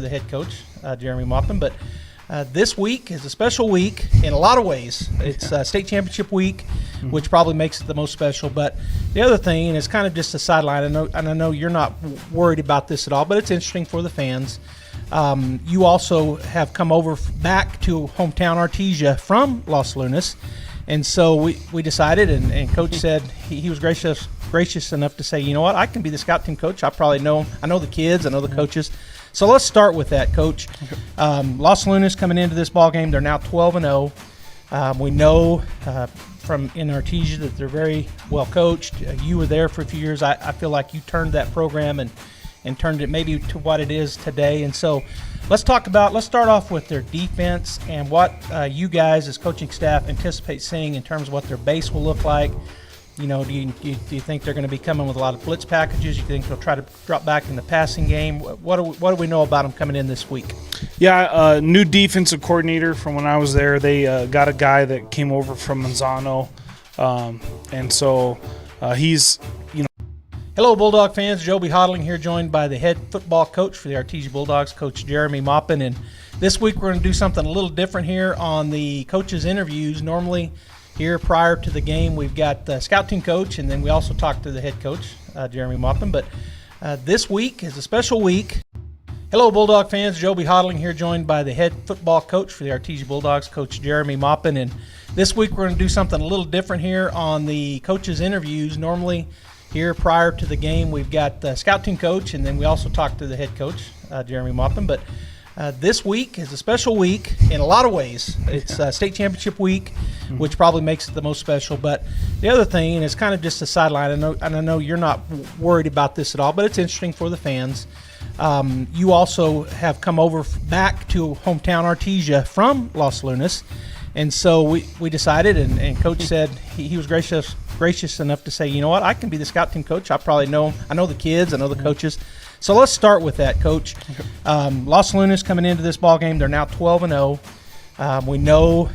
the head coach, Jeremy Maupin. But this week is a special week in a lot of ways. It's state championship week, which probably makes it the most special. But the other thing, and it's kind of just a sideline, I know you're not worried about this at all, but it's interesting for the fans. You also have come over back to hometown Artesia from Los Lunas. And so we decided, and Coach said he was gracious enough to say, you know what, I can be the scout team coach. I know the kids, I know the coaches. So let's start with that, Coach. Los Lunas coming into this ball game, they're now 12-0. We know from in Artesia that they're very well coached. You were there for a few years. I feel like you turned that program and turned it maybe to what it is today. And so let's start off with their defense and what you guys as coaching staff anticipate seeing in terms of what their base will look like. You know, do you think they're going to be coming with a lot of blitz packages? You think they'll try to drop back in the passing game? What do we know about them coming in this week? Yeah, new defensive coordinator from when I was there. They got a guy that came over from Manzano, and so he's, you know. Hello, Bulldog fans. Joby Hodling here, joined by the head football coach for the Artesia Bulldogs, Coach Jeremy Maupin. And this week we're going to do something a little different here on the coaches' interviews. Normally, here prior to the game, we've got the scout team coach, and then we also talk to the head coach, Jeremy Maupin. But this week is a special week. Hello, Bulldog fans. Joby Hodling here, joined by the head football coach for the Artesia Bulldogs, Coach Jeremy Maupin. And this week we're going to do something a little different here on the coaches' interviews. Normally, here prior to the game, we've got the scout team coach, and then we also talk to the head coach, Jeremy Maupin. But this week is a special week in a lot of ways. It's state championship week, which probably makes it the most special. But the other thing, and it's kind of just a sideline, I know you're not worried about this at all, but it's interesting for the fans. You also have come over back to hometown Artesia from Los Lunas. And so we decided, and Coach said he was gracious enough to say, you know what, I can be the scout team coach. I know the kids, I know the coaches. So let's start with that, Coach. Los Lunas coming into this ball game, they're now 12-0. We know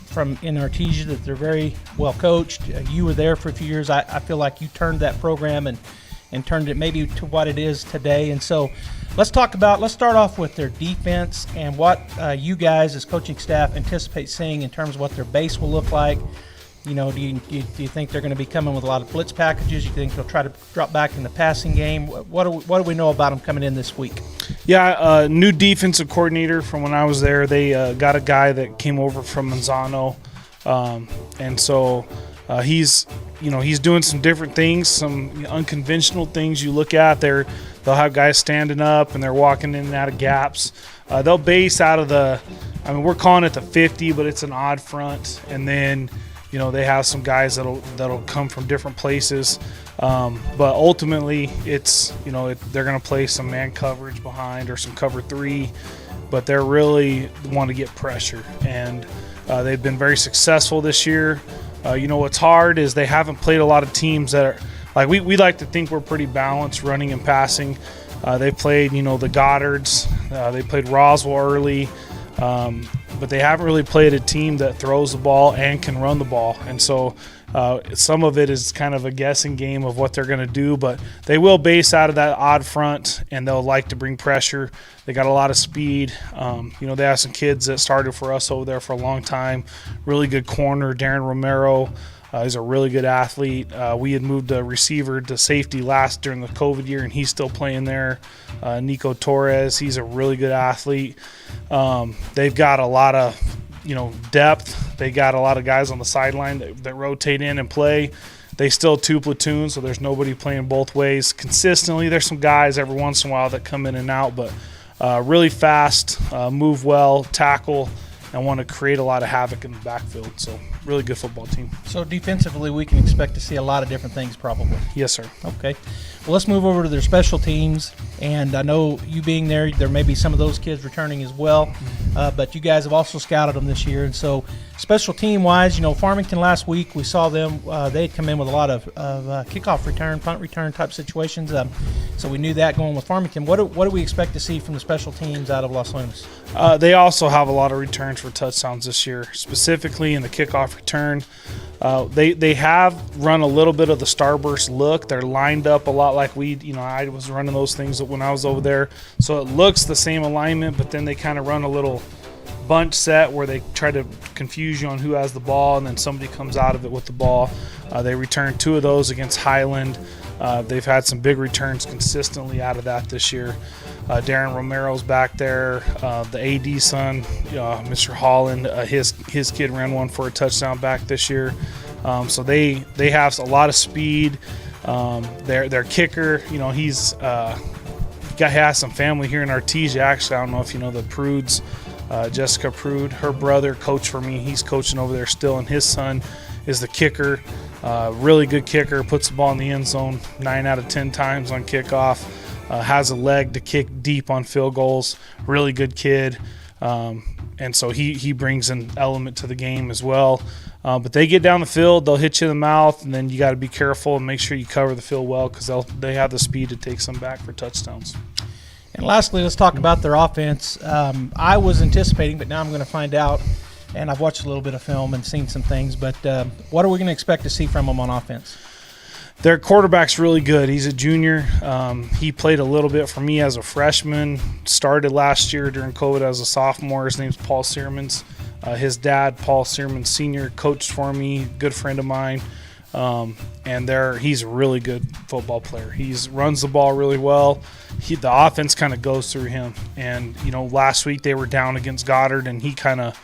from in Artesia that they're very well coached. You were there for a few years. I feel like you turned that program and turned it maybe to what it is today. And so let's start off with their defense and what you guys as coaching staff anticipate seeing in terms of what their base will look like. You know, do you think they're going to be coming with a lot of blitz packages? You think they'll try to drop back in the passing game? What do we know about them coming in this week? Yeah, new defensive coordinator from when I was there. They got a guy that came over from Manzano, and so he's doing some different things, some unconventional things you look at. They'll have guys standing up and they're walking in and out of gaps. They'll base out of we're calling it the 50, but it's an odd front, and then they have some guys that'll come from different places, but ultimately it's they're going to play some man coverage behind or some cover 3, but they're really want to get pressure, and they've been very successful this year. What's hard is they haven't played a lot of teams that are like we like to think we're pretty balanced running and passing. They played the Goddards, they played Roswell early. But they haven't really played a team that throws the ball and can run the ball. And so some of it is kind of a guessing game of what they're going to do, but they will base out of that odd front, and they'll like to bring pressure. They got a lot of speed. They have some kids that started for us over there for a long time. Really good corner, Darren Romero. He's a really good athlete. We had moved a receiver to safety last during the COVID year, and he's still playing there. Nico Torres, he's a really good athlete. They've got a lot of, depth. They got a lot of guys on the sideline that rotate in and play. They still 2 platoons, so there's nobody playing both ways consistently. There's some guys every once in a while that come in and out, but really fast, move well, tackle, and want to create a lot of havoc in the backfield. So really good football team. So defensively, we can expect to see a lot of different things probably. Yes, sir. Okay. Well, let's move over to their special teams. And I know you being there may be some of those kids returning as well. But you guys have also scouted them this year. And so special team-wise, Farmington last week, we saw them. They had come in with a lot of kickoff return, punt return type situations. So we knew that going with Farmington. What do we expect to see from the special teams out of Los Lunas? They also have a lot of returns for touchdowns this year, specifically in the kickoff kickoff return. They have run a little bit of the starburst look. They're lined up a lot like I was running those things when I was over there. So it looks the same alignment, but then they kind of run a little bunch set where they try to confuse you on who has the ball, and then somebody comes out of it with the ball. They returned 2 of those against Highland. They've had some big returns consistently out of that this year. Darren Romero's back there. The AD son, Mr. Holland, his kid ran one for a touchdown back this year. So they have a lot of speed. Their kicker, he's has some family here in Artesia. Actually, I don't know if you know the Prudes. Jessica Prude, her brother, coached for me. He's coaching over there still, and his son is the kicker. Really good kicker, puts the ball in the end zone 9 out of 10 times on kickoff. Has a leg to kick deep on field goals. Really good kid. And so he brings an element to the game as well. But they get down the field, they'll hit you in the mouth, and then you got to be careful and make sure you cover the field well because they have the speed to take some back for touchdowns. And lastly, let's talk about their offense. I was anticipating, but now I'm going to find out, and I've watched a little bit of film and seen some things, but what are we going to expect to see from them on offense? Their quarterback's really good. He's a junior. He played a little bit for me as a freshman, started last year during COVID as a sophomore. His name's Paul Searmans. His dad, Paul Searmans Sr., coached for me, good friend of mine. And he's a really good football player. He runs the ball really well. The offense kind of goes through him. And, last week they were down against Goddard, and he kind of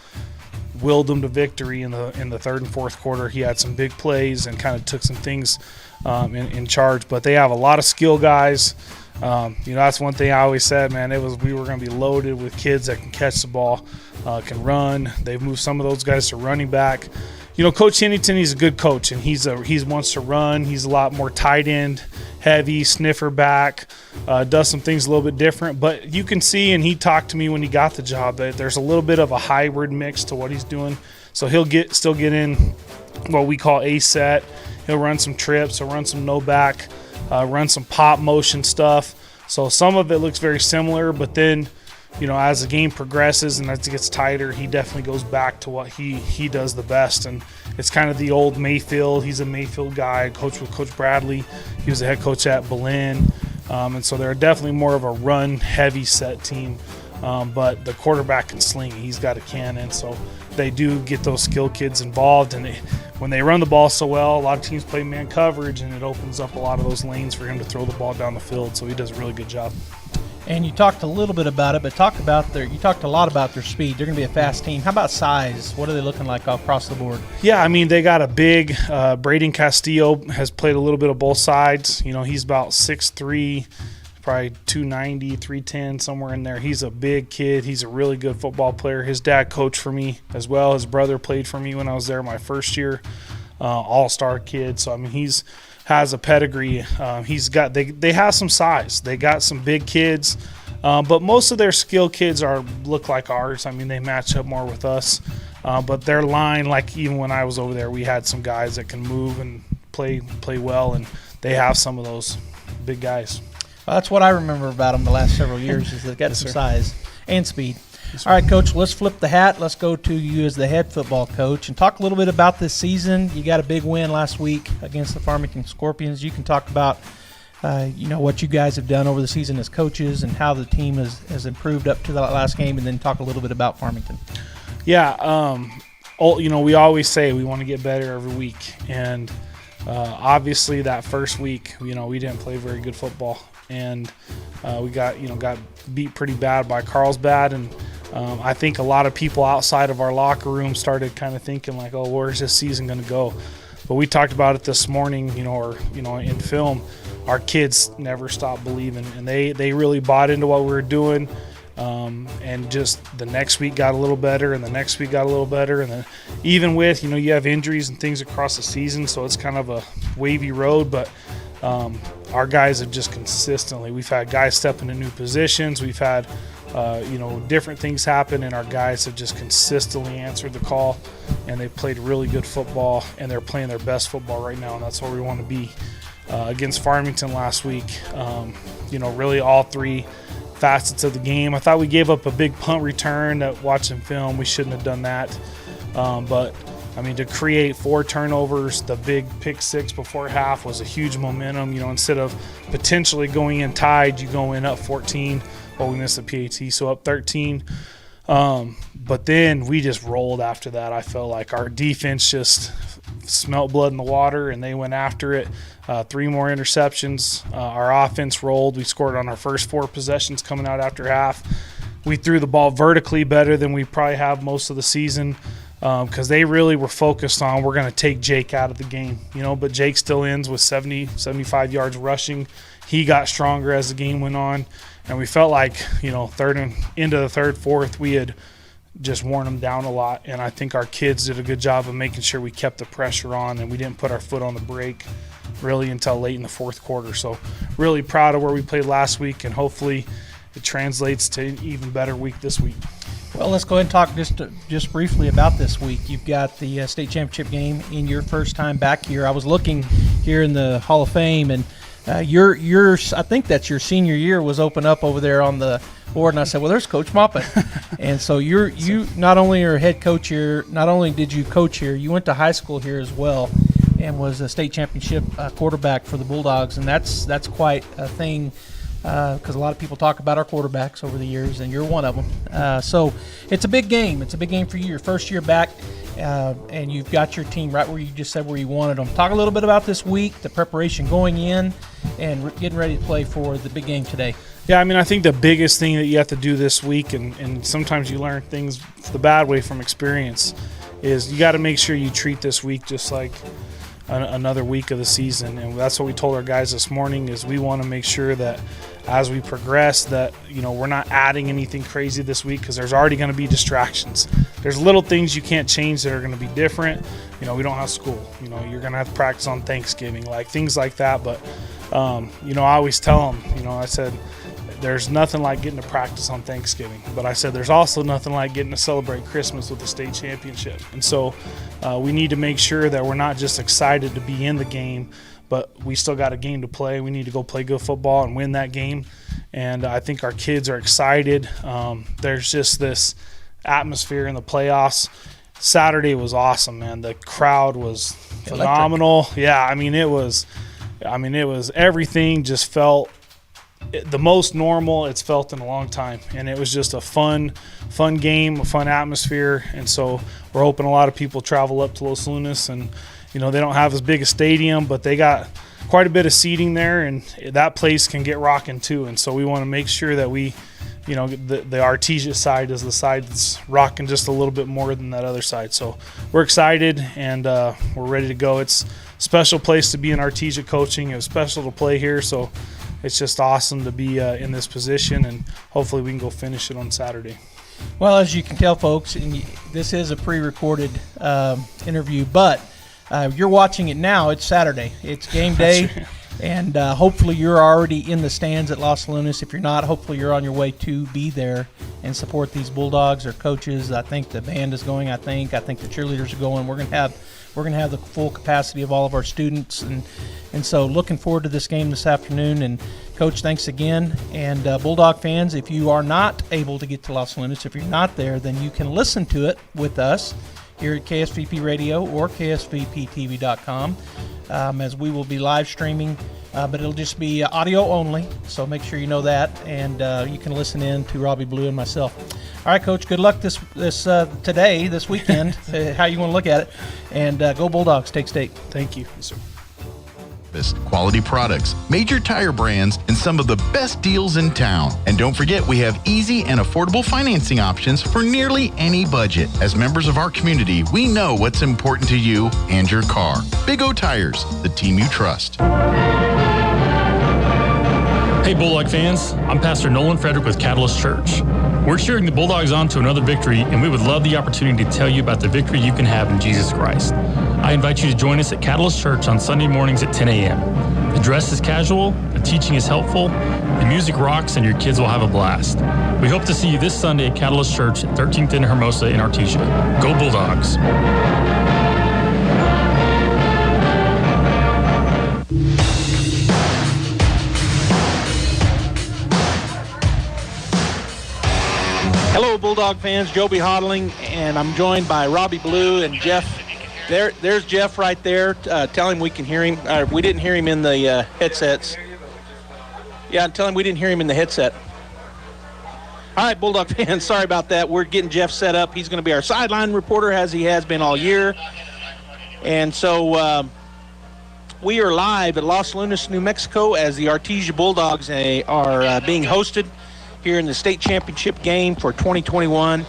willed them to victory in the third and fourth quarter. He had some big plays and kind of took some things in charge. But they have a lot of skill guys. That's one thing I always said, man. We were going to be loaded with kids that can catch the ball, can run. They've moved some of those guys to running back. Coach Hennington, he's a good coach, and he wants to run. He's a lot more tight end heavy, sniffer back, does some things a little bit different. But you can see, and he talked to me when he got the job, that there's a little bit of a hybrid mix to what he's doing. So he'll still get in what we call A set. He'll run some trips, he'll run some no back, run some pop motion stuff. So some of it looks very similar, but then as the game progresses and as it gets tighter, he definitely goes back to what he does the best. And it's kind of the old Mayfield. He's a Mayfield guy, coached with Coach Bradley. He was the head coach at Belen. And so they're definitely more of a run-heavy set team. But the quarterback can sling. He's got a cannon. So they do get those skill kids involved. And when they run the ball so well, a lot of teams play man coverage, and it opens up a lot of those lanes for him to throw the ball down the field. So he does a really good job. And you talked a little bit about it, but you talked a lot about their speed. They're going to be a fast team. How about size? What are they looking like across the board? Yeah, they got a big Braden Castillo has played a little bit of both sides. He's about 6'3", probably 290, 310, somewhere in there. He's a big kid. He's a really good football player. His dad coached for me as well. His brother played for me when I was there my first year. All-star kid. So, he's has a pedigree. They have some size. They got some big kids, but most of their skill kids look like ours. They match up more with us. But their line, like even when I was over there, we had some guys that can move and play well, and they have some of those big guys. Well, that's what I remember about them the last several years is they've got some size and speed. All right, Coach, let's flip the hat. Let's go to you as the head football coach and talk a little bit about this season. You got a big win last week against the Farmington Scorpions. You can talk about, what you guys have done over the season as coaches and how the team has improved up to that last game, and then talk a little bit about Farmington. Yeah, we always say we want to get better every week. And obviously that first week, we didn't play very good football. And we got beat pretty bad by Carlsbad, and I think a lot of people outside of our locker room started kind of thinking like, oh, where's this season going to go? But we talked about it this morning, in film. Our kids never stopped believing, and they really bought into what we were doing. And just the next week got a little better, and the next week got a little better, and then even with you have injuries and things across the season, so it's kind of a wavy road, but. Our guys have just consistently, we've had guys step into new positions. We've had, different things happen, and our guys have just consistently answered the call, and they've played really good football, and they're playing their best football right now, and that's where we want to be. Against Farmington last week, really all three facets of the game. I thought we gave up a big punt return that watching film, we shouldn't have done that. But I mean, to create 4 turnovers, the big pick 6 before half was a huge momentum. You know, instead of potentially going in tied, you go in up 14. We missed a PAT, so up 13. But then we just rolled after that. I felt like our defense just smelt blood in the water, and they went after it. 3 more interceptions. Our offense rolled. We scored on our first 4 possessions coming out after half. We threw the ball vertically better than we probably have most of the season, because they really were focused on, we're going to take Jake out of the game. You know, but Jake still ends with 70, 75 yards rushing. He got stronger as the game went on, and we felt like, you know, into the third, fourth, we had just worn them down a lot. And I think our kids did a good job of making sure we kept the pressure on and we didn't put our foot on the brake really until late in the fourth quarter. So really proud of where we played last week, and hopefully it translates to an even better week this week. Well, let's go ahead and talk just briefly about this week. You've got the state championship game in your first time back here. I was looking here in the Hall of Fame, and your I think that's your senior year was open up over there on the board, and I said, well, there's Coach Moppin. And so you not only are head coach here, not only did you coach here, you went to high school here as well and was a state championship quarterback for the Bulldogs, and that's quite a thing, because a lot of people talk about our quarterbacks over the years, and you're one of them. So it's a big game. It's a big game for you, your first year back, and you've got your team right where you just said where you wanted them. Talk a little bit about this week, the preparation going in, and getting ready to play for the big game today. Yeah, I mean, I think the biggest thing that you have to do this week, and sometimes you learn things the bad way from experience, is you got to make sure you treat this week just like another week of the season. And that's what we told our guys this morning, is we want to make sure that as we progress that, you know, we're not adding anything crazy this week, because there's already going to be distractions. There's little things you can't change that are going to be different. You know, we don't have school. You know, you're going to have to practice on Thanksgiving, like things like that. But, you know, I always tell them, you know, I said, there's nothing like getting to practice on Thanksgiving. But I said there's also nothing like getting to celebrate Christmas with the state championship. And so we need to make sure that we're not just excited to be in the game, but we still got a game to play. We need to go play good football and win that game. And I think our kids are excited. There's just this atmosphere in the playoffs. Saturday was awesome, man. The crowd was phenomenal. Electric. Yeah, I mean, it was everything just felt the most normal it's felt in a long time, and it was just a fun game, a fun atmosphere. And so we're hoping a lot of people travel up to Los Lunas, and you know, they don't have as big a stadium, but they got quite a bit of seating there, and that place can get rocking too. And so we want to make sure that we, you know, the Artesia side is the side that's rocking just a little bit more than that other side. So we're excited, and we're ready to go. It's a special place to be in Artesia coaching. It was special to play here, so it's just awesome to be in this position, and hopefully we can go finish it on Saturday. Well, as you can tell, folks, and this is a pre-recorded interview, but you're watching it now. It's Saturday. It's game day, and hopefully you're already in the stands at Los Lunas. If you're not, hopefully you're on your way to be there and support these Bulldogs or coaches. I think the band is going. I think the cheerleaders are going. We're gonna have the full capacity of all of our students, and so looking forward to this game this afternoon. And Coach, thanks again. And Bulldog fans, if you are not able to get to Los Lunas, if you're not there, then you can listen to it with us here at KSVP Radio or KSVPTV.com, as we will be live streaming, but it'll just be audio only, so make sure you know that, and you can listen in to Robbie Blue and myself. All right, Coach, good luck this weekend, how you want to look at it, and go Bulldogs, take state. Thank you. Yes, sir. Quality products, major tire brands, and some of the best deals in town. And don't forget, we have easy and affordable financing options for nearly any budget. As members of our community, we know what's important to you and your car. Big O Tires, the team you trust. Hey Bulldog fans, I'm Pastor Nolan Frederick with Catalyst Church. We're cheering the Bulldogs on to another victory, and we would love the opportunity to tell you about the victory you can have in Jesus Christ. I invite you to join us at Catalyst Church on Sunday mornings at 10 a.m. The dress is casual, the teaching is helpful, the music rocks, and your kids will have a blast. We hope to see you this Sunday at Catalyst Church at 13th and Hermosa in Artesia. Go Bulldogs! Hello, Bulldog fans. Joby Hodling, and I'm joined by Robbie Blue and Jeff There's Jeff right there. Tell him we can hear him. We didn't hear him in the headsets. Yeah, tell him we didn't hear him in the headset. All right, Bulldog fans, sorry about that. We're getting Jeff set up. He's going to be our sideline reporter, as he has been all year. And so we are live at Los Lunas, New Mexico, as the Artesia Bulldogs are being hosted here in the state championship game for 2021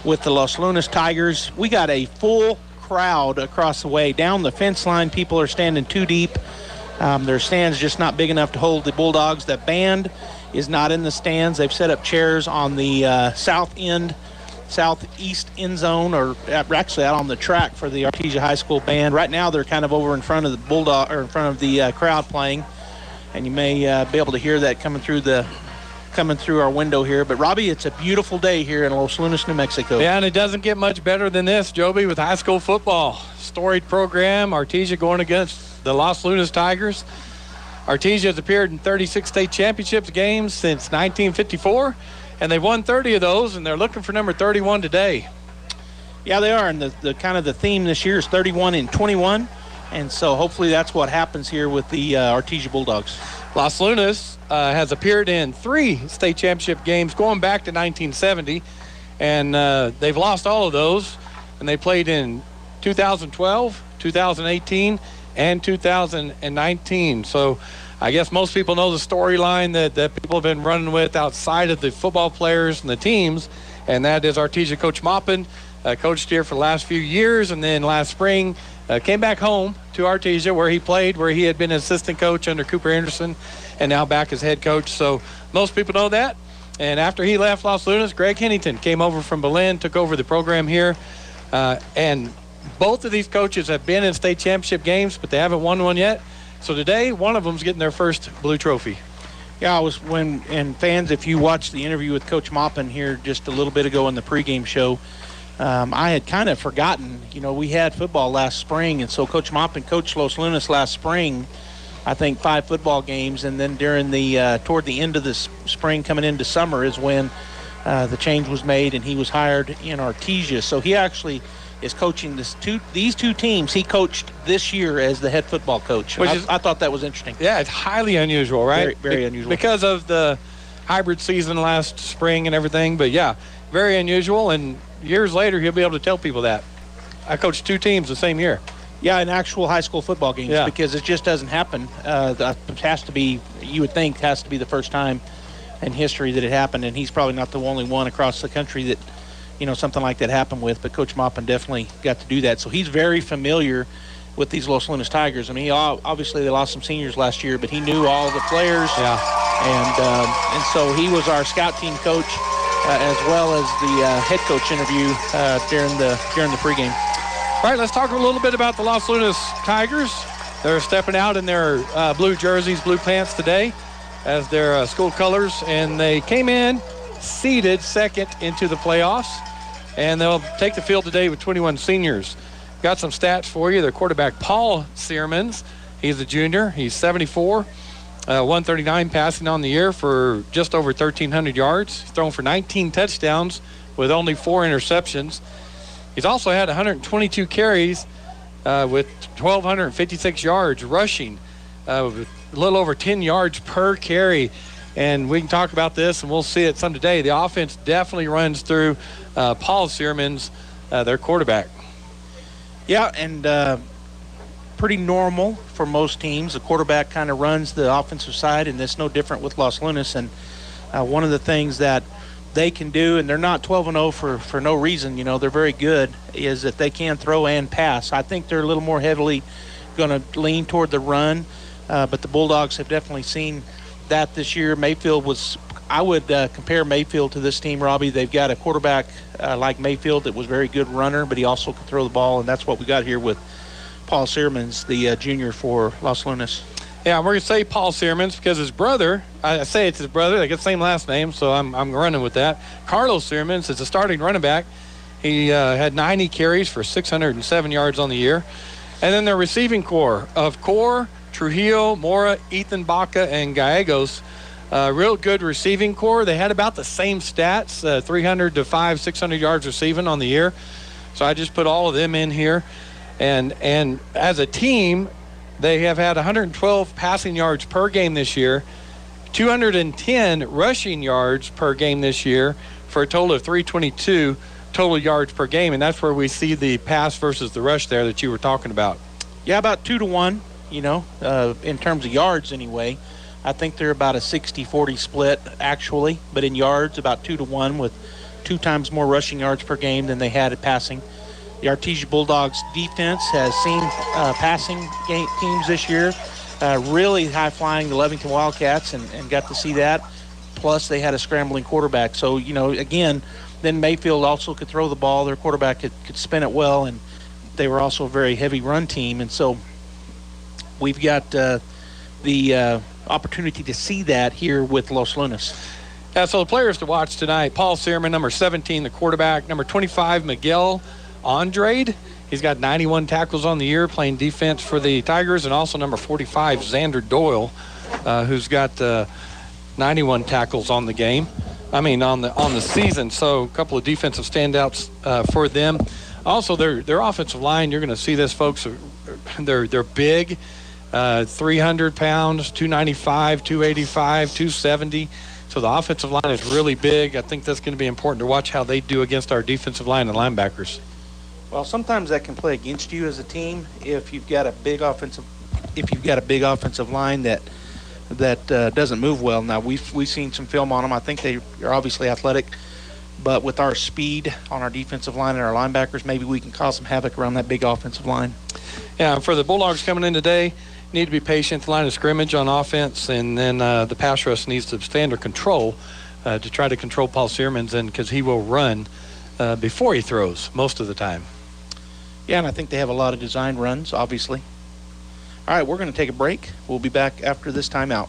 with the Los Lunas Tigers. We got a full crowd across the way. Down the fence line, people are standing too deep. Their stands just not big enough to hold the Bulldogs. The band is not in the stands. They've set up chairs on the southeast end zone, or actually out on the track for the Artesia High School band. Right now, they're kind of over in front of the Bulldog, or in front of the crowd playing, and you may be able to hear that coming through our window here. But Robbie, it's a beautiful day here in Los Lunas, New Mexico. Yeah, and it doesn't get much better than this, Joby, with high school football. Storied program, Artesia going against the Los Lunas Tigers. Artesia has appeared in 36 state championships games since 1954, and they've won 30 of those, and they're looking for number 31 today. Yeah, they are, and the kind of the theme this year is 31 and 21, and so hopefully that's what happens here with the Artesia Bulldogs. Los Lunas has appeared in 3 state championship games going back to 1970, and they've lost all of those, and they played in 2012, 2018, and 2019. So I guess most people know the storyline that people have been running with outside of the football players and the teams, and that is Artesia coach Maupin, coached here for the last few years, and then last spring came back home to Artesia where he played, where he had been an assistant coach under Cooper Anderson, and now back as head coach. So most people know that. And after he left Los Lunas, Greg Hennington came over from Berlin, took over the program here, and both of these coaches have been in state championship games, but they haven't won one yet. So today, one of them's getting their first blue trophy. Yeah, and fans, if you watched the interview with Coach Maupin here just a little bit ago in the pregame show, I had kind of forgotten, we had football last spring, and so Coach Maupin coached Los Lunas last spring, I think 5 football games, and then during toward the end of the spring coming into summer is when the change was made and he was hired in Artesia. So he actually is coaching these two teams he coached this year as the head football coach. I thought that was interesting. Yeah, it's highly unusual, right? Very, very unusual. Because of the hybrid season last spring and everything. But, yeah, very unusual. And years later, he'll be able to tell people that. I coached 2 teams the same year. Yeah, in actual high school football games, because it just doesn't happen. It has to be, you would think, has to be the first time in history that it happened. And he's probably not the only one across the country that something like that happened with, but Coach Maupin definitely got to do that. So he's very familiar with these Los Lunas Tigers. I mean, obviously they lost some seniors last year, but he knew all the players. Yeah. And so he was our scout team coach as well as the head coach interview during the pregame. All right, let's talk a little bit about the Los Lunas Tigers. They're stepping out in their blue jerseys, blue pants today as their school colors, and they came in seeded second into the playoffs. And they'll take the field today with 21 seniors. Got some stats for you. Their quarterback, Paul Searmans, he's a junior. He's 74, 139 passing on the year for just over 1,300 yards. He's thrown for 19 touchdowns with only 4 interceptions. He's also had 122 carries with 1,256 yards rushing, with a little over 10 yards per carry. And we can talk about this, and we'll see it some today. The offense definitely runs through Paul Searmans, their quarterback. Yeah, and pretty normal for most teams. The quarterback kind of runs the offensive side, and that's no different with Los Lunas. And one of the things that they can do, and they're not 12-0 for no reason, they're very good, is that they can throw and pass. I think they're a little more heavily going to lean toward the run, but the Bulldogs have definitely seen that this year. I would compare Mayfield to this team, Robbie. They've got a quarterback like Mayfield that was a very good runner, but he also could throw the ball, and that's what we got here with Paul Searmans, the junior for Los Lunas. Yeah, we're going to say Paul Searmans because his brother, I say it's his brother, they get the same last name, so I'm running with that. Carlos Searmans is a starting running back. He had 90 carries for 607 yards on the year. And then their receiving core of Trujillo, Mora, Ethan Baca, and Gallegos. Real good receiving core. They had about the same stats, 300 to 600 yards receiving on the year. So I just put all of them in here. And as a team, they have had 112 passing yards per game this year, 210 rushing yards per game this year, for a total of 322 total yards per game. And that's where we see the pass versus the rush there that you were talking about. Yeah, about 2 to 1, in terms of yards anyway. I think they're about a 60-40 split actually, but in yards about 2 to 1, with 2 times more rushing yards per game than they had at passing. The Artesia Bulldogs defense has seen passing teams this year, really high-flying the Levington Wildcats, and got to see that. Plus, they had a scrambling quarterback. So, again, then Mayfield also could throw the ball. Their quarterback could spin it well, and they were also a very heavy run team. And so we've got the opportunity to see that here with Los Lunas. Yeah, so the players to watch tonight: Paul Searman, number 17, the quarterback; number 25, Miguel Andrade. He's got 91 tackles on the year, playing defense for the Tigers; and also number 45, Xander Doyle, who's got 91 tackles on the game. On the season. So a couple of defensive standouts for them. Also, their offensive line, you're going to see this, folks. They're big, 300 pounds, 295, 285, 270. So the offensive line is really big. I think that's going to be important to watch how they do against our defensive line and linebackers. Well, sometimes that can play against you as a team if you've got a big offensive line that doesn't move well. Now, we've seen some film on them. I think they are obviously athletic, but with our speed on our defensive line and our linebackers, maybe we can cause some havoc around that big offensive line. Yeah, for the Bulldogs coming in today, need to be patient at the line of scrimmage on offense, and then the pass rush needs to stand under control to try to control Paul Searman, because he will run before he throws most of the time. Yeah, and I think they have a lot of design runs, obviously. All right, we're going to take a break. We'll be back after this timeout.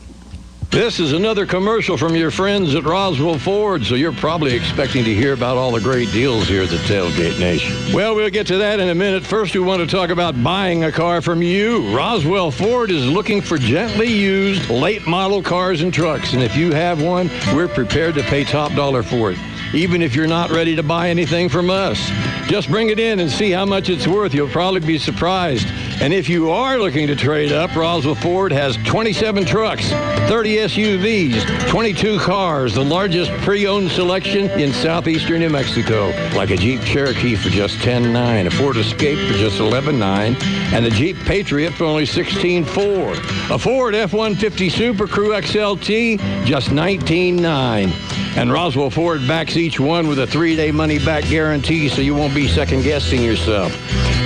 This is another commercial from your friends at Roswell Ford, so you're probably expecting to hear about all the great deals here at the Tailgate Nation. Well, we'll get to that in a minute. First, we want to talk about buying a car from you. Roswell Ford is looking for gently used, late-model cars and trucks, and if you have one, we're prepared to pay top dollar for it, even if you're not ready to buy anything from us. Just bring it in and see how much it's worth. You'll probably be surprised. And if you are looking to trade up, Roswell Ford has 27 trucks, 30 SUVs, 22 cars, the largest pre-owned selection in southeastern New Mexico, like a Jeep Cherokee for just $10,900, a Ford Escape for just $11,900, and a Jeep Patriot for only $16,400, a Ford F-150 Super Crew XLT, just $19,900. And Roswell Ford backs each one with a 3-day money-back guarantee, so you won't be second-guessing yourself.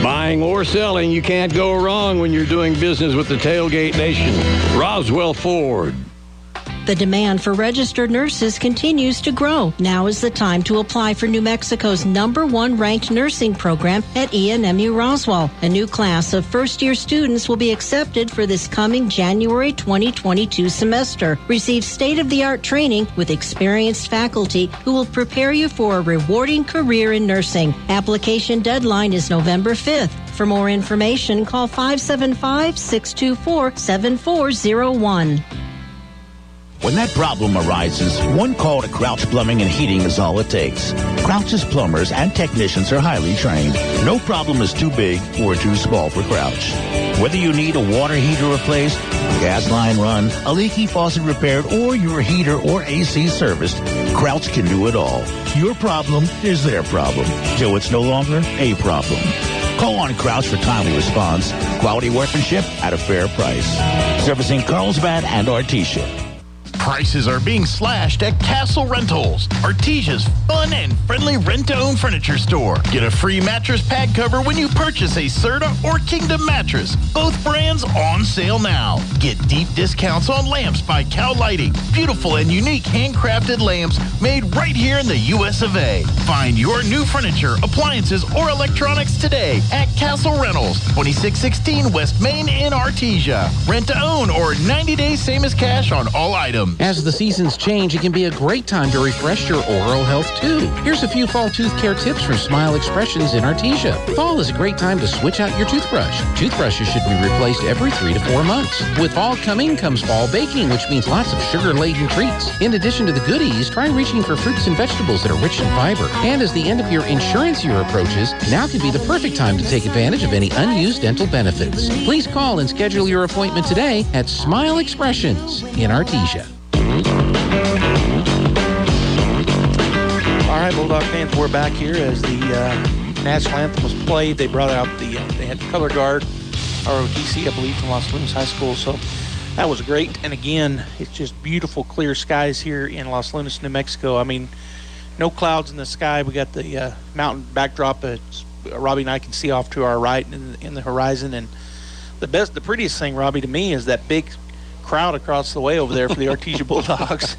Buying or selling, you can't go wrong when you're doing business with the Tailgate Nation. Roswell Ford. The demand for registered nurses continues to grow. Now is the time to apply for New Mexico's #1 ranked nursing program at ENMU Roswell. A new class of first-year students will be accepted for this coming January 2022 semester. Receive state-of-the-art training with experienced faculty who will prepare you for a rewarding career in nursing. Application deadline is November 5th. For more information, call 575-624-7401. When that problem arises, one call to Crouch Plumbing and Heating is all it takes. Crouch's plumbers and technicians are highly trained. No problem is too big or too small for Crouch. Whether you need a water heater replaced, a gas line run, a leaky faucet repaired, or your heater or AC serviced, Crouch can do it all. Your problem is their problem, till it's no longer a problem. Call on Crouch for timely response, quality workmanship at a fair price. Servicing Carlsbad and Artesia. Prices are being slashed at Castle Rentals, Artesia's fun and friendly rent-to-own furniture store. Get a free mattress pad cover when you purchase a Serta or Kingdom mattress. Both brands on sale now. Get deep discounts on lamps by Cow Lighting. Beautiful and unique handcrafted lamps made right here in the US of A. Find your new furniture, appliances, or electronics today at Castle Rentals, 2616 West Main in Artesia. Rent to own or 90 days same as cash on all items. As the seasons change, it can be a great time to refresh your oral health too. Here's a few fall tooth care tips from Smile Expressions in Artesia. Fall is a great time to switch out your toothbrush. Toothbrushes should be replaced every 3 to 4 months. With fall coming comes fall baking, which means lots of sugar-laden treats. In addition to the goodies, try reaching for fruits and vegetables that are rich in fiber. And as the end of your insurance year approaches, now could be the perfect time to take advantage of any unused dental benefits. Please call and schedule your appointment today at Smile Expressions in Artesia. All right, Bulldog fans, we're back here as the national anthem was played. They brought out they had color guard, ROTC, I believe, from Los Lunas High School. So that was great. And again, it's just beautiful, clear skies here in Los Lunas, New Mexico. I mean, no clouds in the sky. We got the mountain backdrop. Robbie and I can see off to our right in the horizon. And the prettiest thing, Robbie, to me, is that big crowd across the way over there for the Artesia Bulldogs.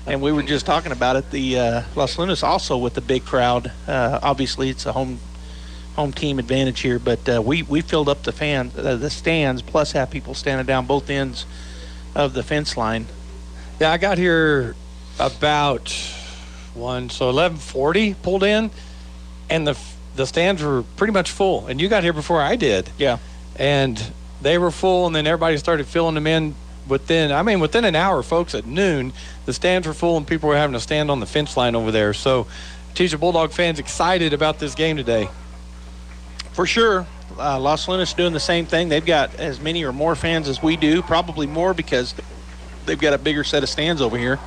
And we were just talking about it. The Los Lunas also with the big crowd. Obviously, it's a home team advantage here, but we filled up the stands, plus have people standing down both ends of the fence line. Yeah, I got here about 11:40 pulled in, and the stands were pretty much full. And you got here before I did. Yeah. And they were full, and then everybody started filling them in within an hour, folks. At noon, the stands were full, and people were having to stand on the fence line over there. So, Artesia Bulldog fans excited about this game today. For sure. Los Lunas doing the same thing. They've got as many or more fans as we do, probably more because they've got a bigger set of stands over here.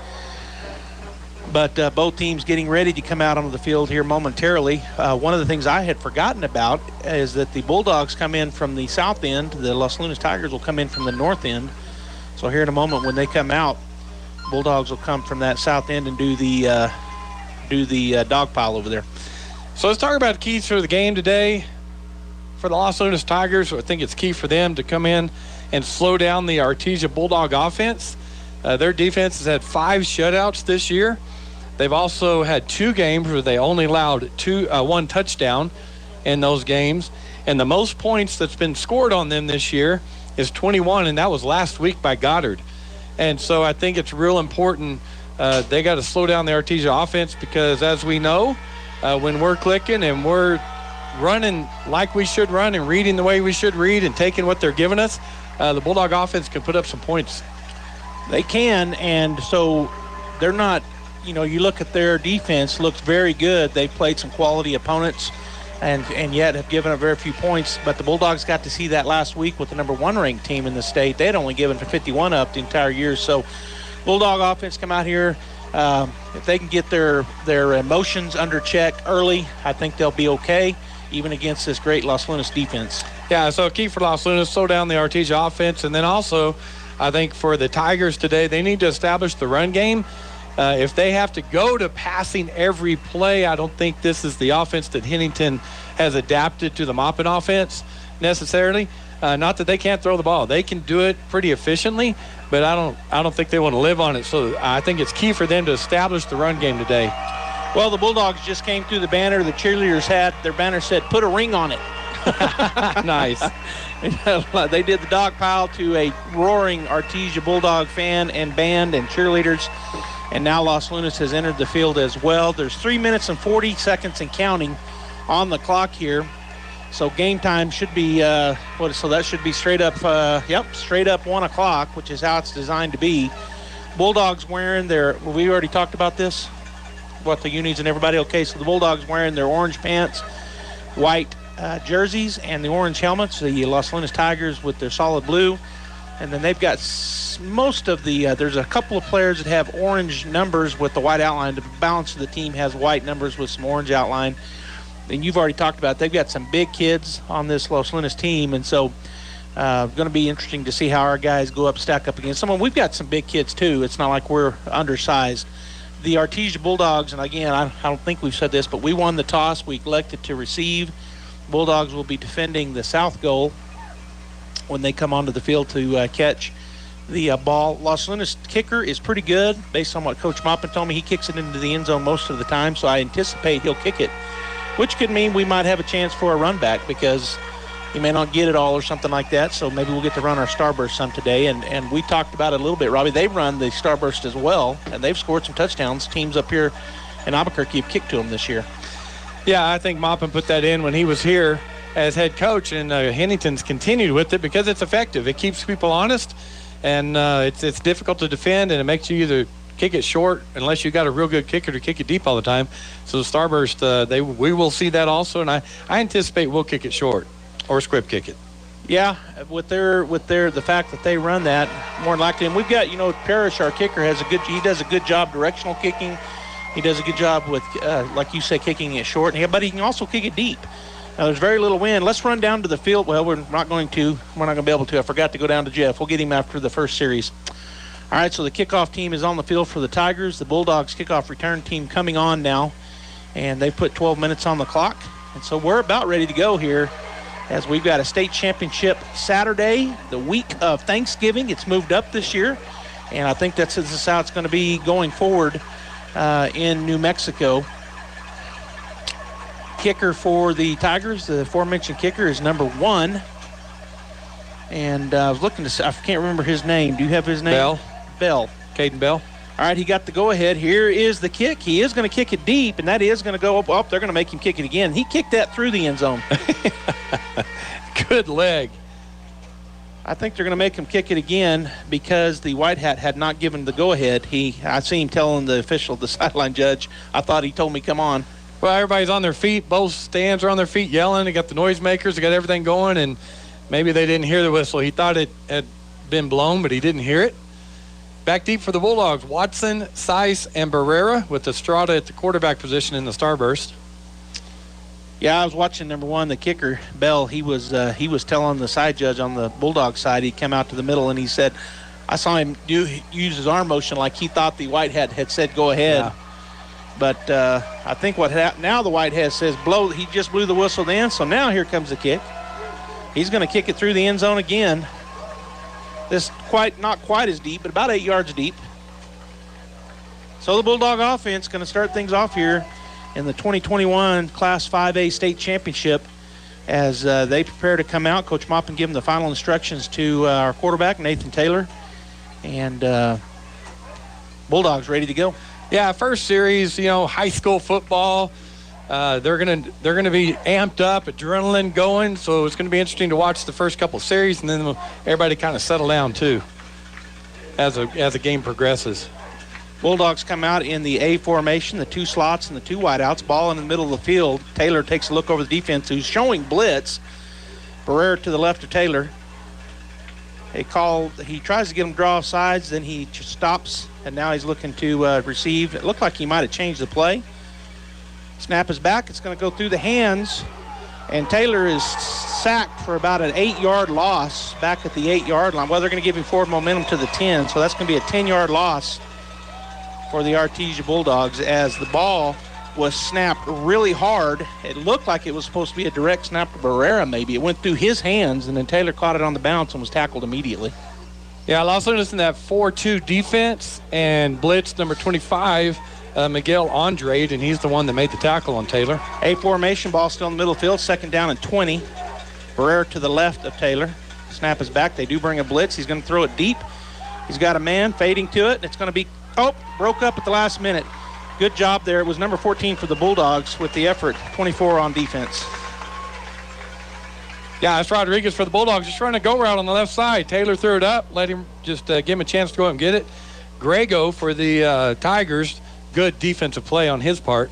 But both teams getting ready to come out onto the field here momentarily. One of the things I had forgotten about is that the Bulldogs come in from the south end. The Los Lunas Tigers will come in from the north end. So here in a moment when they come out, Bulldogs will come from that south end and do the dog pile over there. So let's talk about keys for the game today. For the Los Lunas Tigers, I think it's key for them to come in and slow down the Artesia Bulldog offense. Their defense has had 5 shutouts this year. They've also had 2 games where they only allowed 1 touchdown in those games. And the most points that's been scored on them this year is 21, and that was last week by Goddard. And so I think it's real important. They got to slow down the Artesia offense because, as we know, when we're clicking and we're running like we should run and reading the way we should read and taking what they're giving us, the Bulldog offense can put up some points. They can, and so they're not, you look at their defense, looks very good. They've played some quality opponents and yet have given up very few points. But the Bulldogs got to see that last week with the number 1 ranked team in the state. They had only given 51 up the entire year. So Bulldog offense come out here. If they can get their emotions under check early, I think they'll be okay, even against this great Los Lunas defense. Yeah, so key for Los Lunas, slow down the Artesia offense. And then also, I think for the Tigers today, they need to establish the run game. If they have to go to passing every play, I don't think this is the offense that Hennington has adapted to the Maupin offense necessarily. Not that they can't throw the ball. They can do it pretty efficiently, but I don't think they want to live on it. So I think it's key for them to establish the run game today. Well, the Bulldogs just came through the banner. The cheerleaders their banner said, "Put a ring on it." Nice. They did the dog pile to a roaring Artesia Bulldog fan and band and cheerleaders. And now Los Lunas has entered the field as well. There's 3 minutes and 40 seconds and counting on the clock here. So game time should be, so that should be straight up 1 o'clock, which is how it's designed to be. Bulldogs wearing we already talked about this, what the unis and everybody. Okay, so the Bulldogs wearing their orange pants, white jerseys, and the orange helmets. The Los Lunas Tigers with their solid blue. And then they've got most of there's a couple of players that have orange numbers with the white outline. The balance of the team has white numbers with some orange outline. And you've already talked about it. They've got some big kids on this Los Lunas team. And so going to be interesting to see how our guys stack up against someone. We've got some big kids too. It's not like we're undersized. The Artesia Bulldogs, and again, I don't think we've said this, but we won the toss. We elected to receive. Bulldogs will be defending the south goal when they come onto the field to catch the ball. Los Lunas kicker is pretty good based on what Coach Maupin told me. He kicks it into the end zone most of the time, so I anticipate he'll kick it, which could mean we might have a chance for a run back because he may not get it all or something like that, so maybe we'll get to run our Starburst some today. And we talked about it a little bit, Robbie. They run the Starburst as well, and they've scored some touchdowns. Teams up here in Albuquerque have kicked to them this year. Yeah, I think Maupin put that in when he was here as head coach, and Hennington's continued with it because it's effective. It keeps people honest, and it's difficult to defend, and it makes you either kick it short unless you got a real good kicker to kick it deep all the time. So the Starburst, we will see that also, and I anticipate we'll kick it short or squib kick it. Yeah, with the fact that they run that more than likely, and we've got Parrish, our kicker, he does a good job directional kicking. He does a good job with, like you say, kicking it short, but he can also kick it deep. Now, there's very little wind. Let's run down to the field. Well, we're not going to. We're not going to be able to. I forgot to go down to Jeff. We'll get him after the first series. All right, so the kickoff team is on the field for the Tigers. The Bulldogs kickoff return team coming on now, and they put 12 minutes on the clock. And so we're about ready to go here as we've got a state championship Saturday, the week of Thanksgiving. It's moved up this year, and I think this is how it's going to be going forward in New Mexico. Kicker for the Tigers, the aforementioned kicker, is number 1. And I was looking to see, I can't remember his name. Do you have his name? Bell. Caden Bell. All right, he got the go-ahead. Here is the kick. He is going to kick it deep, and that is going to go up. They're going to make him kick it again. He kicked that through the end zone. Good leg. I think they're going to make him kick it again because the white hat had not given the go-ahead. I see him telling the official, the sideline judge, I thought he told me, come on. Well, everybody's on their feet. Both stands are on their feet yelling. They got the noisemakers. They got everything going, and maybe they didn't hear the whistle. He thought it had been blown, but he didn't hear it. Back deep for the Bulldogs, Watson, Seiss, and Barrera with Estrada at the quarterback position in the Starburst. Yeah, I was watching number 1, the kicker, Bell. He was telling the side judge on the Bulldog side. He came out to the middle, and he said, I saw him use his arm motion like he thought the white hat had said go ahead. Yeah. But I think now the white hat says blow. He just blew the whistle then, so now here comes the kick. He's going to kick it through the end zone again. This not quite as deep, but about 8 yards deep. So the Bulldog offense going to start things off here in the 2021 Class 5A State Championship as they prepare to come out. Coach Maupin gave them the final instructions to our quarterback, Nathan Taylor. And Bulldogs ready to go. Yeah, first series, high school football. They're gonna be amped up, adrenaline going. So it's gonna be interesting to watch the first couple of series, and then everybody kind of settle down too as the game progresses. Bulldogs come out in the A formation, the 2 slots and the 2 wideouts. Ball in the middle of the field. Taylor takes a look over the defense, who's showing blitz. Barrera to the left of Taylor. He tries to get him to draw off sides, then he stops, and now he's looking to receive. It looked like he might have changed the play. Snap is back. It's going to go through the hands, and Taylor is sacked for about an 8-yard loss back at the 8-yard line. Well, they're going to give him forward momentum to the 10, so that's going to be a 10-yard loss for the Artesia Bulldogs as the ball was snapped really hard. It looked like it was supposed to be a direct snap to Barrera maybe. It went through his hands, and then Taylor caught it on the bounce and was tackled immediately. Yeah, I also noticed in that 4-2 defense and blitz number 25, Miguel Andrade, and he's the one that made the tackle on Taylor. A formation, ball still in the middle field, 2nd down and 20. Barrera to the left of Taylor. Snap is back. They do bring a blitz. He's going to throw it deep. He's got a man fading to it, and it's going to be, broke up at the last minute. Good job there. It was number 14 for the Bulldogs with the effort, 24 on defense. Yeah, that's Rodriguez for the Bulldogs. Just trying to go route on the left side. Taylor threw it up. Let him just give him a chance to go out and get it. Grego for the Tigers. Good defensive play on his part.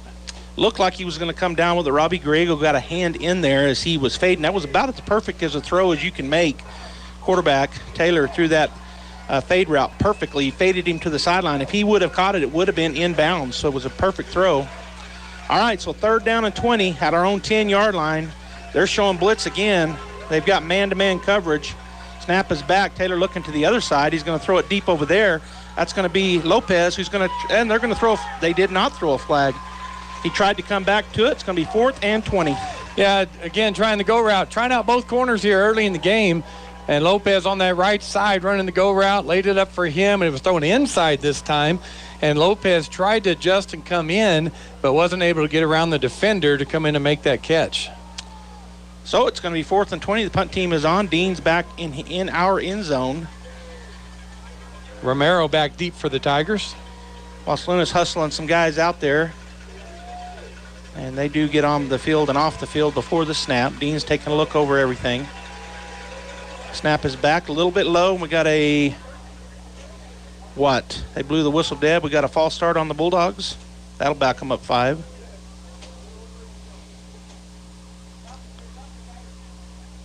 Looked like he was going to come down with it. Robbie Grego got a hand in there as he was fading. That was about as perfect as a throw as you can make. Quarterback Taylor threw that fade route perfectly. He faded him to the sideline. If he would have caught it, it would have been inbounds. So it was a perfect throw. All right, so 3rd down and 20 at our own 10-yard line. They're showing blitz again. They've got man-to-man coverage. Snap is back. Taylor looking to the other side. He's going to throw it deep over there. That's going to be Lopez who's going to, and they're going to throw, they did not throw a flag. He tried to come back to it. It's going to be 4th and 20. Yeah, again, trying the go route. Trying out both corners here early in the game. And Lopez on that right side running the go route, laid it up for him, and it was thrown inside this time. And Lopez tried to adjust and come in, but wasn't able to get around the defender to come in and make that catch. So it's going to be 4th and 20. The punt team is on. Dean's back in our end zone. Romero back deep for the Tigers. Los Lunas hustling some guys out there. And they do get on the field and off the field before the snap. Dean's taking a look over everything. Snap is back a little bit low. We got a, what? They blew the whistle dead. We got a false start on the Bulldogs. That'll back them up 5.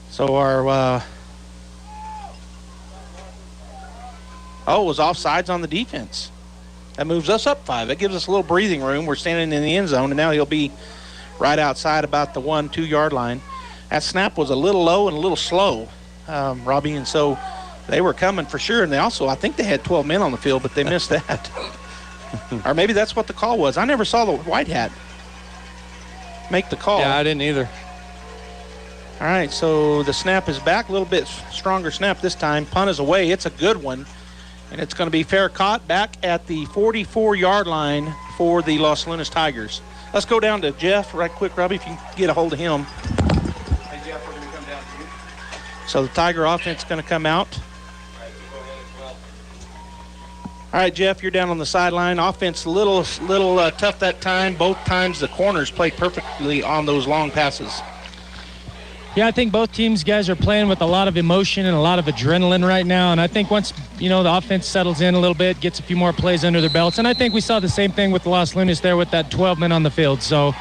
So our, it was offsides on the defense. That moves us up 5. That gives us a little breathing room. We're standing in the end zone, and now he'll be right outside about the 1-2 yard line. That snap was a little low and a little slow, Robbie, and so they were coming for sure. And they also, I think they had 12 men on the field, but they missed that. Or maybe that's what the call was. I never saw the white hat make the call. Yeah, I didn't either. All right, so the snap is back. A little bit stronger snap this time. Punt is away. It's a good one. And it's going to be fair caught back at the 44-yard line for the Los Lunas Tigers. Let's go down to Jeff right quick, Robbie, if you can get a hold of him. Hey, Jeff, we're going to come down to you. So the Tiger offense is going to come out. All right, so go ahead as well. All right, Jeff, you're down on the sideline. Offense a little tough that time. Both times the corners played perfectly on those long passes. Yeah, I think both teams, guys, are playing with a lot of emotion and a lot of adrenaline right now. And I think once, the offense settles in a little bit, gets a few more plays under their belts. And I think we saw the same thing with the Los Lunas there with that 12 men on the field. So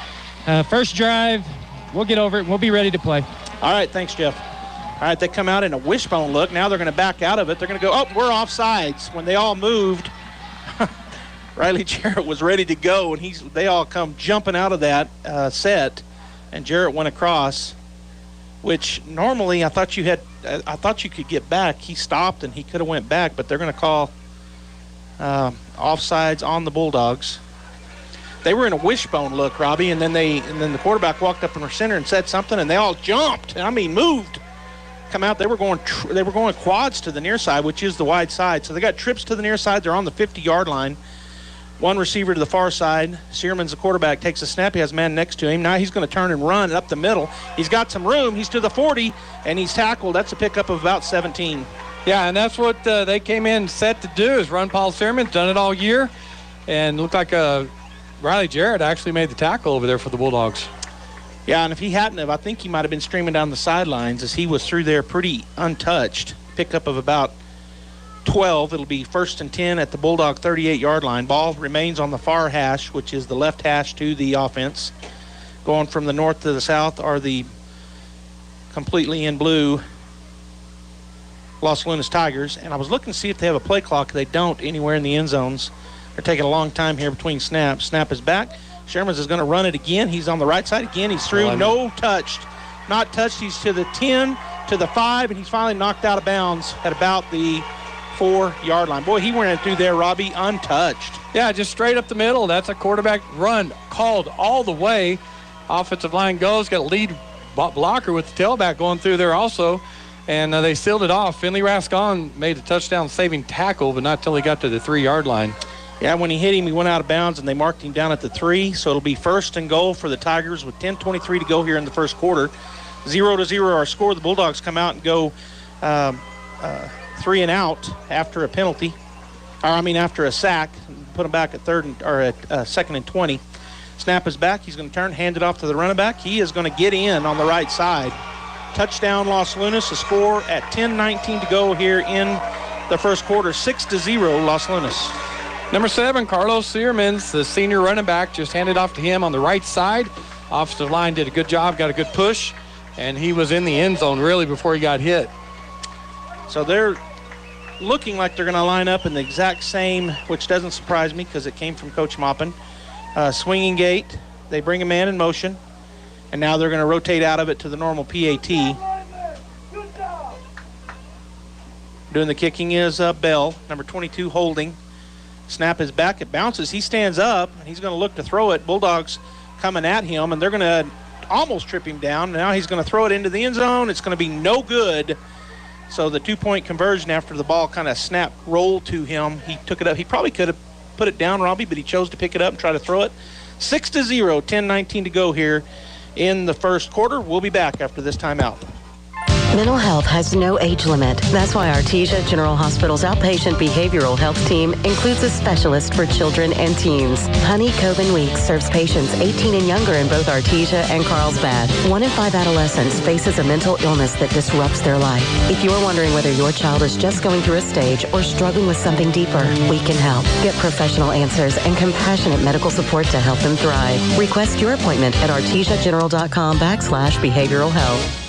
first drive, we'll get over it. We'll be ready to play. All right, thanks, Jeff. All right, they come out in a wishbone look. Now they're going to back out of it. They're going to go, we're offsides. When they all moved, Riley Jarrett was ready to go, and they all come jumping out of that set, and Jarrett went across. Which normally I thought you could get back. He stopped and he could have went back, but they're going to call offsides on the Bulldogs. They were in a wishbone look, Robbie, and then the quarterback walked up in the center and said something, and they all jumped. I mean, moved, come out. They were going quads to the near side, which is the wide side. So they got trips to the near side. They're on the 50-yard line. One receiver to the far side. Searman's the quarterback, takes a snap. He has a man next to him. Now he's going to turn and run up the middle. He's got some room. He's to the 40, and he's tackled. That's a pickup of about 17. Yeah, and that's what they came in set to do, is run Paul Searman. Done it all year, and looked like Riley Jarrett actually made the tackle over there for the Bulldogs. Yeah, and if he hadn't have, I think he might have been streaming down the sidelines as he was through there pretty untouched. Pickup of about 12. It'll be 1st and 10 at the Bulldog 38-yard line. Ball remains on the far hash, which is the left hash to the offense. Going from the north to the south are the completely in blue Los Lunas Tigers. And I was looking to see if they have a play clock. They don't anywhere in the end zones. They're taking a long time here between snaps. Snap is back. Sherman's is going to run it again. He's on the right side again. He's through. No touched. Not touched. He's to the 10, to the 5, and he's finally knocked out of bounds at about the 4-yard line. Boy, he went through there, Robbie, untouched. Yeah, just straight up the middle. That's a quarterback run called all the way. Offensive line goes, got a lead blocker with the tailback going through there also, and they sealed it off. Finley Rascon made a touchdown-saving tackle, but not till he got to the 3-yard line. Yeah, when he hit him, he went out of bounds, and they marked him down at the 3, so it'll be 1st and goal for the Tigers with 10:23 to go here in the first quarter. 0-0 our score. The Bulldogs come out and go 3 and out after a penalty, after a sack. Put them back at 2nd and 20. Snap is back. He's going to turn, hand it off to the running back. He is going to get in on the right side. Touchdown, Los Lunas. The score at 10:19 to go here in the first quarter. 6-0, Los Lunas. Number 7, Carlos Searmans, the senior running back, just handed off to him on the right side. Offensive line did a good job, got a good push, and he was in the end zone really before he got hit. So they're looking like they're going to line up in the exact same, which doesn't surprise me because it came from Coach Maupin. Swinging gate. They bring a man in motion, and now they're going to rotate out of it to the normal PAT. Doing the kicking is Bell, number 22, holding. Snap is back. It bounces. He stands up, and he's going to look to throw it. Bulldogs coming at him, and they're going to almost trip him down. Now he's going to throw it into the end zone. It's going to be no good. So the 2-point conversion after the ball kind of snap rolled to him. He took it up. He probably could have put it down, Robbie, but he chose to pick it up and try to throw it. 6-0, 10:19 to go here in the first quarter. We'll be back after this timeout. Mental health has no age limit. That's why Artesia General Hospital's outpatient behavioral health team includes a specialist for children and teens. Honey Coven Weeks serves patients 18 and younger in both Artesia and Carlsbad. 1 in 5 adolescents faces a mental illness that disrupts their life. If you're wondering whether your child is just going through a stage or struggling with something deeper, we can help. Get professional answers and compassionate medical support to help them thrive. Request your appointment at artesiageneral.com/behavioral health.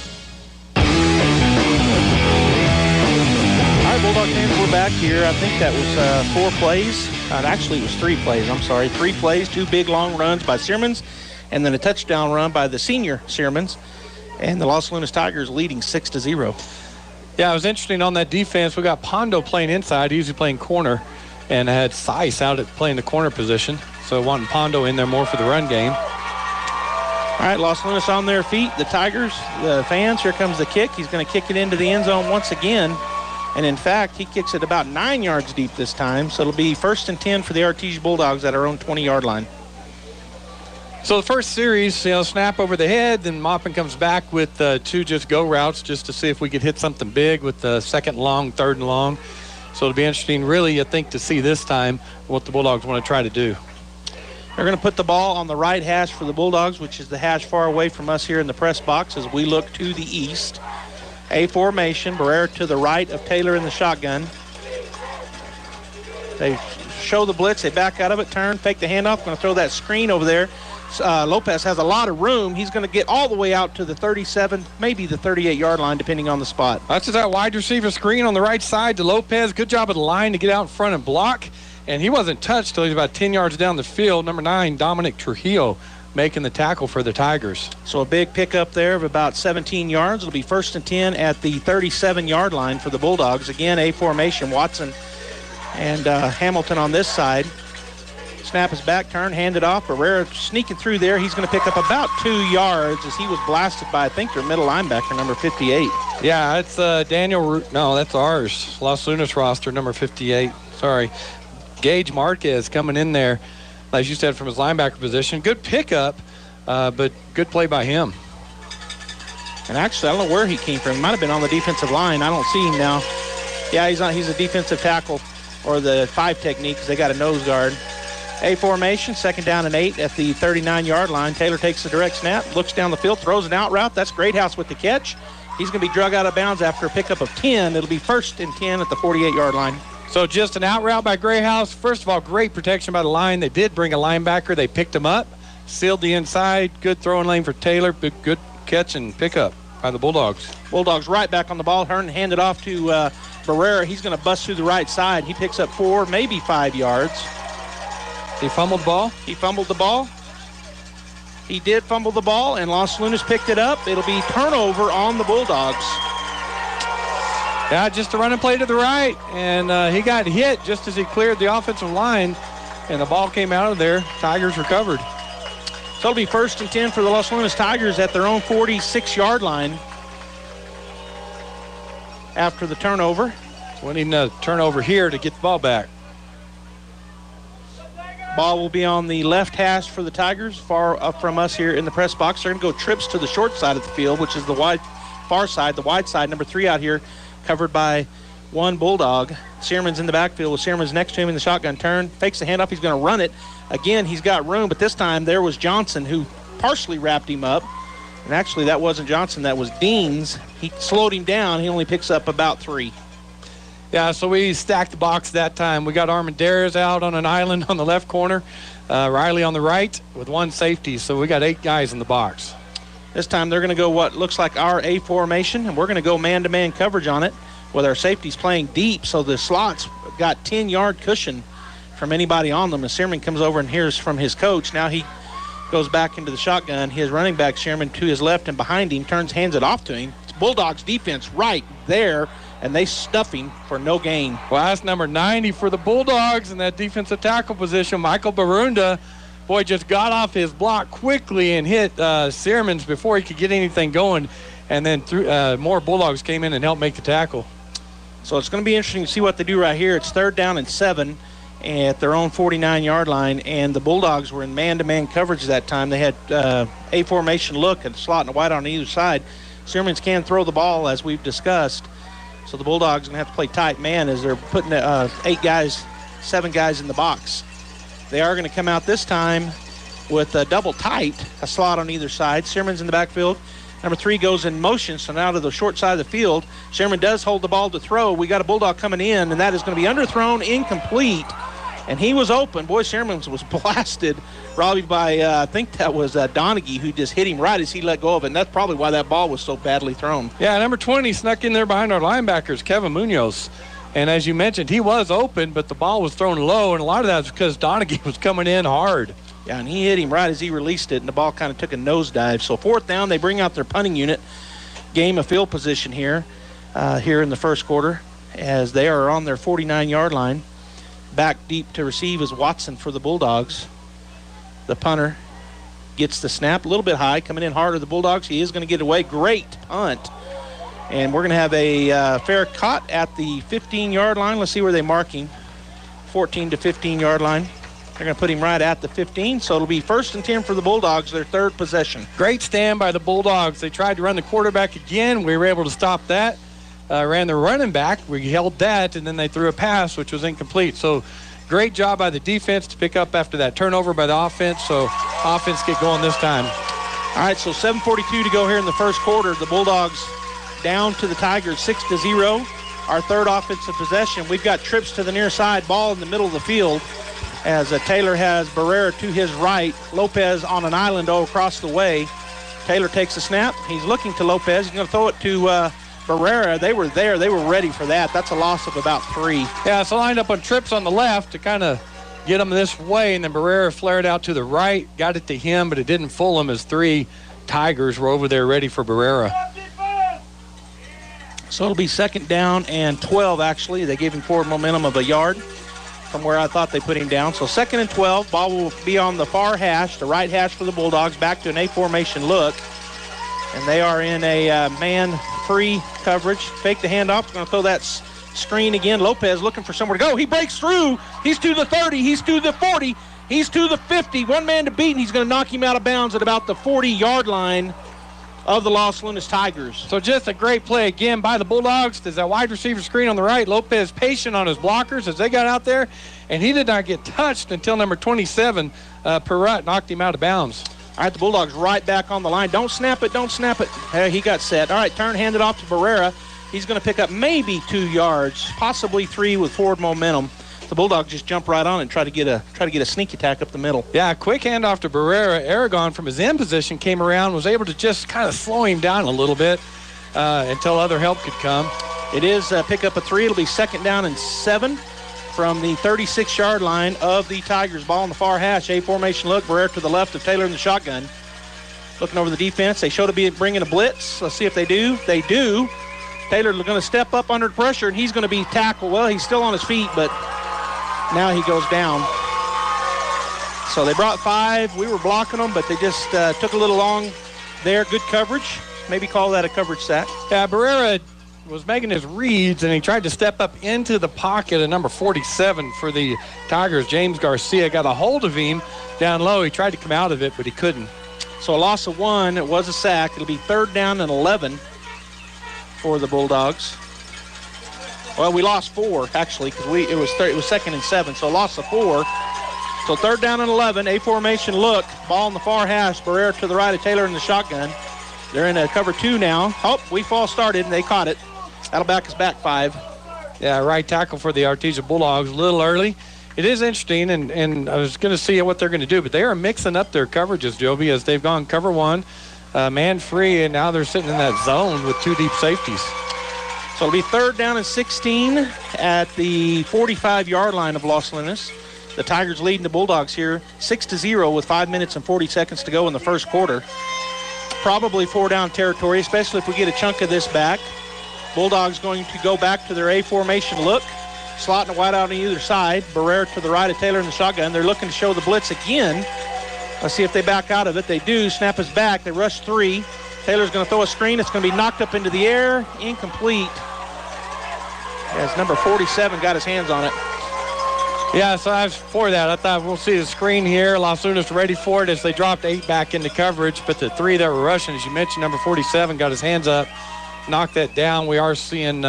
Bulldog fans, we're back here. I think that was 4 plays. Actually, it was 3 plays. I'm sorry. 3 plays, 2 big long runs by Searmans, and then a touchdown run by the senior Searmans. And the Los Lunas Tigers leading 6-0. Yeah, it was interesting on that defense. We got Pondo playing inside, usually playing corner, and had Seiss out at playing the corner position. So wanting Pondo in there more for the run game. All right, Los Lunas on their feet. The Tigers, the fans, here comes the kick. He's going to kick it into the end zone once again. And in fact, he kicks it about 9 yards deep this time. So it'll be 1st and 10 for the Artesia Bulldogs at our own 20-yard line. So the first series, snap over the head, then Maupin comes back with 2 just go routes just to see if we could hit something big with the 2nd and long, 3rd and long. So it'll be interesting, really, I think, to see this time what the Bulldogs want to try to do. They're going to put the ball on the right hash for the Bulldogs, which is the hash far away from us here in the press box as we look to the east. A formation, Barrera to the right of Taylor in the shotgun. They show the blitz, they back out of it, turn, fake the handoff, going to throw that screen over there. Lopez has a lot of room. He's going to get all the way out to the 37, maybe the 38-yard line, depending on the spot. That's just that wide receiver screen on the right side to Lopez. Good job of the line to get out in front and block. And he wasn't touched till he's about 10 yards down the field. Number 9, Dominic Trujillo, making the tackle for the Tigers. So a big pickup there of about 17 yards. It'll be 1st and 10 at the 37-yard line for the Bulldogs. Again, A formation, Watson and Hamilton on this side. Snap is back, turn, hand it off. Barrera sneaking through there. He's going to pick up about 2 yards as he was blasted by, I think, their middle linebacker, number 58. Yeah, it's Daniel. No, that's ours. Los Lunas roster, number 58. Sorry. Gage Marquez coming in there, as you said, from his linebacker position. Good pickup, but good play by him. And actually, I don't know where he came from. He might have been on the defensive line. I don't see him now. Yeah, he's a defensive tackle, or the 5 technique, because they got a nose guard. A formation, 2nd down and 8 at the 39-yard line. Taylor takes the direct snap, looks down the field, throws an out route. That's Greathouse with the catch. He's going to be drug out of bounds after a pickup of 10. It'll be 1st and 10 at the 48-yard line. So just an out route by Greyhouse. First of all, great protection by the line. They did bring a linebacker. They picked him up, sealed the inside. Good throwing lane for Taylor. Good catch and pickup by the Bulldogs. Bulldogs right back on the ball. Hearn hand it off to Barrera. He's going to bust through the right side. He picks up 4, maybe 5 yards. He fumbled the ball? He fumbled the ball. He did fumble the ball, and Los Lunas picked it up. It'll be turnover on the Bulldogs. Yeah, just a running play to the right, and he got hit just as he cleared the offensive line, and the ball came out of there. Tigers recovered. So it'll be 1st and 10 for the Los Lunas Tigers at their own 46-yard line after the turnover. Winning the turnover here to get the ball back. Ball will be on the left hash for the Tigers, far up from us here in the press box. They're going to go trips to the short side of the field, which is the far side, the wide side, number 3 out here, covered by 1 Bulldog. Searman's in the backfield with Searman's next to him in the shotgun turn. Fakes the handoff. He's going to run it. Again, he's got room, but this time there was Johnson who partially wrapped him up. And actually, that wasn't Johnson. That was Deans. He slowed him down. He only picks up about 3. Yeah, so we stacked the box that time. We got Armendariz out on an island on the left corner, Riley on the right with 1 safety. So we got 8 guys in the box. This time they're going to go what looks like our A formation, and we're going to go man-to-man coverage on it with our safeties playing deep. So the slots got 10-yard cushion from anybody on them. As Searman comes over and hears from his coach, now he goes back into the shotgun. His running back, Searman, to his left and behind him, hands it off to him. It's Bulldogs defense right there, and they stuff him for no gain. Well, that's number 90 for the Bulldogs in that defensive tackle position. Michael Barunda, boy, just got off his block quickly and hit Searman's before he could get anything going. And then more Bulldogs came in and helped make the tackle. So it's going to be interesting to see what they do right here. It's 3rd down and 7. at their own 49-yard line, and the Bulldogs were in man-to-man coverage that time. They had a formation look and slot and a wide on either side. Sirmans can throw the ball, as we've discussed, so the Bulldogs are going to have to play tight man as they're putting 7 guys in the box. They are going to come out this time with a double tight, a slot on either side. Sirmans in the backfield. Number 3 goes in motion, so now to the short side of the field. Sherman does hold the ball to throw. We got a Bulldog coming in, and that is going to be underthrown, incomplete. And he was open. Boy, Sherman was blasted, probably by, I think that was Donaghy, who just hit him right as he let go of it. And that's probably why that ball was so badly thrown. Yeah, number 20 snuck in there behind our linebackers, Kevin Munoz. And as you mentioned, he was open, but the ball was thrown low, and a lot of that was because Donaghy was coming in hard. Yeah, and he hit him right as he released it, and the ball kind of took a nosedive. So 4th down, they bring out their punting unit. Game of field position here in the first quarter, as they are on their 49-yard line. Back deep to receive is Watson for the Bulldogs. The punter gets the snap a little bit high, coming in harder. The Bulldogs, he is going to get away. Great punt. And we're going to have a fair caught at the 15-yard line. Let's see where they're marking. 14 to 15-yard line. They're going to put him right at the 15, so it'll be 1st and 10 for the Bulldogs, their 3rd possession. Great stand by the Bulldogs. They tried to run the quarterback again. We were able to stop that. Ran the running back. We held that, and then they threw a pass, which was incomplete. So great job by the defense to pick up after that turnover by the offense. So offense get going this time. All right, so 7:42 to go here in the first quarter. The Bulldogs down to the Tigers 6-0. Our 3rd offensive possession. We've got trips to the near side, ball in the middle of the field, as Taylor has Barrera to his right. Lopez on an island across the way. Taylor takes the snap. He's looking to Lopez. He's going to throw it to Barrera. They were there. They were ready for that. That's a loss of about 3. Yeah, so lined up on trips on the left to kind of get him this way, and then Barrera flared out to the right, got it to him, but it didn't fool him as 3 Tigers were over there ready for Barrera. So it'll be 2nd down and 12, actually. They gave him forward momentum of a yard from where I thought they put him down. So 2nd and 12. Ball will be on the far hash, the right hash for the Bulldogs, back to an A formation look. And they are in a man-free coverage. Fake the handoff. Going to throw that screen again. Lopez looking for somewhere to go. He breaks through. He's to the 30. He's to the 40. He's to the 50. One man to beat, and he's going to knock him out of bounds at about the 40-yard line of the Los Lunas Tigers. So just a great play again by the Bulldogs. There's that wide receiver screen on the right. Lopez patient on his blockers as they got out there, and he did not get touched until number 27, Perrott, knocked him out of bounds. All right, the Bulldogs right back on the line. Don't snap it, don't snap it. He got set. All right, turn, hand it off to Barrera. He's going to pick up maybe 2 yards, possibly 3 with forward momentum. The Bulldogs just jump right on and try to get a sneak attack up the middle. Yeah, quick handoff to Barrera. Aragon from his end position came around, was able to just kind of slow him down a little bit until other help could come. It is pick up a 3. It'll be 2nd down and 7 from the 36-yard line of the Tigers. Ball on the far hash. A formation look. Barrera to the left of Taylor in the shotgun. Looking over the defense. They show to be bringing a blitz. Let's see if they do. They do. Taylor going to step up under pressure, and he's going to be tackled. Well, he's still on his feet, but now he goes down. So they brought 5. We were blocking them, but they just took a little long there. Good coverage. Maybe call that a coverage sack. Yeah, Barrera was making his reads, and he tried to step up into the pocket at number 47 for the Tigers. James Garcia got a hold of him down low. He tried to come out of it, but he couldn't. So a loss of 1. It was a sack. It'll be 3rd down and 11 for the Bulldogs. Well, we lost 4, actually, because it was 2nd and 7, so a loss of 4. So 3rd down and 11, A formation look. Ball on the far hash. Barrera to the right of Taylor in the shotgun. They're in a cover 2 now. Oh, we false started, and they caught it. That'll back us back 5. Yeah, right tackle for the Artesia Bulldogs a little early. It is interesting, and I was going to see what they're going to do, but they are mixing up their coverages, Joby, as they've gone cover 1, man free, and now they're sitting in that zone with 2 deep safeties. So it'll be 3rd down and 16 at the 45-yard line of Los Lunas. The Tigers leading the Bulldogs here 6-0 with 5 minutes and 40 seconds to go in the first quarter. Probably 4-down territory, especially if we get a chunk of this back. Bulldogs going to go back to their A formation look. Slot and a wide out on either side. Barrera to the right of Taylor in the shotgun. They're looking to show the blitz again. Let's see if they back out of it. They do. Snap is back. They rush 3. Taylor's going to throw a screen. It's going to be knocked up into the air. Incomplete. As number 47 got his hands on it. Yeah, so I was for that. I thought we'll see the screen here. Los Lunas ready for it as they dropped 8 back into coverage. But the 3 that were rushing, as you mentioned, number 47 got his hands up, knocked that down. We are seeing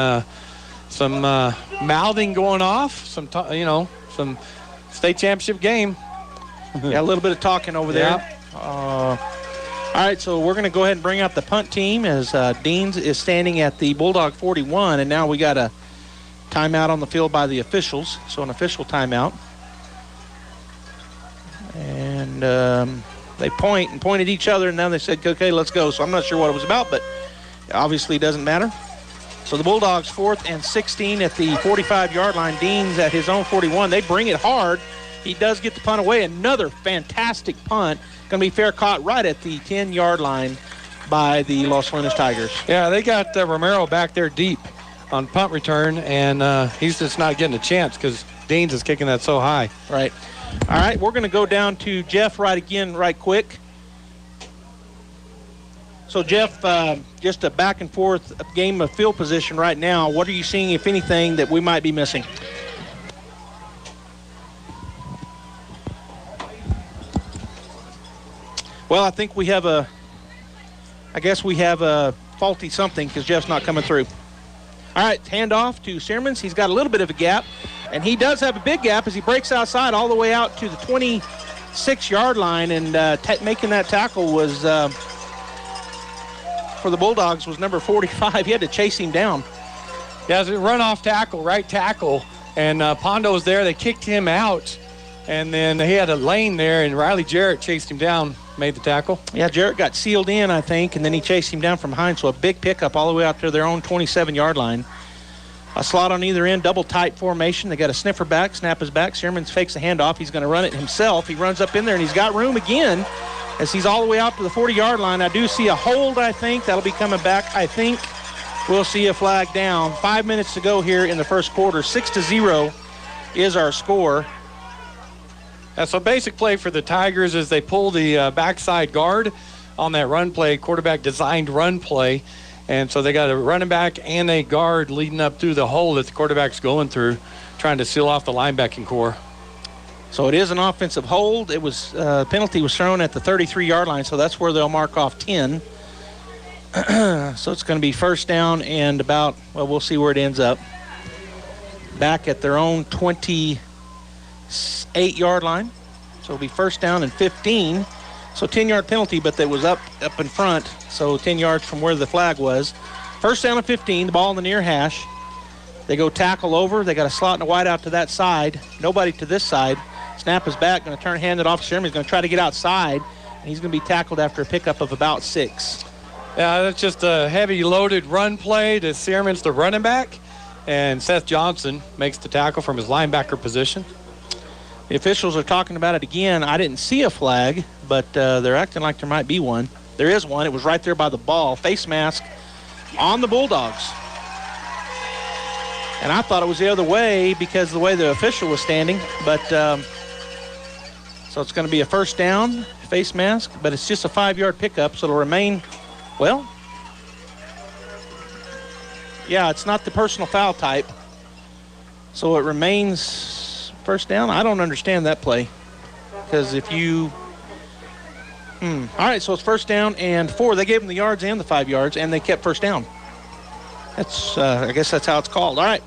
some mouthing going off, some state championship game. Yeah, a little bit of talking over there. All right, so we're going to go ahead and bring up the punt team as Deans is standing at the Bulldog 41, and now we got a timeout on the field by the officials, so an official timeout. And they point at each other, and now they said, okay, let's go. So I'm not sure what it was about, but obviously it doesn't matter. So the Bulldogs 4th and 16 at the 45-yard line. Deans at his own 41. They bring it hard. He does get the punt away. Another fantastic punt. Going to be fair caught right at the 10-yard line by the Los Lunas Tigers. Yeah, they got Romero back there deep on punt return, and he's just not getting a chance because Deans is kicking that so high. Right. All right, we're going to go down to Jeff right quick. So, Jeff, just a back and forth game of field position right now. What are you seeing, if anything, that we might be missing? Well, I think we have a faulty something because Jeff's not coming through. All right, handoff to Searmans. He's got a little bit of a gap, and he does have a big gap as he breaks outside all the way out to the 26-yard line, and making that tackle was, for the Bulldogs, was number 45. He had to chase him down. Yeah, it's a run-off tackle, right tackle, and Pondo's there. They kicked him out, and then he had a lane there, and Riley Jarrett chased him down, made the tackle. Yeah, Jarrett got sealed in, I think, and then he chased him down from behind, so a big pickup all the way out to their own 27-yard line. A slot on either end, double tight formation. They got a sniffer back, snap is back. Searmans fakes the handoff. He's going to run it himself. He runs up in there, and he's got room again as he's all the way out to the 40-yard line. I do see a hold, I think. That'll be coming back. I think we'll see a flag down. 5 minutes to go here in the first quarter. 6-0 is our score. So basic play for the Tigers is they pull the backside guard on that run play, quarterback designed run play. And so they got a running back and a guard leading up through the hole that the quarterback's going through, trying to seal off the linebacking core. So it is an offensive hold. It was penalty was thrown at the 33-yard line, so that's where they'll mark off 10. So it's going to be first down and about, well, we'll see where it ends up. Back at their own 28-yard line. So it'll be first down and 15. So 10-yard penalty, but that was up in front, so 10 yards from where the flag was. First down and 15, the ball in the near hash. They go tackle over. They got a slot and a wide out to that side. Nobody to this side. Snap is back, going to turn, hand it off to Sherman. He's going to try to get outside, and he's going to be tackled after a pickup of about 6. Yeah, that's just a heavy loaded run play to Searmans, the running back, and Seth Johnson makes the tackle from his linebacker position. The officials are talking about it again. I didn't see a flag, but they're acting like there might be one. There is one. It was right there by the ball. Face mask on the Bulldogs. And I thought it was the other way because of the way the official was standing. But so it's going to be a first down, face mask, but it's just a 5-yard pickup, so it'll remain, well, yeah, it's not the personal foul type. So it remains first down. I don't understand that play because if you, all right, so it's first down and 4. They gave them the yards and the 5 yards, and they kept first down. That's, I guess that's how it's called. All right.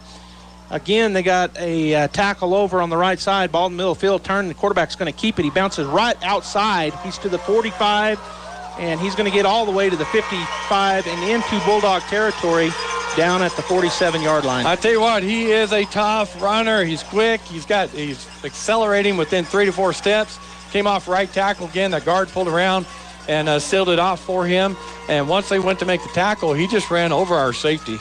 Again, they got a tackle over on the right side. Ball in the middle of the field. Turn. The quarterback's going to keep it. He bounces right outside. He's to the 45, and he's going to get all the way to the 55 and into Bulldog territory down at the 47-yard line. I tell you what, he is a tough runner. He's quick. He's accelerating within 3 to 4 steps. Came off right tackle again. That guard pulled around and sealed it off for him. And once they went to make the tackle, he just ran over our safety.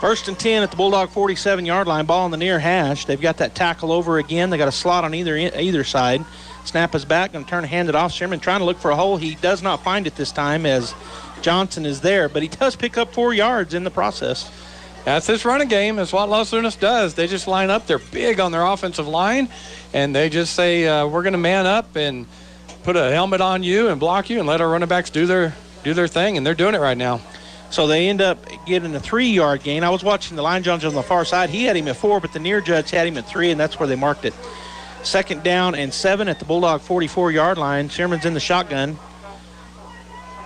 First and 10 at the Bulldog 47-yard line. Ball in the near hash. They've got that tackle over again. They got a slot on either side. Snap is back. Going to turn and hand it off. Sherman trying to look for a hole. He does not find it this time as Johnson is there, but he does pick up 4 yards in the process. That's this running game. That's what Los Lunas does. They just line up. They're big on their offensive line, and they just say, we're going to man up and put a helmet on you and block you and let our running backs do their thing, and they're doing it right now. So they end up getting a 3-yard gain. I was watching the line judge on the far side. He had him at 4, but the near judge had him at 3, and that's where they marked it. 2nd down and 7 at the Bulldog 44-yard line. Sherman's in the shotgun.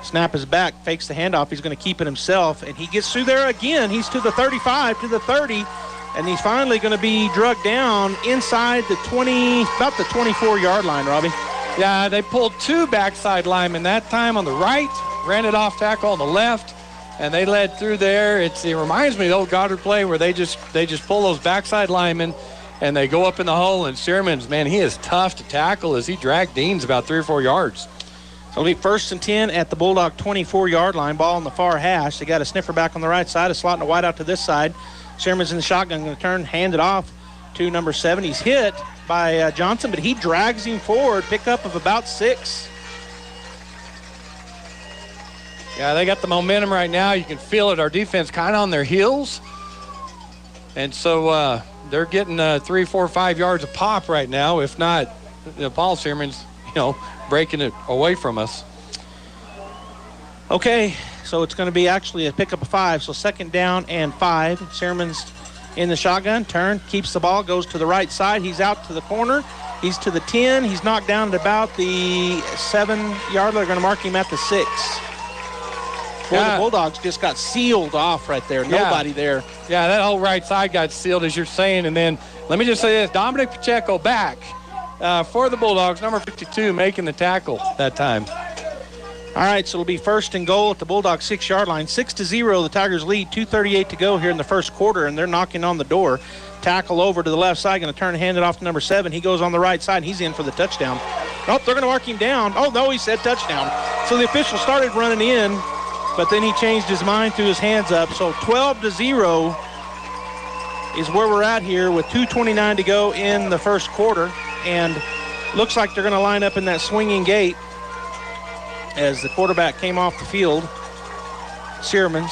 Snap is back, fakes the handoff. He's going to keep it himself, and he gets through there again. He's to the 35, to the 30, and he's finally going to be drugged down inside the 20, about the 24-yard line, Robbie. Yeah, they pulled 2 backside linemen that time on the right, ran it off tackle on the left, and they led through there. It reminds me of the old Goddard play where they just pull those backside linemen and they go up in the hole, and Sherman's, man, he is tough to tackle as he dragged Deans about 3 or 4 yards. So it'll be 1st and 10 at the Bulldog 24-yard line. Ball on the far hash. They got a sniffer back on the right side, a slot and a wide out to this side. Sherman's in the shotgun, going to turn, hand it off to number 7. He's hit by Johnson, but he drags him forward, pickup of about 6. Yeah, they got the momentum right now. You can feel it. Our defense kind of on their heels. And so they're getting 3, 4, 5 yards a pop right now. If not, Paul Sherman's, breaking it away from us. Okay, so it's going to be actually a pickup of 5. So 2nd down and 5. Sherman's in the shotgun, turn, keeps the ball, goes to the right side. He's out to the corner. He's to the 10. He's knocked down at about the 7-yard line. They're going to mark him at the 6. Boy, the Bulldogs just got sealed off right there. Nobody there. Yeah, that whole right side got sealed, as you're saying. And then let me just say this. Dominic Pacheco back for the Bulldogs, number 52, making the tackle that time. All right, so it'll be 1st and goal at the Bulldogs 6-yard line. 6-0, the Tigers lead. 2:38 to go here in the first quarter, and they're knocking on the door. Tackle over to the left side, going to turn and hand it off to number 7. He goes on the right side, and he's in for the touchdown. Nope, they're going to mark him down. Oh, no, he said touchdown. So the official started running in, but then he changed his mind, threw his hands up. So 12-0 is where we're at here with 2:29 to go in the first quarter. And looks like they're going to line up in that swinging gate as the quarterback came off the field, Searmans.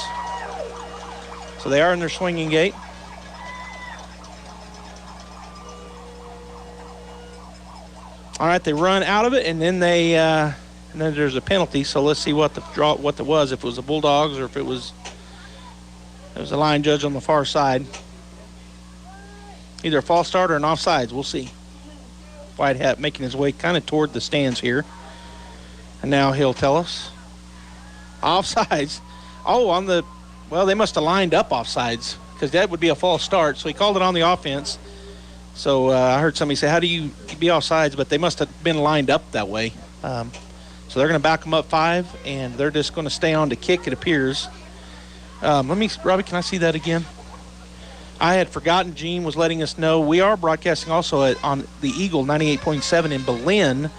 So they are in their swinging gate. All right, they run out of it, and then and then there's a penalty. So let's see what it was. If it was the Bulldogs or if it was a line judge on the far side. Either a false start or an offsides. We'll see. Whitehat making his way kind of toward the stands here. And now he'll tell us. Offsides. Oh, well, they must have lined up offsides because that would be a false start. So he called it on the offense. So I heard somebody say, how do you be offsides? But they must have been lined up that way. So they're going to back them up 5, and they're just going to stay on to kick, it appears. Robbie, can I see that again? I had forgotten Gene was letting us know. We are broadcasting also on the Eagle 98.7 in Berlin.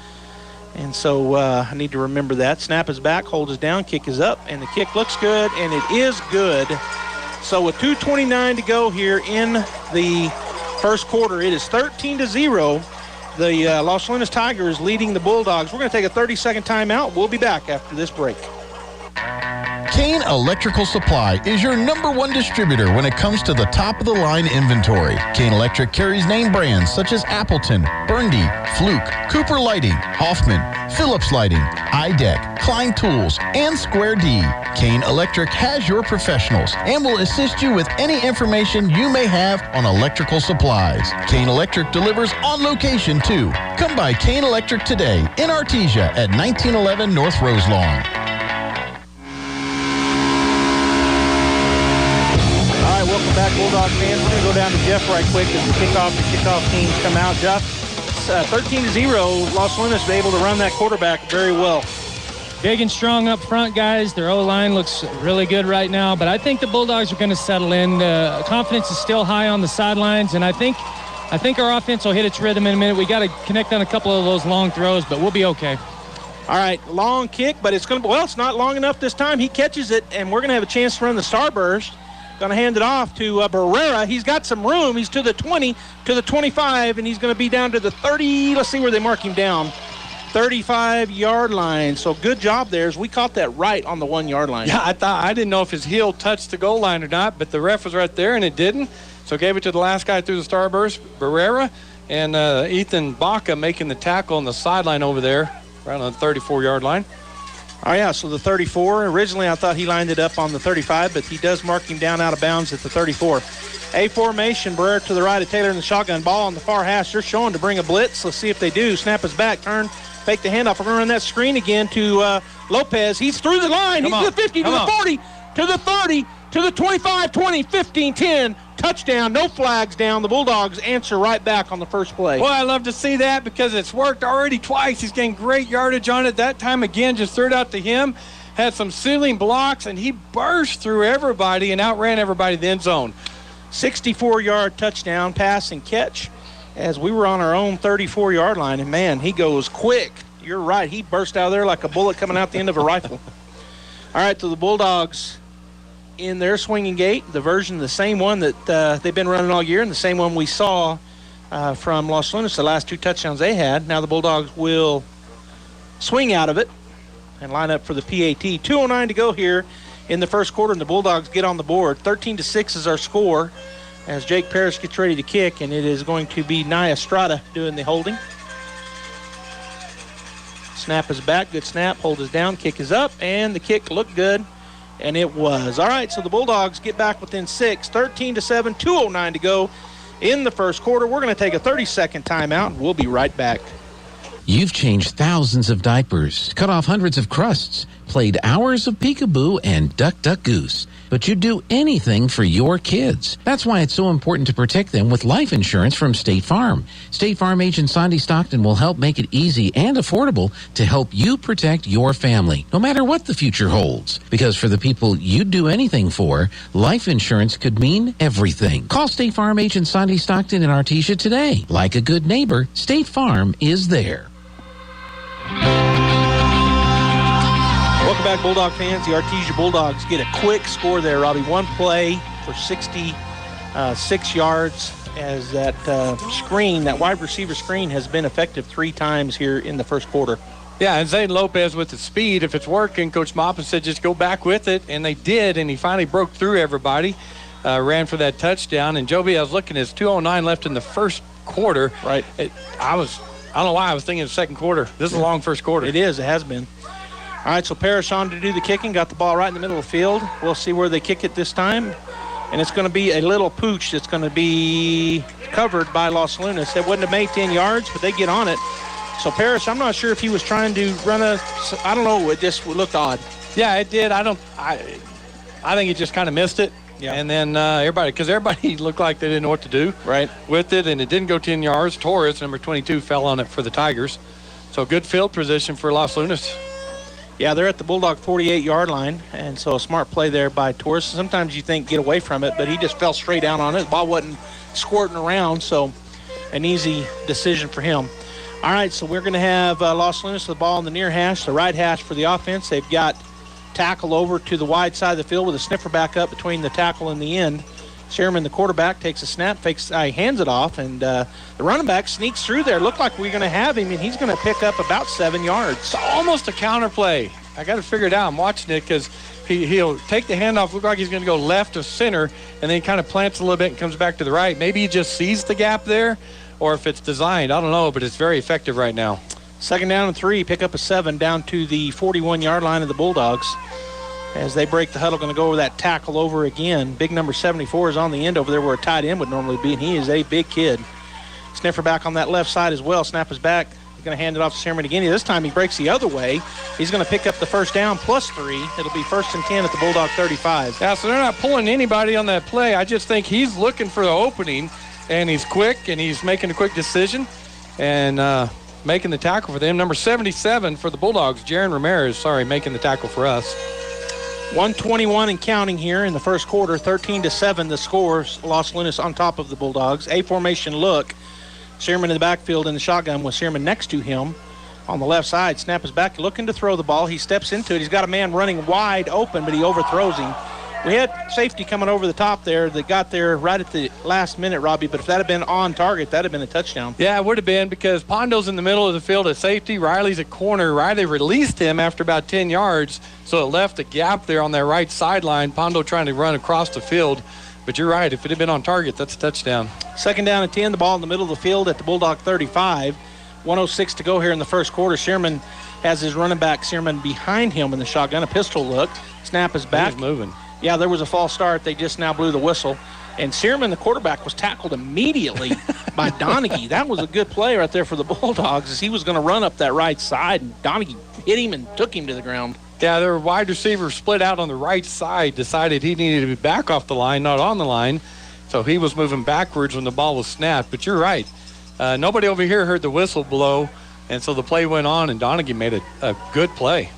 And so I need to remember that. Snap is back, hold is down, kick is up, and the kick looks good, and it is good. So with 2:29 to go here in the first quarter, it is 13-0. The Los Lunas Tigers leading the Bulldogs. We're going to take a 30-second timeout. We'll be back after this break. Kane Electrical Supply is your #1 distributor when it comes to the top-of-the-line inventory. Kane Electric carries name brands such as Appleton, Burndy, Fluke, Cooper Lighting, Hoffman, Phillips Lighting, iDeck, Klein Tools, and Square D. Kane Electric has your professionals and will assist you with any information you may have on electrical supplies. Kane Electric delivers on location, too. Come by Kane Electric today in Artesia at 1911 North Roselawn. Welcome back, Bulldog fans. We're going to go down to Jeff right quick as the kickoff teams come out. Jeff, 13-0. Los Lunas was able to run that quarterback very well. Big and strong up front, guys. Their O-line looks really good right now, but I think the Bulldogs are going to settle in. Confidence is still high on the sidelines, and I think our offense will hit its rhythm in a minute. We got to connect on a couple of those long throws, but we'll be okay. All right, long kick, but it's not long enough this time. He catches it, and we're going to have a chance to run the starburst. Going to hand it off to Barrera. He's got some room. He's to the 20, to the 25, and he's going to be down to the 30. Let's see where they mark him down. 35-yard line. So good job there as we caught that right on the 1-yard line. Yeah, I didn't know if his heel touched the goal line or not, but the ref was right there, and it didn't. So gave it to the last guy through the starburst, Barrera, and Ethan Baca making the tackle on the sideline over there, right on the 34-yard line. Oh, yeah, so the 34. Originally, I thought he lined it up on the 35, but he does mark him down out of bounds at the 34. A formation, Barrera to the right of Taylor in the shotgun. Ball on the far hash. They're showing to bring a blitz. Let's see if they do. Snap is back. Turn. Fake the handoff. We're going to run that screen again to Lopez. He's through the line. He's to the 50, to the 40, to the 30, to the 25, 20, 15, 10. Touchdown. No flags down. The Bulldogs answer right back on the first play. Boy, I love to see that because it's worked already twice. He's getting great yardage on it. That time again, just threw it out to him. Had some ceiling blocks, and he burst through everybody and outran everybody to the end zone. 64-yard touchdown pass and catch as we were on our own 34-yard line. And, man, he goes quick. You're right. He burst out of there like a bullet coming out the end of a rifle. All right, so the Bulldogs in their swinging gate, the version, the same one that they've been running all year and the same one we saw from Los Lunas, the last 2 touchdowns they had. Now the Bulldogs will swing out of it and line up for the PAT. 2:09 to go here in the first quarter, and the Bulldogs get on the board. 13-6 is our score as Jake Parrish gets ready to kick, and it is going to be Nia Estrada doing the holding. Snap is back. Good snap. Hold is down. Kick is up, and the kick looked good, and it was. All right, so the Bulldogs get back within 6. 13-7, 2:09 to go in the first quarter. We're going to take a 30-second timeout, and we'll be right back. You've changed thousands of diapers, cut off hundreds of crusts, played hours of peekaboo and duck, duck, goose. But you'd do anything for your kids. That's why it's so important to protect them with life insurance from State Farm. State Farm agent Sandy Stockton will help make it easy and affordable to help you protect your family, no matter what the future holds. Because for the people you'd do anything for, life insurance could mean everything. Call State Farm agent Sandy Stockton in Artesia today. Like a good neighbor, State Farm is there. Welcome back, Bulldog fans. The Artesia Bulldogs get a quick score there, Robbie. One play for 66 yards as that screen, that wide receiver screen, has been effective 3 times here in the first quarter. Yeah, and Zane Lopez with the speed, if it's working, Coach Moppin said just go back with it, and they did, and he finally broke through everybody, ran for that touchdown. And Joby, I was looking, it's 2:09 left in the first quarter. Right. I don't know why I was thinking the second quarter. This is a long first quarter. It is. It has been. All right, so Parrish on to do the kicking. Got the ball right in the middle of the field. We'll see where they kick it this time. And it's going to be a little pooch that's going to be covered by Los Lunas. They wouldn't have made 10 yards, but they get on it. So Parrish, I'm not sure if he was trying to run I don't know. It just looked odd. Yeah, it did. I think he just kind of missed it. Yeah. And then everybody looked like they didn't know what to do with it, and it didn't go 10 yards. Torres, number 22, fell on it for the Tigers. So good field position for Los Lunas. Yeah, they're at the Bulldog 48-yard line, and so a smart play there by Torres. Sometimes you think get away from it, but he just fell straight down on it. The ball wasn't squirting around, so an easy decision for him. All right, so we're going to have Los Lunas with the ball on the near hash, the right hash for the offense. They've got tackle over to the wide side of the field with a sniffer back up between the tackle and the end. Sherman, the quarterback, takes a snap, hands it off, and the running back sneaks through there. Looked like we're going to have him, and he's going to pick up about 7 yards. It's almost a counter play. I got to figure it out. I'm watching it because he'll take the handoff, look like he's going to go left of center, and then he kind of plants a little bit and comes back to the right. Maybe he just sees the gap there, or if it's designed. I don't know, but it's very effective right now. 2nd down and 3, pick up a 7 down to the 41-yard line of the Bulldogs. As they break the huddle, going to go over that tackle over again. Big number 74 is on the end over there where a tight end would normally be, and he is a big kid. Sniffer back on that left side as well. Snap is back. He's going to hand it off to Sherman again. This time he breaks the other way. He's going to pick up the first down plus 3. It'll be 1st and 10 at the Bulldog 35. Yeah, so they're not pulling anybody on that play. I just think he's looking for the opening, and he's quick, and he's making a quick decision and making the tackle for them. Number 77 for the Bulldogs, Jaron Ramirez, making the tackle for us. 1:21 and counting here in the first quarter. 13-7 the score. Los Lunas on top of the Bulldogs. A formation look. Sherman in the backfield in the shotgun with Sherman next to him on the left side. Snap is back, looking to throw the ball. He steps into it. He's got a man running wide open, but he overthrows him. We had safety coming over the top there that got there right at the last minute, Robbie, but if that had been on target, that would have been a touchdown. Yeah, it would have been because Pondo's in the middle of the field at safety. Riley's at corner. Riley released him after about 10 yards, so it left a gap there on that right sideline. Pondo trying to run across the field. But you're right, if it had been on target, that's a touchdown. 2nd down and 10, the ball in the middle of the field at the Bulldog 35. 1:06 to go here in the first quarter. Sherman has his running back, Searman, behind him in the shotgun, a pistol look. Snap is back. He's moving. Yeah, there was a false start. They just now blew the whistle. And Searman, the quarterback, was tackled immediately by Donaghy. That was a good play right there for the Bulldogs, as he was going to run up that right side, and Donaghy hit him and took him to the ground. Yeah, their wide receiver split out on the right side, decided he needed to be back off the line, not on the line. So he was moving backwards when the ball was snapped. But you're right. Nobody over here heard the whistle blow, and so the play went on, and Donaghy made a good play.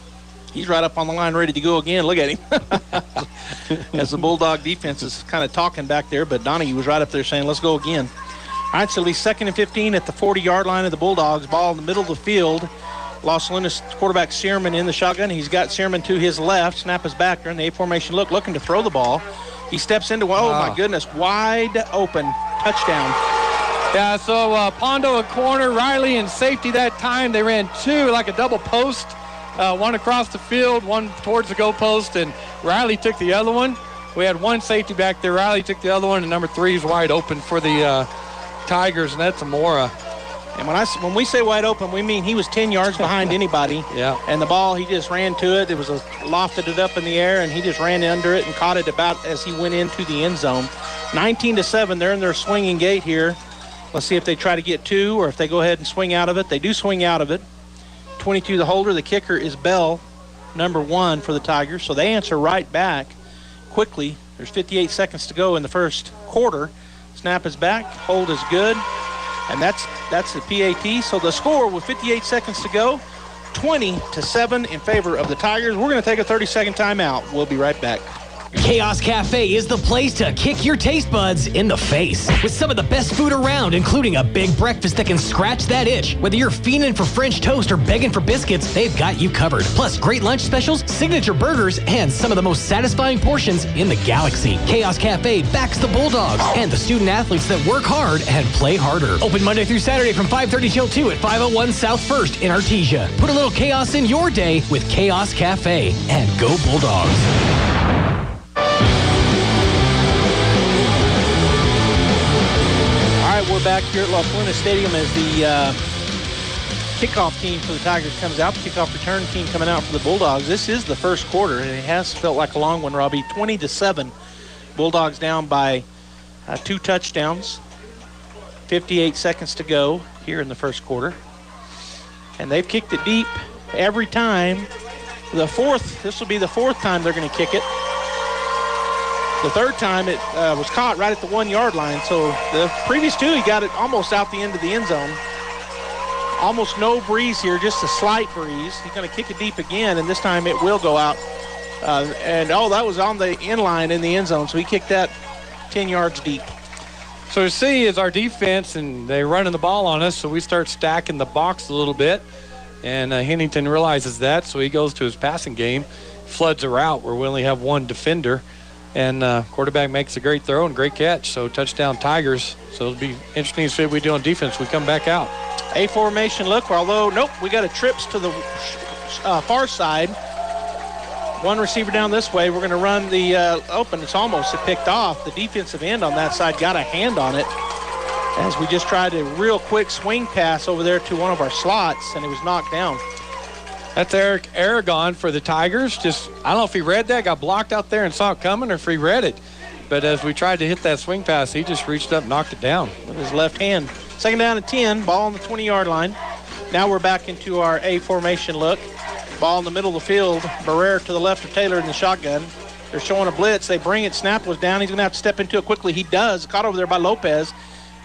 He's right up on the line, ready to go again. Look at him. As the Bulldog defense is kind of talking back there, but Donaghy was right up there saying, let's go again. All right, so it'll be 2nd and 15 at the 40-yard line of the Bulldogs. Ball in the middle of the field. Los Lunas quarterback Searman in the shotgun. He's got Searman to his left. Snap is back there in the A formation look, looking to throw the ball. He steps into, my goodness, wide open touchdown. Yeah, so Pondo a corner, Riley in safety that time. They ran two, like a double post, one across the field, one towards the goal post, and Riley took the other one. We had one safety back there. Riley took the other one, and number 3 is wide open for the Tigers, and that's Amora. And when we say wide open, we mean he was 10 yards behind anybody. Yeah. And the ball, he just ran to it. It was lofted it up in the air, and he just ran under it and caught it about as he went into the end zone. 19-7, they're in their swinging gate here. Let's see if they try to get 2 or if they go ahead and swing out of it. They do swing out of it. 22 the holder. The kicker is Bell, number 1 for the Tigers. So they answer right back quickly. There's 58 seconds to go in the first quarter. Snap is back. Hold is good. And that's the PAT. So the score with 58 seconds to go, 20-7 in favor of the Tigers. We're going to take a 30-second timeout. We'll be right back. Chaos Cafe is the place to kick your taste buds in the face. With some of the best food around, including a big breakfast that can scratch that itch. Whether you're fiending for French toast or begging for biscuits, they've got you covered. Plus, great lunch specials, signature burgers, and some of the most satisfying portions in the galaxy. Chaos Cafe backs the Bulldogs and the student athletes that work hard and play harder. Open Monday through Saturday from 5:30 till 2 at 501 South 1st in Artesia. Put a little chaos in your day with Chaos Cafe, and go Bulldogs. We're back here at Los Lunas Stadium as the kickoff team for the Tigers comes out. The kickoff return team coming out for the Bulldogs. This is the first quarter, and it has felt like a long one, Robbie. 20-7. Bulldogs down by 2 touchdowns. 58 seconds to go here in the first quarter. And they've kicked it deep every time. This will be the 4th time they're going to kick it. The 3rd time it was caught right at the 1-yard line. So the previous 2, he got it almost out the end of the end zone. Almost no breeze here, just a slight breeze. He's going to kick it deep again, and this time it will go out. That was on the end line in the end zone. So he kicked that 10 yards deep. So you see is our defense, and they're running the ball on us, so we start stacking the box a little bit. And Hennington realizes that, so he goes to his passing game, floods a route where we only have 1 defender. And quarterback makes a great throw and great catch. So touchdown Tigers. So it'll be interesting to see what we do on defense when we come back out. A formation look, although, nope, we got a trips to the far side. 1 receiver down this way. We're going to run the open. It's almost picked off. The defensive end on that side got a hand on it as we just tried a real quick swing pass over there to one of our slots, and it was knocked down. That's Eric Aragon for the Tigers. I don't know if he read that, got blocked out there and saw it coming, or if he read it. But as we tried to hit that swing pass, he just reached up and knocked it down. With his left hand. 2nd down and 10, ball on the 20-yard line. Now we're back into our A formation look. Ball in the middle of the field. Barrera to the left of Taylor in the shotgun. They're showing a blitz. They bring it. Snap was down. He's going to have to step into it quickly. He does. Caught over there by Lopez.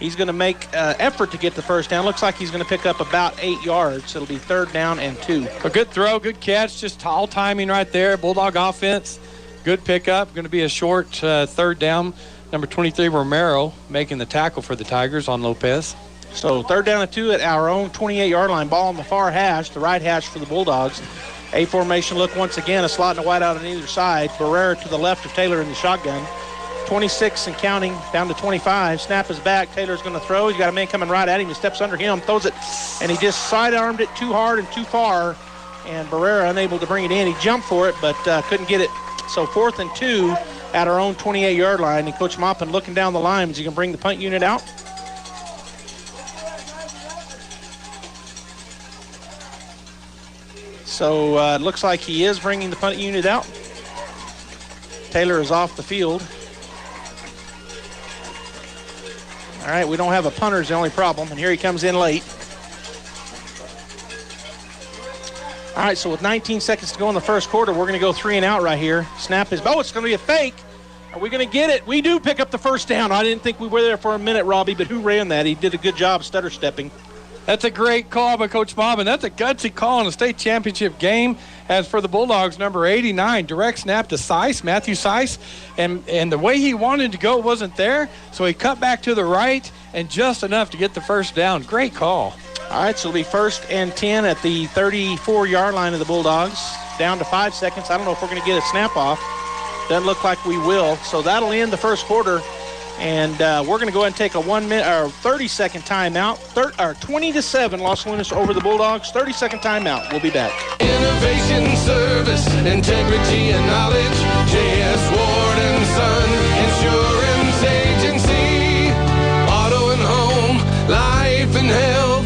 He's going to make effort to get the first down. Looks like he's going to pick up about 8 yards. It'll be 3rd down and 2. A good throw, good catch, just tall timing right there. Bulldog offense, good pickup. Going to be a short 3rd down. Number 23, Romero, making the tackle for the Tigers on Lopez. So 3rd down and 2 at our own 28-yard line. Ball on the far hash, the right hash for the Bulldogs. A formation look once again, a slot and a wide out on either side. Barrera to the left of Taylor in the shotgun. 26 and counting, down to 25. Snap is back. Taylor's going to throw. He's got a man coming right at him. He steps under him, throws it, and he just sidearmed it too hard and too far. And Barrera unable to bring it in. He jumped for it, but couldn't get it. So 4th and 2 at our own 28-yard line. And Coach Maupin looking down the line. Is he going to bring the punt unit out? So it looks like he is bringing the punt unit out. Taylor is off the field. All right, we don't have a punter is the only problem, and here he comes in late. All right, so with 19 seconds to go in the first quarter, we're going to go 3 and out right here. Snap is, it's going to be a fake. Are we going to get it? We do pick up the first down. I didn't think we were there for a minute, Robbie, but who ran that? He did a good job stutter stepping. That's a great call by Coach Bob, and that's a gutsy call in a state championship game. As for the Bulldogs, number 89, direct snap to Seiss, Matthew Seiss, and the way he wanted to go wasn't there, so he cut back to the right and just enough to get the first down. Great call. All right, so it'll be 1st and 10 at the 34-yard line of the Bulldogs. Down to 5 seconds. I don't know if we're going to get a snap off. Doesn't look like we will. So that'll end the first quarter. And we're going to go ahead and take a 30-second timeout. 20-7, Los Lunas over the Bulldogs. 30-second timeout. We'll be back. Innovation, service, integrity, and knowledge. J.S. Ward and Son Insurance Agency. Auto and home, life and health,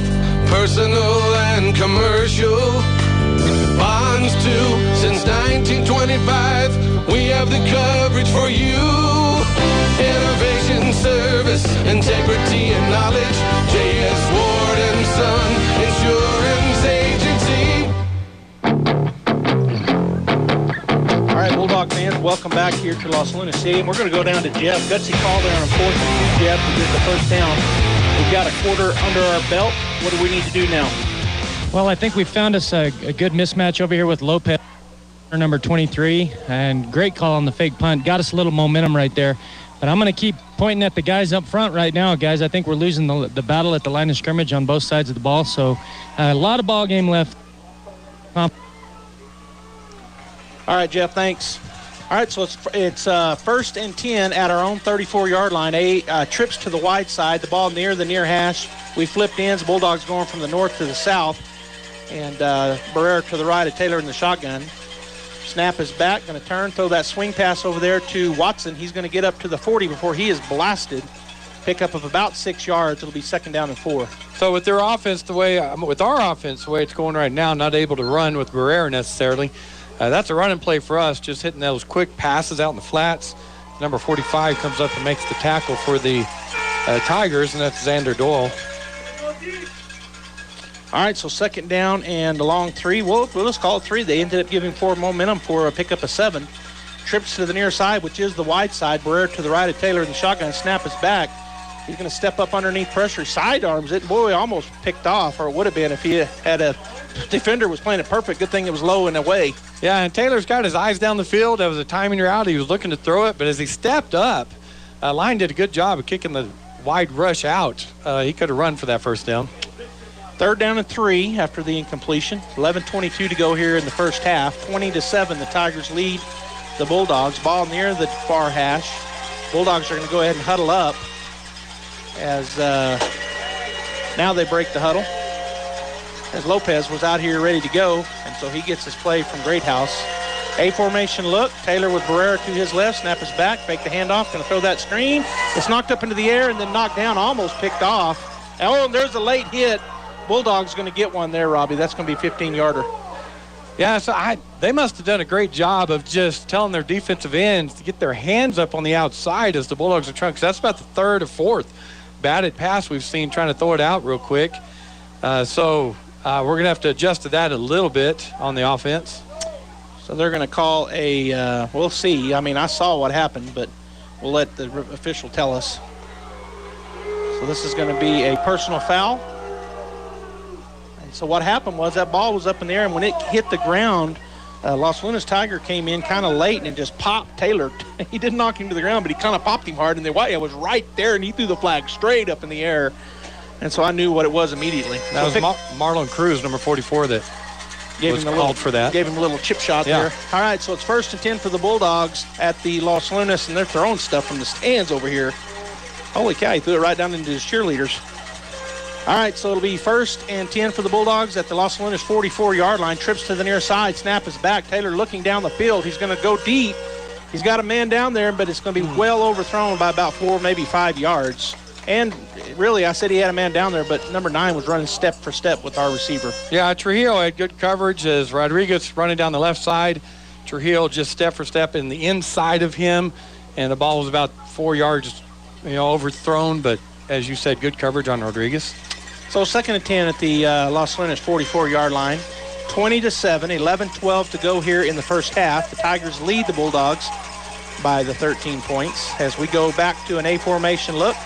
personal and commercial. Bonds too, since 1925. We have the coverage for you. Innovation, service, integrity, and knowledge. J.S. Ward and Son Insurance Agency. All right, Bulldog fans, welcome back here to Los Lunas Stadium. We're going to go down to Jeff. Gutsy call there on 4th and 2, Jeff, to get the first down. We've got a quarter under our belt. What do we need to do now? Well, I think we found us a good mismatch over here with Lopez, number 23, and great call on the fake punt. Got us a little momentum right there. But I'm going to keep pointing at the guys up front right now, guys. I think we're losing the battle at the line of scrimmage on both sides of the ball. So a lot of ball game left. All right, Jeff, thanks. All right, so it's 1st and 10 at our own 34-yard line. Trips to the wide side, the ball near the near hash. We flipped ends. Bulldogs going from the north to the south. And Barrera to the right of Taylor in the shotgun. Snap is back, going to turn, throw that swing pass over there to Watson. He's going to get up to the 40 before he is blasted. Pickup of about 6 yards. It'll be 2nd down and 4. So with our offense the way it's going right now, not able to run with Barrera necessarily, that's a running play for us, just hitting those quick passes out in the flats. Number 45 comes up and makes the tackle for the Tigers, and that's Xander Doyle. All right, so 2nd down and a long 3. We'll just call it 3. They ended up giving 4 momentum for a pickup of 7. Trips to the near side, which is the wide side. Barrera to the right of Taylor in the shotgun. Snap is back. He's going to step up underneath pressure. Sidearms it. Boy, almost picked off, or it would have been if he had a defender was playing it perfect. Good thing it was low and away. Yeah, and Taylor's got his eyes down the field. That was a timing route. He was looking to throw it, but as he stepped up, Line did a good job of kicking the wide rush out. He could have run for that first down. 3rd down and 3 after the incompletion. 11:22 to go here in the first half. 20-7, the Tigers lead the Bulldogs. Ball near the far hash. Bulldogs are going to go ahead and huddle up as now they break the huddle. As Lopez was out here ready to go, and so he gets his play from Greathouse. A formation look. Taylor with Barrera to his left. Snap is back. Fake the handoff. Going to throw that screen. It's knocked up into the air and then knocked down. Almost picked off. Oh, and there's a late hit. Bulldogs going to get one there, Robbie. That's going to be a 15-yarder. Yeah, so they must have done a great job of just telling their defensive ends to get their hands up on the outside as the Bulldogs are trying, because that's about the 3rd or 4th batted pass we've seen trying to throw it out real quick. So we're going to have to adjust to that a little bit on the offense. So they're going to call a, we'll see. I mean, I saw what happened, but we'll let the official tell us. So this is going to be a personal foul. So what happened was that ball was up in the air, and when it hit the ground, Los Lunas Tiger came in kind of late and just popped Taylor. He didn't knock him to the ground, but he kind of popped him hard, and the white was right there, and he threw the flag straight up in the air. And so I knew what it was immediately. That was Marlon Cruz, number 44, that was called for that. Gave him a little chip shot there. All right, so it's 1st and 10 for the Bulldogs at the Los Lunas, and they're throwing stuff from the stands over here. Holy cow, he threw it right down into his cheerleaders. All right, so it'll be 1st and 10 for the Bulldogs at the Los Lunas 44-yard line. Trips to the near side. Snap is back. Taylor looking down the field. He's going to go deep. He's got a man down there, but it's going to be well overthrown by about 4, maybe 5 yards. And really, I said he had a man down there, but number 9 was running step for step with our receiver. Yeah, Trujillo had good coverage as Rodriguez running down the left side. Trujillo just step for step in the inside of him, and the ball was about 4 yards, overthrown. But as you said, good coverage on Rodriguez. So 2nd and 10 at the Los Lunas 44-yard line. 20-7, 11-12 to go here in the first half. The Tigers lead the Bulldogs by the 13 points. As we go back to an A formation look,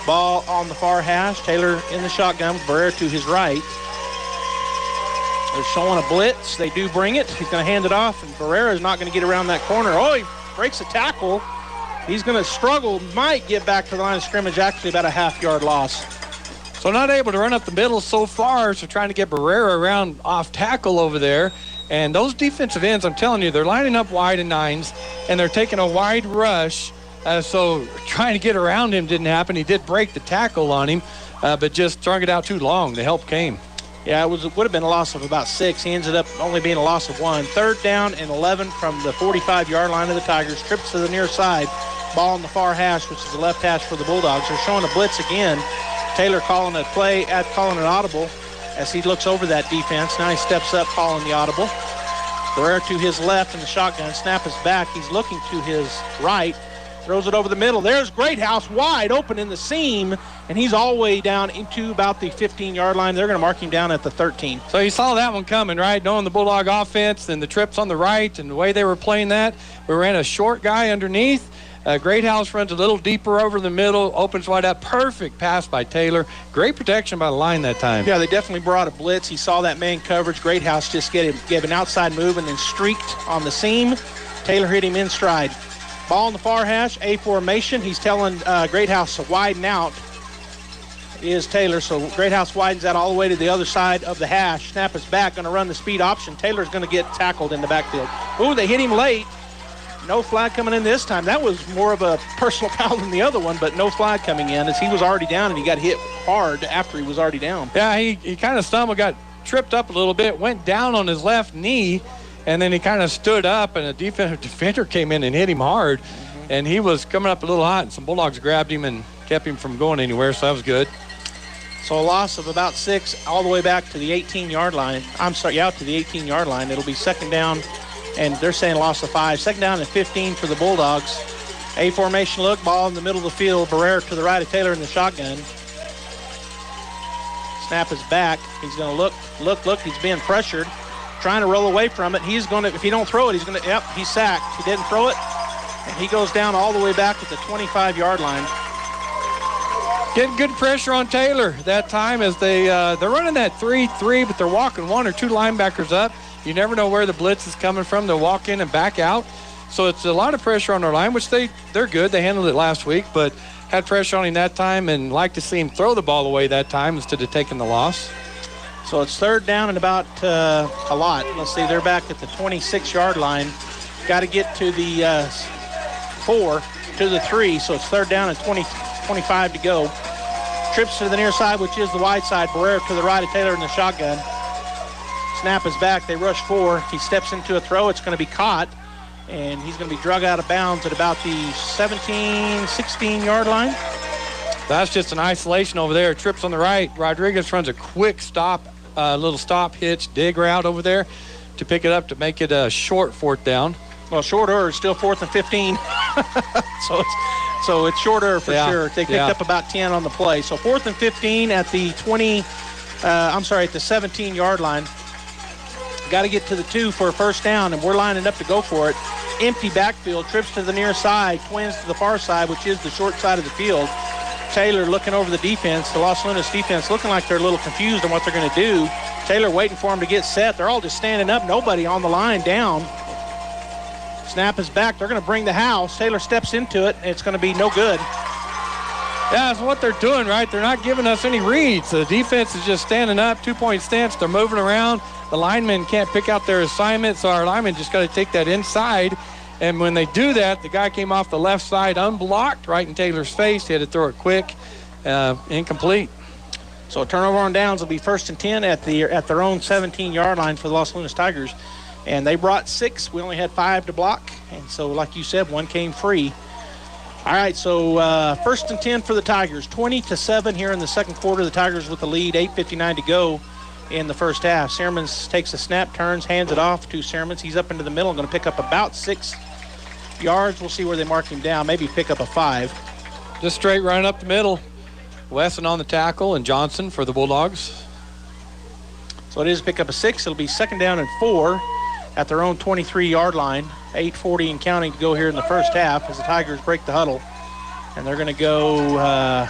ball on the far hash. Taylor in the shotgun with Barrera to his right. They're showing a blitz. They do bring it. He's going to hand it off, and Barrera is not going to get around that corner. Oh, he breaks a tackle. He's going to struggle, might get back to the line of scrimmage, actually about a half-yard loss. So not able to run up the middle so far, so trying to get Barrera around off tackle over there. And those defensive ends, I'm telling you, they're lining up wide in 9s, and they're taking a wide rush. So trying to get around him didn't happen. He did break the tackle on him, but just strung it out too long. The help came. Yeah, it would have been a loss of about 6. He ended up only being a loss of 1. 3rd down and 11 from the 45-yard line of the Tigers. Trips to the near side. Ball on the far hash, which is the left hash for the Bulldogs. They're showing a blitz again. Taylor calling a play, calling an audible as he looks over that defense. Now he steps up, calling the audible. Barrera to his left in the shotgun. Snap is back. He's looking to his right. Throws it over the middle. There's Greathouse wide open in the seam, and he's all the way down into about the 15-yard line. They're going to mark him down at the 13. So you saw that one coming, right? Knowing the Bulldog offense and the trips on the right and the way they were playing that. We ran a short guy underneath. Greathouse runs a little deeper over the middle, opens wide up. Perfect pass by Taylor. Great protection by the line that time. Yeah, they definitely brought a blitz. He saw that man coverage. Greathouse just gave an outside move and then streaked on the seam. Taylor hit him in stride. Ball in the far hash, A formation. He's telling Greathouse to widen out. Is Taylor, so Greathouse widens out all the way to the other side of the hash. Snap is back, going to run the speed option. Taylor's going to get tackled in the backfield. Ooh, they hit him late. No flag coming in this time. That was more of a personal foul than the other one, but no flag coming in as he was already down and he got hit hard after he was already down. Yeah, he kind of stumbled, got tripped up a little bit, went down on his left knee, and then he kind of stood up, and a defender came in and hit him hard, and he was coming up a little hot, and some Bulldogs grabbed him and kept him from going anywhere, so that was good. So a loss of about 6 all the way back to the 18-yard line. Out to the 18-yard line. It'll be 2nd down, and they're saying loss of 5. 2nd down and 15 for the Bulldogs. A formation look, ball in the middle of the field. Barrera to the right of Taylor in the shotgun. Snap is back. He's going to look. He's being pressured. Trying to roll away from it. He's going to, if he don't throw it, he's sacked. He didn't throw it, and he goes down all the way back at the 25-yard line. Getting good pressure on Taylor that time as they're running that 3-3, but they're walking 1 or 2 linebackers up. You never know where the blitz is coming from. They'll walk in and back out. So it's a lot of pressure on their line, which they're good. They handled it last week, but had pressure on him that time and like to see him throw the ball away that time instead of taking the loss. So it's 3rd down and about a lot. Let's see, they're back at the 26-yard line. Got to get to the 4 to the 3, so it's 3rd down and 25 to go. Trips to the near side, which is the wide side. Barrera to the right of Taylor in the shotgun. Snap is back. They rush 4. He steps into a throw. It's going to be caught, and he's going to be drug out of bounds at about the 17, 16-yard line. That's just an isolation over there. Trips on the right. Rodriguez runs a quick stop, little stop hitch, dig route over there to pick it up to make it a short 4th down. Well, shorter, it's still 4th and 15. So it's shorter for sure. They picked up about 10 on the play. So 4th and 15 at the at the 17-yard line. Got to get to the 2 for a 1st down, and we're lining up to go for it. Empty backfield, trips to the near side, twins to the far side, which is the short side of the field. Taylor looking over the defense, the Los Lunas defense, looking like they're a little confused on what they're going to do. Taylor waiting for him to get set. They're all just standing up, nobody on the line down. Snap is back. They're going to bring the house. Taylor steps into it, and it's going to be no good. Yeah, that's what they're doing, right? They're not giving us any reads. The defense is just standing up, 2-point stance. They're moving around. The linemen can't pick out their assignment, so our linemen just got to take that inside. And when they do that, the guy came off the left side unblocked right in Taylor's face. He had to throw it quick, incomplete. So a turnover on downs will be 1st and 10 at their own 17-yard line for the Los Lunas Tigers. And they brought 6. We only had 5 to block. And so, like you said, 1 came free. All right, so first and 10 for the Tigers. 20-7 here in the second quarter. The Tigers with the lead, 8:59 to go in the first half. Searmans takes a snap, turns, hands it off to Searmans. He's up into the middle, going to pick up about 6 yards. We'll see where they mark him down, maybe pick up a 5. Just straight run up the middle. Wesson on the tackle and Johnson for the Bulldogs. So it is pick up a 6. It'll be second down and 4 at their own 23-yard line. 8:40 and counting to go here in the first half as the Tigers break the huddle. And they're going to go...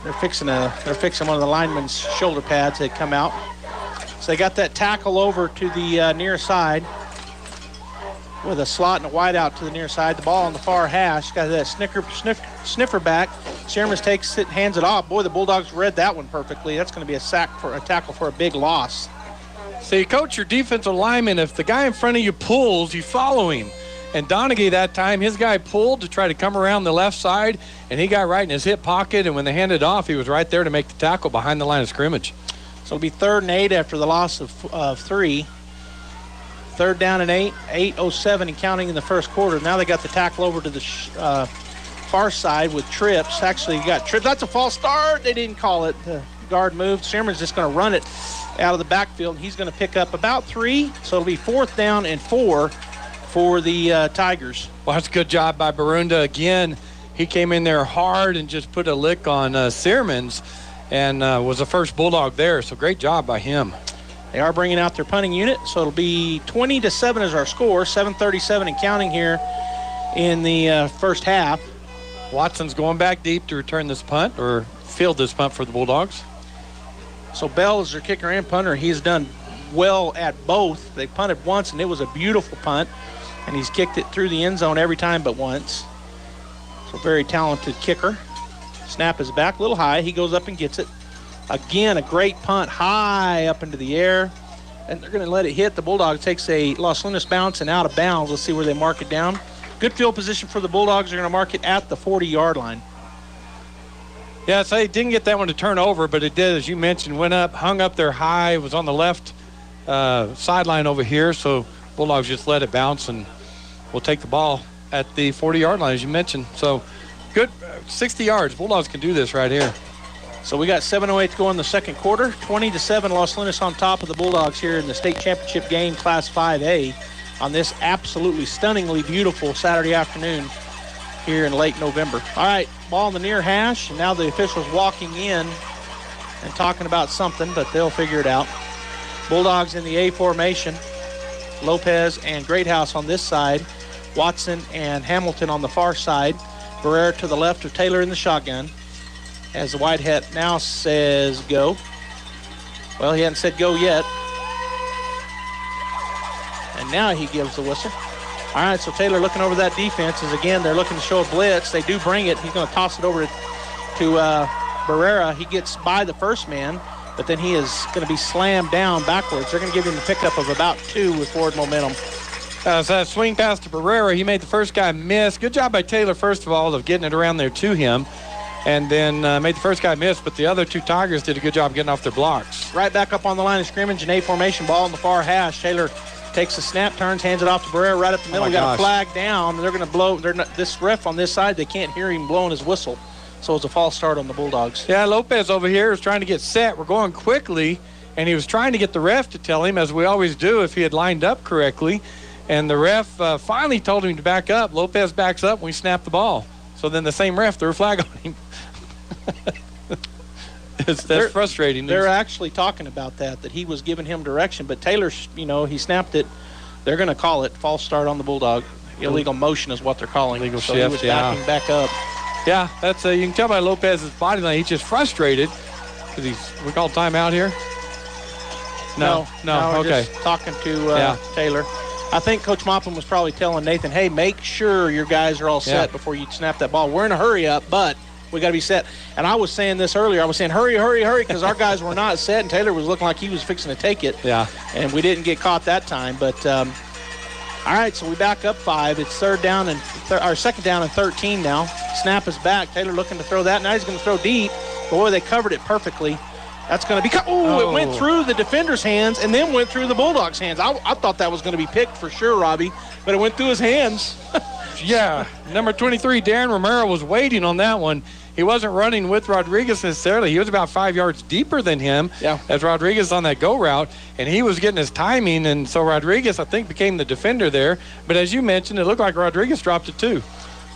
They're fixing one of the linemen's shoulder pads that come out. So they got that tackle over to the near side with a slot and a wide out to the near side. The ball on the far hash. Got that sniffer back. Searmans takes it, hands it off. Boy, the Bulldogs read that one perfectly. That's going to be a tackle for a big loss. See, coach, your defensive lineman, if the guy in front of you pulls, you follow him. And Donaghy that time, his guy pulled to try to come around the left side, and he got right in his hip pocket, and when they handed off, he was right there to make the tackle behind the line of scrimmage. So it'll be 3rd and 8 after the loss of 3. 3rd down and 8, 8:07 and counting in the first quarter. Now they got the tackle over to the far side with trips. Actually, you got trips. That's a false start. They didn't call it. The guard moved. Searman's just going to run it out of the backfield. He's going to pick up about 3, so it'll be 4th down and 4 for the Tigers. Well, that's a good job by Barunda. Again, he came in there hard and just put a lick on Searmans and was the first Bulldog there, so great job by him. They are bringing out their punting unit, so it'll be 20-7 is our score, 7:37 and counting here in the first half. Watson's going back deep to return this punt or field this punt for the Bulldogs. So Bell is their kicker and punter. He's done well at both. They punted once, and it was a beautiful punt, and he's kicked it through the end zone every time but once. So very talented kicker. Snap is back, a little high. He goes up and gets it. Again, a great punt high up into the air, and they're going to let it hit. The Bulldogs takes a Los Lunas bounce and out of bounds. Let's see where they mark it down. Good field position for the Bulldogs. They're going to mark it at the 40-yard line. Yeah, so they didn't get that one to turn over, but it did, as you mentioned, went up, hung up there high, was on the left sideline over here, so Bulldogs just let it bounce, and we'll take the ball at the 40-yard line, as you mentioned. So good, 60 yards. Bulldogs can do this right here. So we got 7:08 to go in the second quarter. 20-7, Los Lunas on top of the Bulldogs here in the state championship game, Class 5A, on this absolutely stunningly beautiful Saturday afternoon here in late November. All right, ball in the near hash, and now the officials walking in and talking about something, but they'll figure it out. Bulldogs in the A formation. Lopez and Greathouse on this side. Watson and Hamilton on the far side. Barrera to the left of Taylor in the shotgun. As the wide hat now says go. Well, he hasn't said go yet. And now he gives the whistle. All right, so Taylor looking over that defense as, again, they're looking to show a blitz. They do bring it. He's going to toss it over to Barrera. He gets by the first man, but then he is going to be slammed down backwards. They're going to give him a pickup of about 2 with forward momentum. So that swing pass to Barrera, he made the first guy miss. Good job by Taylor, first of all, of getting it around there to him. And then made the first guy miss, but the other 2 Tigers did a good job getting off their blocks. Right back up on the line of scrimmage, an A formation ball in the far hash. Taylor takes the snap, turns, hands it off to Barrera right up the middle. Got a flag down. They're going to blow. This ref on this side, they can't hear him blowing his whistle. So it's a false start on the Bulldogs. Yeah, Lopez over here is trying to get set. We're going quickly, and he was trying to get the ref to tell him, as we always do, if he had lined up correctly. And the ref finally told him to back up. Lopez backs up, and we snap the ball. So then the same ref threw a flag on him. That's frustrating. They're actually talking about that he was giving him direction, but Taylor, he snapped it. They're going to call it false start on the Bulldog. Illegal motion is what they're calling. Illegal so shift, he was backing back up. Yeah, that's you can tell by Lopez's body line. He's just frustrated because we call timeout here. No, okay. Just talking to Taylor. I think Coach Moppin was probably telling Nathan, hey, make sure your guys are all set before you snap that ball. We're in a hurry up, but we got to be set. And I was saying this earlier. I was saying, hurry, because our guys were not set, and Taylor was looking like he was fixing to take it. Yeah. And we didn't get caught that time. But, all right, so we back up 5. It's second down and 13 now. Snap is back. Taylor looking to throw that. Now he's going to throw deep. Boy, they covered it perfectly. That's going to be, it went through the defender's hands and then went through the Bulldogs' hands. I thought that was going to be picked for sure, Robbie, but it went through his hands. Yeah, number 23, Darren Romero, was waiting on that one. He wasn't running with Rodriguez necessarily. He was about 5 yards deeper than him as Rodriguez on that go route, and he was getting his timing, and so Rodriguez, I think, became the defender there. But as you mentioned, it looked like Rodriguez dropped it too.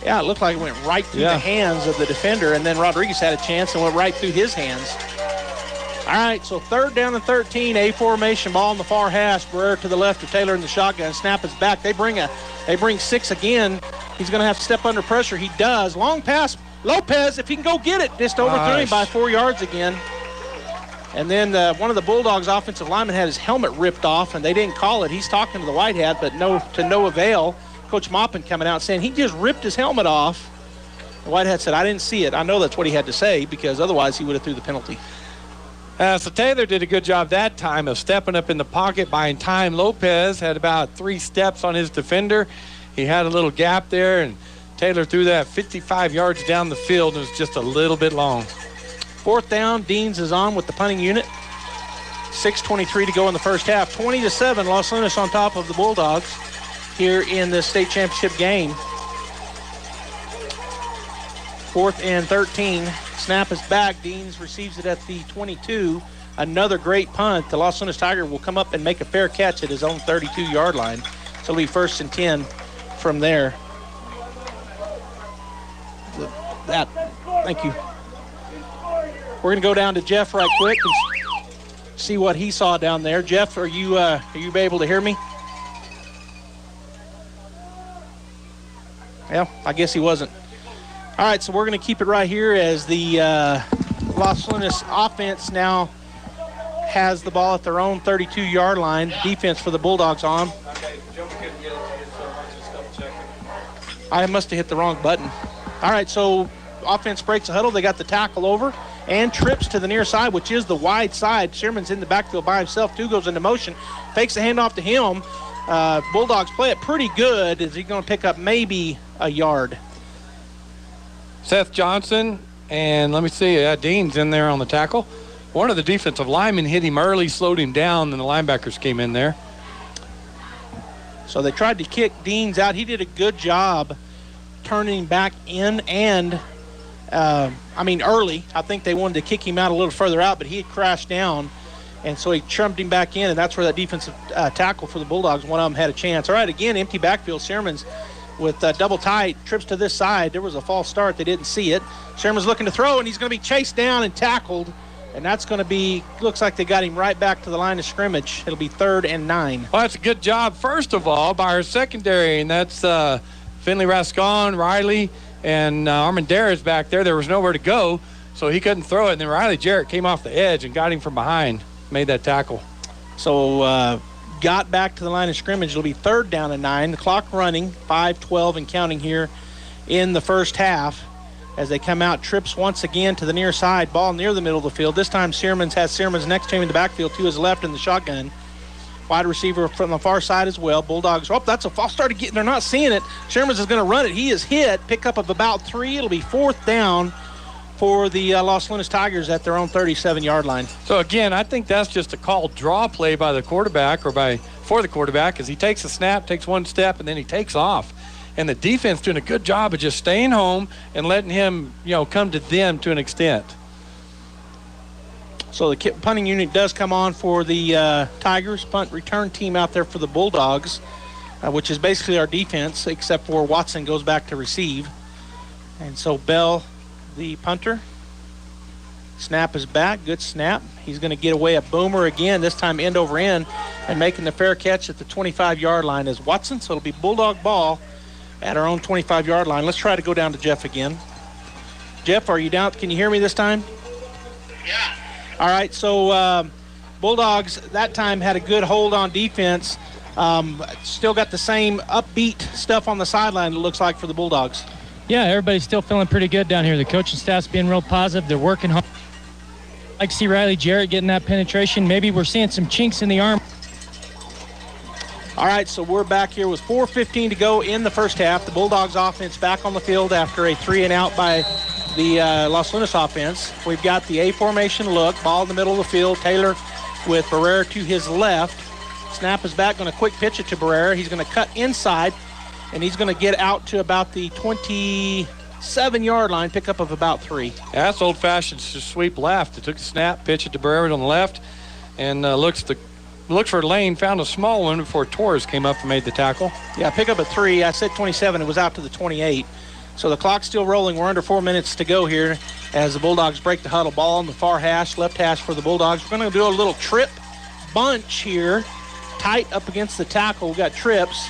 Yeah, it looked like it went right through the hands of the defender, and then Rodriguez had a chance and went right through his hands. All right, so 3rd down and 13, A formation, ball in the far hash. Barrera to the left of Taylor in the shotgun. Snap is back. They bring 6 again. He's going to have to step under pressure. He does. Long pass. Lopez, if he can go get it, just overthrew him by 4 yards again. And then one of the Bulldogs offensive linemen had his helmet ripped off, and they didn't call it. He's talking to the white hat, but to no avail. Coach Maupin coming out saying he just ripped his helmet off. The white hat said, I didn't see it. I know that's what he had to say, because otherwise he would have threw the penalty. So Taylor did a good job that time of stepping up in the pocket, buying time. Lopez had about 3 steps on his defender. He had a little gap there, and Taylor threw that 55 yards down the field. It was just a little bit long. 4th down, Deans is on with the punting unit. 6:23 to go in the first half. 20-7, Los Lunas on top of the Bulldogs here in the state championship game. 4th and 13. Snap is back. Deans receives it at the 22. Another great punt. The Los Lunas Tiger will come up and make a fair catch at his own 32-yard line. So it'll be 1st and 10 from there. Thank you. We're going to go down to Jeff right quick and see what he saw down there. Jeff, are you able to hear me? Well, I guess he wasn't. All right, so we're going to keep it right here as the Los Lunas offense now has the ball at their own 32-yard line. Defense for the Bulldogs on. Okay, Joe couldn't get it to you, so I'm just double-checking. I must have hit the wrong button. All right, so offense breaks the huddle. They got the tackle over and trips to the near side, which is the wide side. Sherman's in the backfield by himself. 2 goes into motion, fakes the handoff to him. Bulldogs play it pretty good. Is he going to pick up maybe a yard? Seth Johnson, and let me see, Dean's in there on the tackle. One of the defensive linemen hit him early, slowed him down, and the linebackers came in there. So they tried to kick Deans out. He did a good job turning back in and, early. I think they wanted to kick him out a little further out, but he had crashed down, and so he trimmed him back in, and that's where that defensive tackle for the Bulldogs, one of them had a chance. All right, again, empty backfield. Sherman's with double tight, trips to this side. There was a false start. They didn't see it. Sherman's looking to throw, and he's going to be chased down and tackled, and that's going to be, looks like they got him right back to the line of scrimmage. It'll be 3rd and 9. Well, that's a good job, first of all, by our secondary, and that's Finley Rascon, Riley, and Armendariz back there. There was nowhere to go, so he couldn't throw it, and then Riley Jarrett came off the edge and got him from behind, made that tackle. So, got back to the line of scrimmage. It'll be 3rd down and 9. The clock running, 5:12 and counting here in the first half. As they come out, trips once again to the near side, ball near the middle of the field. This time Searmans next to him in the backfield, to his left in the shotgun. Wide receiver from the far side as well. Bulldogs, that's a false start. They're not seeing it. Sherman's is going to run it. He is hit. Pickup of about 3. It'll be 4th down for the Los Lunas Tigers at their own 37-yard line. So, again, I think that's just a called draw play by the quarterback for the quarterback, as he takes a snap, takes one step, and then he takes off. And the defense doing a good job of just staying home and letting him, come to them to an extent. So the punting unit does come on for the Tigers. Punt return team out there for the Bulldogs, which is basically our defense, except for Watson goes back to receive. And so Bell, the punter. Snap is back. Good snap. He's going to get away a boomer again, this time end over end, and making the fair catch at the 25-yard line is Watson. So it'll be Bulldog ball at our own 25-yard line. Let's try to go down to Jeff again. Jeff, are you down? Can you hear me this time? Yeah. All right, so Bulldogs that time had a good hold on defense. Still got the same upbeat stuff on the sideline, it looks like, for the Bulldogs. Yeah, everybody's still feeling pretty good down here. The coaching staff's being real positive. They're working hard. I like to see Riley Jarrett getting that penetration. Maybe we're seeing some chinks in the arm. All right, so we're back here with 4:15 to go in the first half. The Bulldogs offense back on the field after a 3-and-out by the Los Lunas offense. We've got the A formation look, ball in the middle of the field. Taylor with Barrera to his left. Snap is back, going to quick pitch it to Barrera. He's going to cut inside, and he's going to get out to about the 27-yard line, pickup of about 3. Yeah, that's old-fashioned sweep left. They took the snap, pitch it to Barrera on the left, and looked for a lane, found a small one before Torres came up and made the tackle. Yeah, pickup of 3. I said 27. It was out to the 28. So the clock's still rolling. We're under 4 minutes to go here as the Bulldogs break the huddle. Ball on the far hash, left hash for the Bulldogs. We're going to do a little trip bunch here, tight up against the tackle. We've got trips.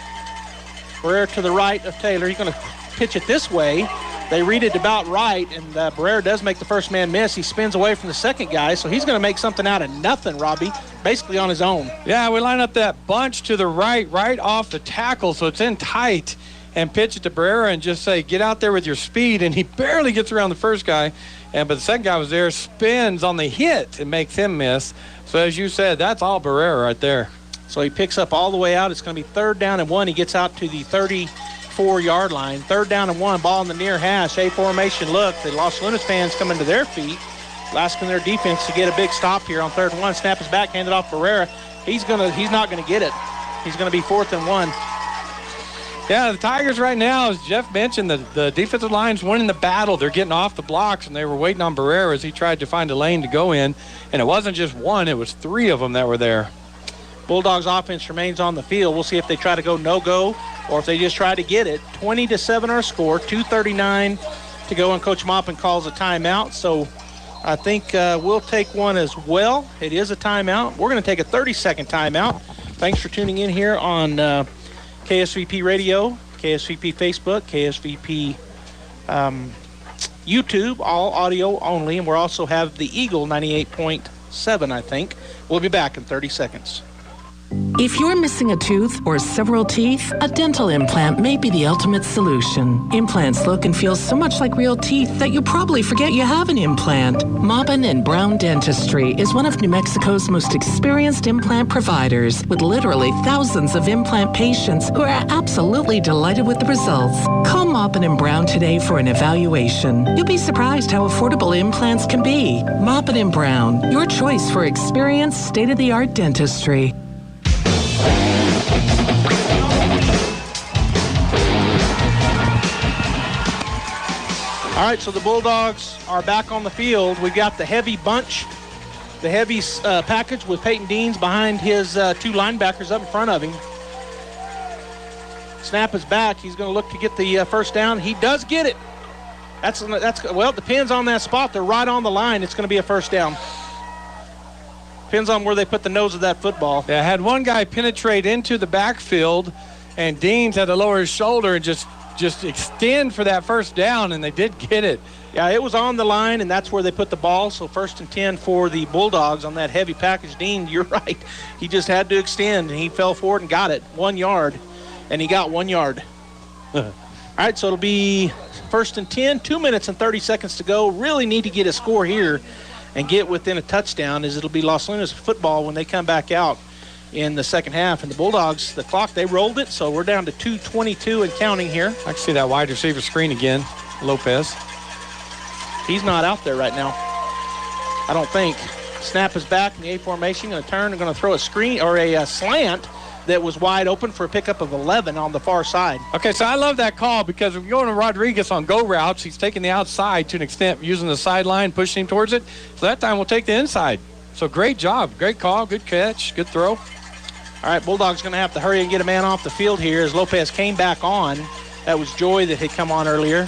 Barrera to the right of Taylor. He's going to pitch it this way. They read it about right, and Barrera does make the first man miss. He spins away from the second guy, so he's going to make something out of nothing, Robbie, basically on his own. Yeah, we line up that bunch to the right off the tackle, so it's in tight, and pitch it to Barrera and just say, get out there with your speed, and he barely gets around the first guy, but the second guy was there, spins on the hit and makes him miss. So as you said, that's all Barrera right there. So he picks up all the way out. It's going to be 3rd down and 1. He gets out to the 34-yard line. 3rd down and 1, ball in the near hash. A formation look. The Los Lunas fans coming to their feet, asking their defense to get a big stop here on 3rd and 1. Snap is back, handed off Barrera. He's not going to get it. He's going to be 4th and 1. Yeah, the Tigers right now, as Jeff mentioned, the defensive line's winning the battle. They're getting off the blocks, and they were waiting on Barrera as he tried to find a lane to go in. And it wasn't just one, it was 3 of them that were there. Bulldogs offense remains on the field. We'll see if they try to go no-go or if they just try to get it. 20-7 our score, 2:39 to go, and Coach Maupin calls a timeout. So I think we'll take one as well. It is a timeout. We're going to take a 30-second timeout. Thanks for tuning in here on KSVP Radio, KSVP Facebook, KSVP YouTube, all audio only. And we also have the Eagle 98.7, I think. We'll be back in 30 seconds. If you're missing a tooth or several teeth, a dental implant may be the ultimate solution. Implants look and feel so much like real teeth that you probably forget you have an implant. Maupin and Brown Dentistry is one of New Mexico's most experienced implant providers, with literally thousands of implant patients who are absolutely delighted with the results. Call Maupin and Brown today for an evaluation. You'll be surprised how affordable implants can be. Maupin and Brown, your choice for experienced, state-of-the-art dentistry. All right, so the Bulldogs are back on the field. We've got the heavy bunch, the heavy package with Peyton Deans behind his 2 linebackers up in front of him. Snap is back. He's going to look to get the first down. He does get it. That's well, it depends on that spot. They're right on the line. It's going to be a first down. Depends on where they put the nose of that football. Yeah, had one guy penetrate into the backfield, and Deans had to lower his shoulder and just extend for that first down, and they did get it. Yeah, it was on the line, and that's where they put the ball. So 1st and 10 for the Bulldogs on that heavy package. Dean, you're right. He just had to extend, and he fell forward and got it. 1 yard, and he got 1 yard. All right, so it'll be 1st and 10, 2 minutes and 30 seconds to go. Really need to get a score here and get within a touchdown, as it'll be Los Lunas football when they come back out in the second half. And the Bulldogs, the clock, they rolled it, so we're down to 2:22 and counting here. I can see that wide receiver screen again, Lopez. He's not out there right now, I don't think. Snap is back in the A formation, going to turn and going to throw a screen or a slant that was wide open for a pickup of 11 on the far side. Okay, so I love that call, because if you're going to Rodriguez on go routes, he's taking the outside to an extent, using the sideline, pushing him towards it. So that time we'll take the inside. So great job, great call, good catch, good throw. All right, Bulldogs going to have to hurry and get a man off the field here as Lopez came back on. That was Joy that had come on earlier.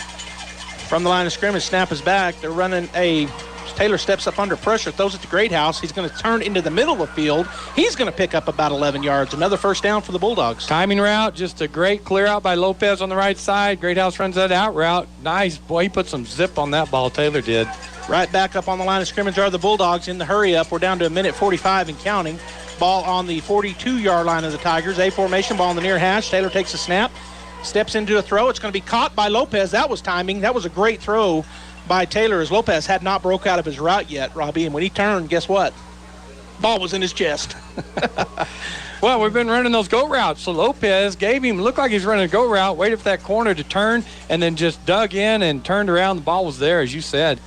From the line of scrimmage, snap is back. They're running a Taylor steps up under pressure, throws it to Greathouse. He's going to turn into the middle of the field. He's going to pick up about 11 yards. Another first down for the Bulldogs. Timing route, just a great clear out by Lopez on the right side. Greathouse runs that out route. Nice. Boy, he put some zip on that ball, Taylor did. Right back up on the line of scrimmage are the Bulldogs in the hurry up. We're down to 1:45 and counting. Ball on the 42-yard line of the Tigers. A formation, ball in the near hash. Taylor takes a snap, steps into a throw. It's going to be caught by Lopez. That was timing. That was a great throw by Taylor, as Lopez had not broke out of his route yet, Robbie. And when he turned, guess what? Ball was in his chest. Well, we've been running those go routes. So Lopez looked like he's running a go route, waited for that corner to turn, and then just dug in and turned around. The ball was there, as you said.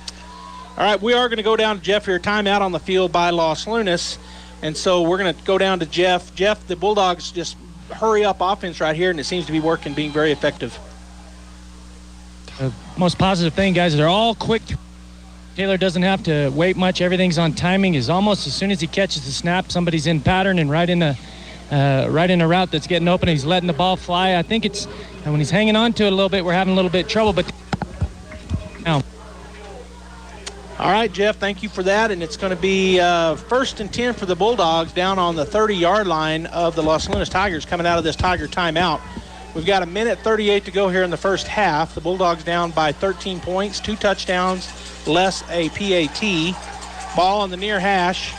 All right, we are going to go down to Jeff here. Timeout on the field by Los Lunas. And so we're going to go down to Jeff. Jeff, the Bulldogs just hurry up offense right here, and it seems to be working, being very effective. The most positive thing, guys, they're all quick. Taylor doesn't have to wait much. Everything's on timing. Is almost as soon as he catches the snap, somebody's in pattern and right in a route that's getting open. He's letting the ball fly. I think it's when he's hanging on to it a little bit, we're having a little bit of trouble. But now. All right, Jeff, thank you for that. And it's going to be 1st and 10 for the Bulldogs down on the 30-yard line of the Los Lunas Tigers coming out of this Tiger timeout. We've got 1:38 to go here in the first half. The Bulldogs down by 13 points, 2 touchdowns, less a PAT. Ball on the near hash.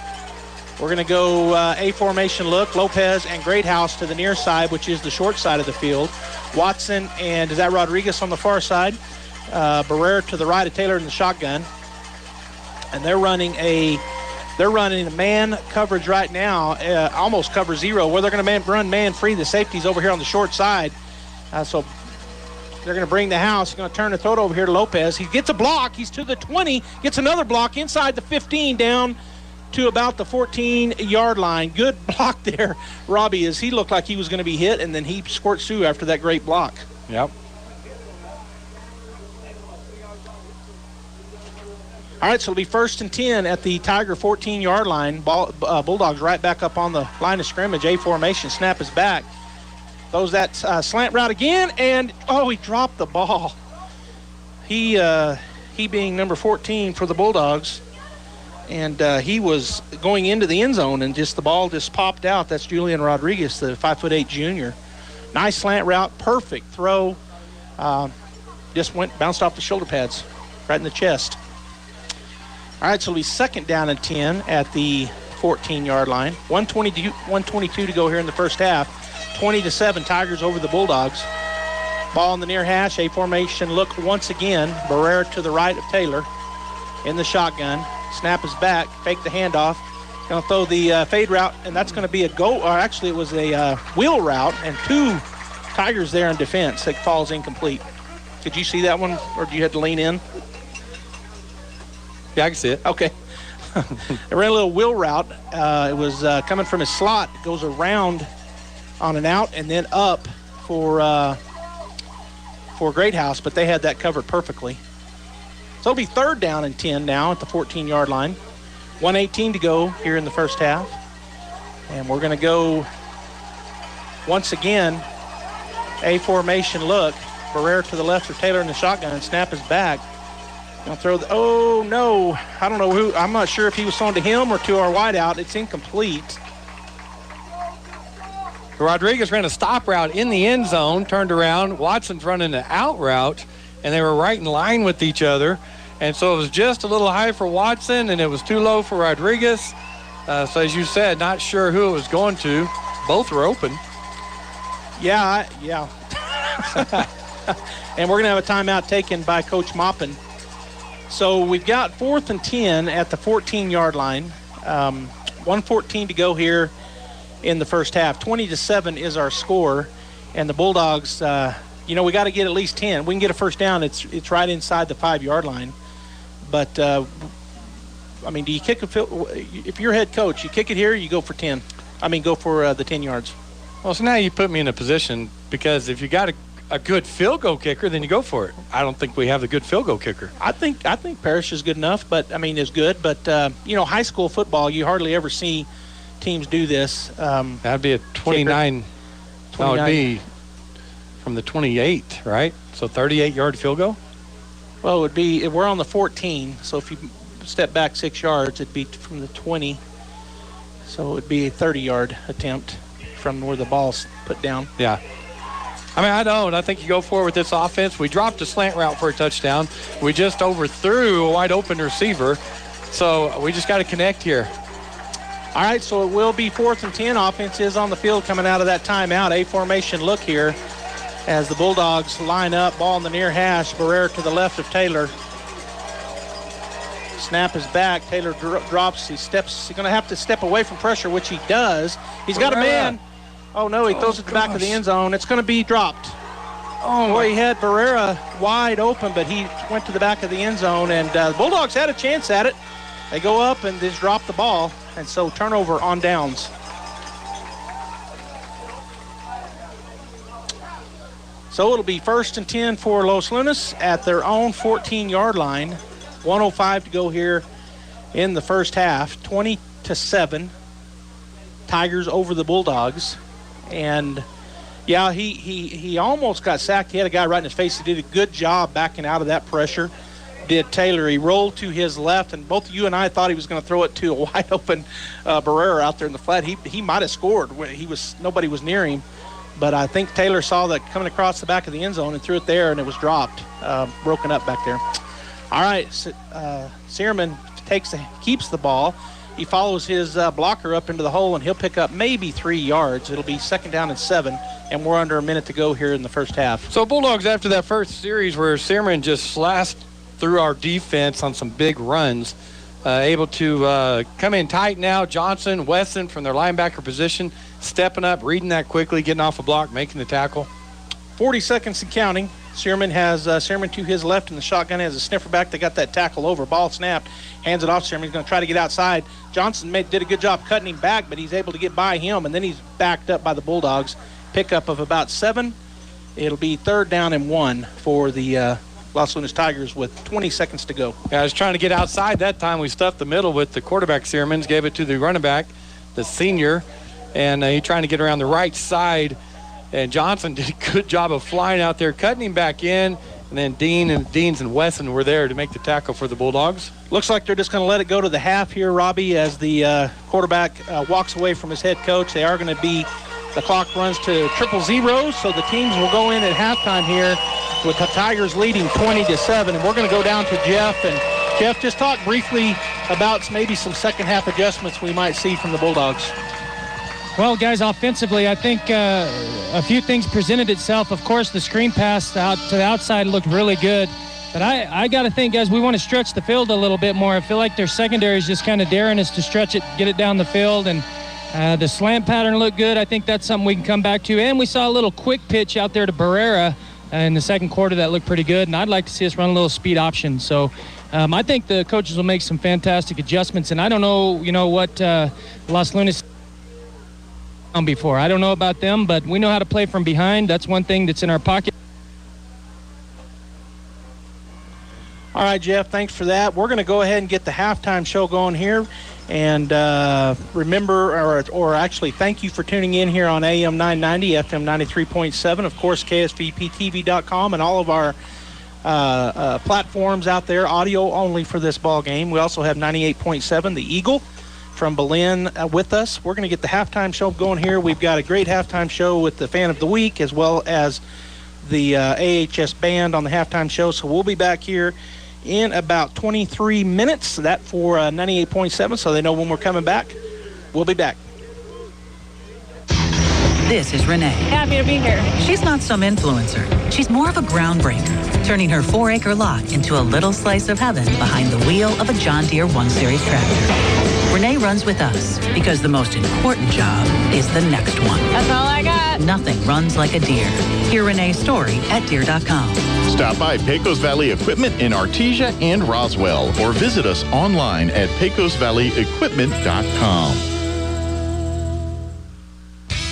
We're going to go A formation look. Lopez and Greathouse to the near side, which is the short side of the field. Watson and is that Rodriguez on the far side. Barrera to the right of Taylor in the shotgun. And they're running a man coverage right now, almost cover zero, where they're going to run man free. The safety's over here on the short side. So they're going to bring the house. He's going to turn the throw over here to Lopez. He gets a block. He's to the 20, gets another block inside the 15 down to about the 14-yard line. Good block there, Robbie, as he looked like he was going to be hit, and then he squirts through after that great block. Yep. All right, so it'll be 1st and 10 at the Tiger 14-yard line. Bulldogs right back up on the line of scrimmage. A formation, snap is back. Throws that slant route again, and, he dropped the ball. He being number 14 for the Bulldogs, and he was going into the end zone, and the ball just popped out. That's Julian Rodriguez, the 5'8" junior. Nice slant route, perfect throw. Bounced off the shoulder pads, right in the chest. All right, so it'll be 2nd down and 10 at the 14-yard line. 122 to go here in the first half. 20-7, Tigers over the Bulldogs. Ball in the near hash, A formation look once again. Barrera to the right of Taylor in the shotgun. Snap is back, fake the handoff. Going to throw the fade route, and that's going to be it was a wheel route, and 2 Tigers there in defense. It falls incomplete. Did you see that one, or did you have to lean in? Yeah, I can see it. Okay. It ran a little wheel route. It was coming from his slot. It goes around on an out and then up for Greathouse, but they had that covered perfectly. So it'll be 3rd down and 10 now at the 14-yard line. 1:18 to go here in the first half. And we're going to go once again, A formation look. Barrera to the left of Taylor in the shotgun. Snap is back. Gonna throw no. I don't know who. I'm not sure if he was thrown to him or to our wideout. It's incomplete. Rodriguez ran a stop route in the end zone, turned around. Watson's running an out route, and they were right in line with each other. And so it was just a little high for Watson, and it was too low for Rodriguez. So as you said, not sure who it was going to. Both were open. Yeah. And we're going to have a timeout taken by Coach Maupin. So we've got 4th and 10 at the 14-yard line. 1:14 to go here in the first half. 20-7 is our score. And the Bulldogs, we got to get at least 10. We can get a first down. It's right inside the 5-yard line. But, do you kick a field? If you're head coach, you kick it here, you go for 10. Go for the 10 yards. Well, so now you put me in a position because if you got a good field goal kicker, then you go for it. I don't think we have a good field goal kicker. I think Parrish is good enough, is good. But, high school football, you hardly ever see teams do this. That'd be a 29. No, it'd be from the 28, right? So 38-yard field goal? Well, we're on the 14, so if you step back 6 yards, it'd be from the 20. So it would be a 30-yard attempt from where the ball's put down. Yeah. I think you go forward with this offense. We dropped a slant route for a touchdown. We just overthrew a wide open receiver. So we just got to connect here. All right, so it will be 4th and 10. Offense is on the field coming out of that timeout. A formation look here as the Bulldogs line up. Ball in the near hash. Barrera to the left of Taylor. Snap is back. Taylor drops. He's going to have to step away from pressure, which he does. He's got a man. Oh, no, he throws it to the back of the end zone. It's going to be dropped. Oh, boy, he had Barrera wide open, but he went to the back of the end zone, and the Bulldogs had a chance at it. They go up and just drop the ball, and so turnover on downs. So it'll be 1st and 10 for Los Lunas at their own 14-yard line. 1:05 to go here in the first half. 20-7. Tigers over the Bulldogs. And, yeah, he almost got sacked. He had a guy right in his face. He did a good job backing out of that pressure. Did Taylor. He rolled to his left, and both you and I thought he was going to throw it to a wide-open Barrera out there in the flat. He might have scored. Nobody was near him. But I think Taylor saw that coming across the back of the end zone and threw it there, and it was dropped, broken up back there. All right, Searman keeps the ball. He follows his blocker up into the hole, and he'll pick up maybe 3 yards. It'll be 2nd down and 7, and we're under a minute to go here in the first half. So Bulldogs, after that first series where Searman just slashed through our defense on some big runs, able to come in tight now. Johnson, Weston from their linebacker position, stepping up, reading that quickly, getting off a block, making the tackle. 40 seconds and counting. Searman has Searman to his left, and the shotgun has a sniffer back. They got that tackle over. Ball snapped. Hands it off. Searman's going to try to get outside. Johnson did a good job cutting him back, but he's able to get by him, and then he's backed up by the Bulldogs. Pickup of about 7. It'll be 3rd down and 1 for the Los Lunas Tigers with 20 seconds to go. Yeah, I was trying to get outside that time. We stuffed the middle with the quarterback, Searmans, gave it to the running back, the senior, and he trying to get around the right side. And Johnson did a good job of flying out there, cutting him back in, and then Deans and Wesson were there to make the tackle for the Bulldogs. Looks like they're just going to let it go to the half here, Robbie, as the quarterback walks away from his head coach. They are going to be, the clock runs to 0-0, so the teams will go in at halftime here with the Tigers leading 20-7. And we're going to go down to Jeff. And Jeff, just talk briefly about maybe some second half adjustments we might see from the Bulldogs. Well, guys, offensively, I think a few things presented itself. Of course, the screen pass out to the outside looked really good. But I got to think, guys, we want to stretch the field a little bit more. I feel like their secondary is just kind of daring us to stretch it, get it down the field. And the slant pattern looked good. I think that's something we can come back to. And we saw a little quick pitch out there to Barrera in the second quarter that looked pretty good. And I'd like to see us run a little speed option. So I think the coaches will make some fantastic adjustments. And I don't know, what Los Lunas before. I don't know about them, but we know how to play from behind. That's one thing that's in our pocket. All right, Jeff, thanks for that. We're going to go ahead and get the halftime show going here. And remember, or actually thank you for tuning in here on AM 990, FM 93.7, of course, KSVPTV.com, and all of our platforms out there, audio only for this ball game. We also have 98.7, The Eagle, from Belen with us. We're going to get the halftime show going here. We've got a great halftime show with the Fan of the Week as well as the AHS Band on the halftime show. So we'll be back here in about 23 minutes. That for 98.7, so they know when we're coming back. We'll be back. This is Renee. Happy to be here. She's not some influencer. She's more of a groundbreaker, turning her 4-acre lot into a little slice of heaven behind the wheel of a John Deere 1 Series tractor. Renee runs with us because the most important job is the next one. That's all I got. Nothing runs like a Deere. Hear Renee's story at Deere.com. Stop by Pecos Valley Equipment in Artesia and Roswell, or visit us online at pecosvalleyequipment.com.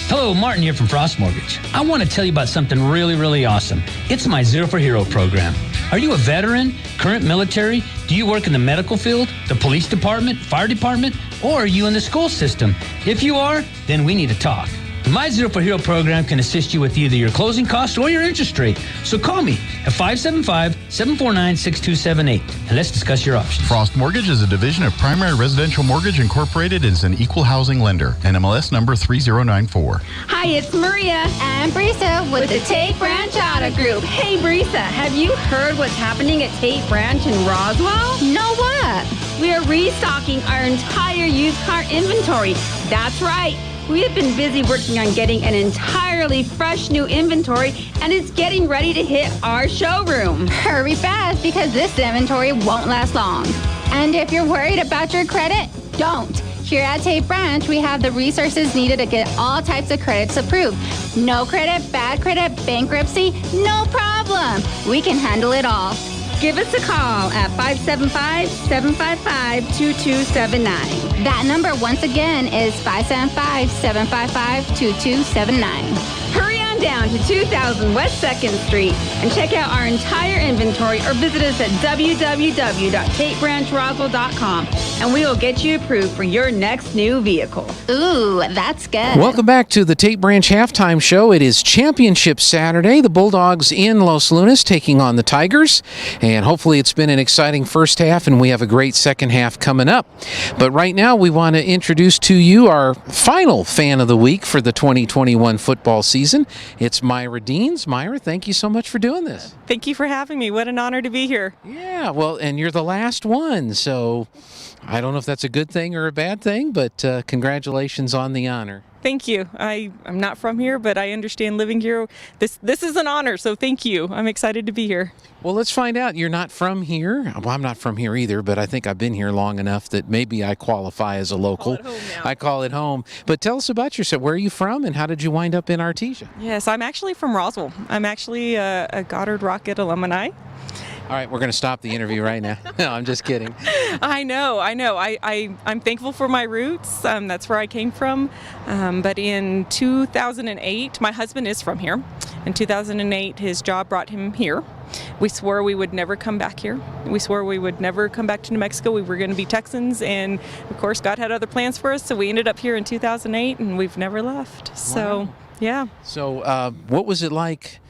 Hello, Martin here from Frost Mortgage. I want to tell you about something really, really awesome. It's my Zero for Hero program. Are you a veteran, current military? Do you work in the medical field, the police department, fire department, or are you in the school system? If you are, then we need to talk. My Zero for Hero program can assist you with either your closing costs or your interest rate. So call me at 575-749-6278 and let's discuss your options. Frost Mortgage is a division of Primary Residential Mortgage Incorporated and is an equal housing lender. NMLS number 3094. Hi, it's Maria and Brisa with the Tate Branch Auto Group. Hey, Brisa, have you heard what's happening at Tate Branch in Roswell? No, what? We are restocking our entire used car inventory. That's right. We have been busy working on getting an entirely fresh new inventory, and it's getting ready to hit our showroom. Hurry fast, because this inventory won't last long. And if you're worried about your credit, don't. Here at Tate Branch, we have the resources needed to get all types of credits approved. No credit, bad credit, bankruptcy, no problem. We can handle it all. Give us a call at 575-755-2279. That number, once again, is 575-755-2279. Hurry on down to 2000 West 2nd Street and check out our entire inventory or visit us at www.tatebranchRoswell.com and we will get you approved for your next new vehicle. Ooh, that's good. Welcome back to the Tate Branch Halftime Show. It is Championship Saturday. The Bulldogs in Los Lunas taking on the Tigers. And hopefully it's been an exciting first half and we have a great second half coming up. But right now we want to introduce to you our final fan of the week for the 2021 football season. It's Myra Deans. Myra, thank you so much for doing this. Thank you for having me. What an honor to be here. Yeah, well, and you're the last one, so I don't know if that's a good thing or a bad thing, but congratulations on the honor. Thank you. I'm not from here, but I understand living here. This is an honor, so thank you. I'm excited to be here. Well, let's find out. You're not from here. Well, I'm not from here either, but I think I've been here long enough that maybe I qualify as a local. I call it home. But tell us about yourself. Where are you from, and how did you wind up in Artesia? Yes, I'm actually from Roswell. I'm actually a Goddard Rocket alumni. All right, we're going to stop the interview right now. No, I'm just kidding. I know. I'm thankful for my roots. That's where I came from. But in 2008, my husband is from here. In 2008, his job brought him here. We swore we would never come back here. We swore we would never come back to New Mexico. We were going to be Texans, and of course, God had other plans for us. So we ended up here in 2008, and we've never left. So, yeah. So, what was it like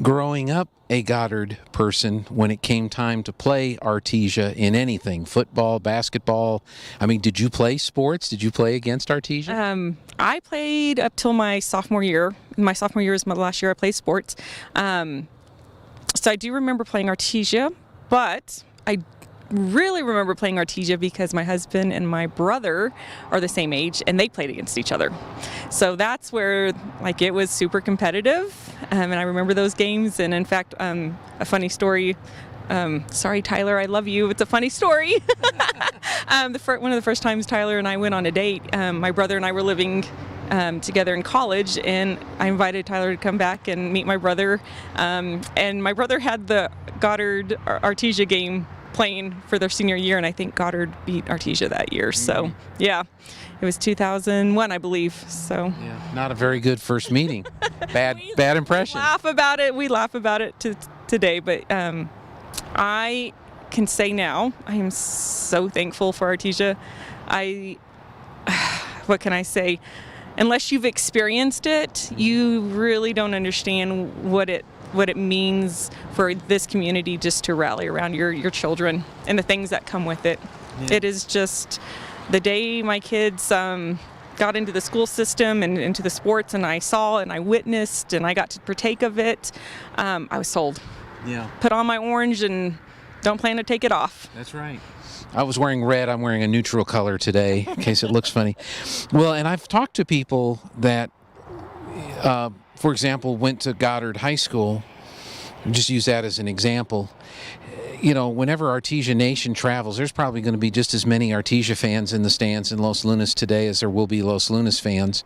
growing up a Goddard person when it came time to play Artesia in anything? Football, basketball? I mean, did you play sports? Did you play against Artesia? I played up till my sophomore year. My sophomore year was my last year I played sports. So I do remember playing Artesia, but I really remember playing Artesia because my husband and my brother are the same age and they played against each other. So that's where it was super competitive, and I remember those games. And in fact, a funny story. Sorry, Tyler, I love you. It's a funny story. One of the first times Tyler and I went on a date, my brother and I were living together in college, and I invited Tyler to come back and meet my brother. And my brother had the Goddard Artesia game playing for their senior year, and I think Goddard beat Artesia that year. So, yeah, it was 2001, I believe. So, yeah, not a very good first meeting. Bad impression. We laugh about it today, but I can say now I am so thankful for Artesia. What can I say? Unless you've experienced it, you really don't understand what it means for this community just to rally around your children and the things that come with it. Yeah. It is just the day my kids got into the school system and into the sports, and I saw and I witnessed and I got to partake of it, I was sold. Yeah. Put on my orange and don't plan to take it off. That's right. I was wearing red. I'm wearing a neutral color today in case it looks funny. Well, and I've talked to people that, for example, went to Goddard High School. Just use that as an example. You know, whenever Artesia Nation travels, there's probably going to be just as many Artesia fans in the stands in Los Lunas today as there will be Los Lunas fans.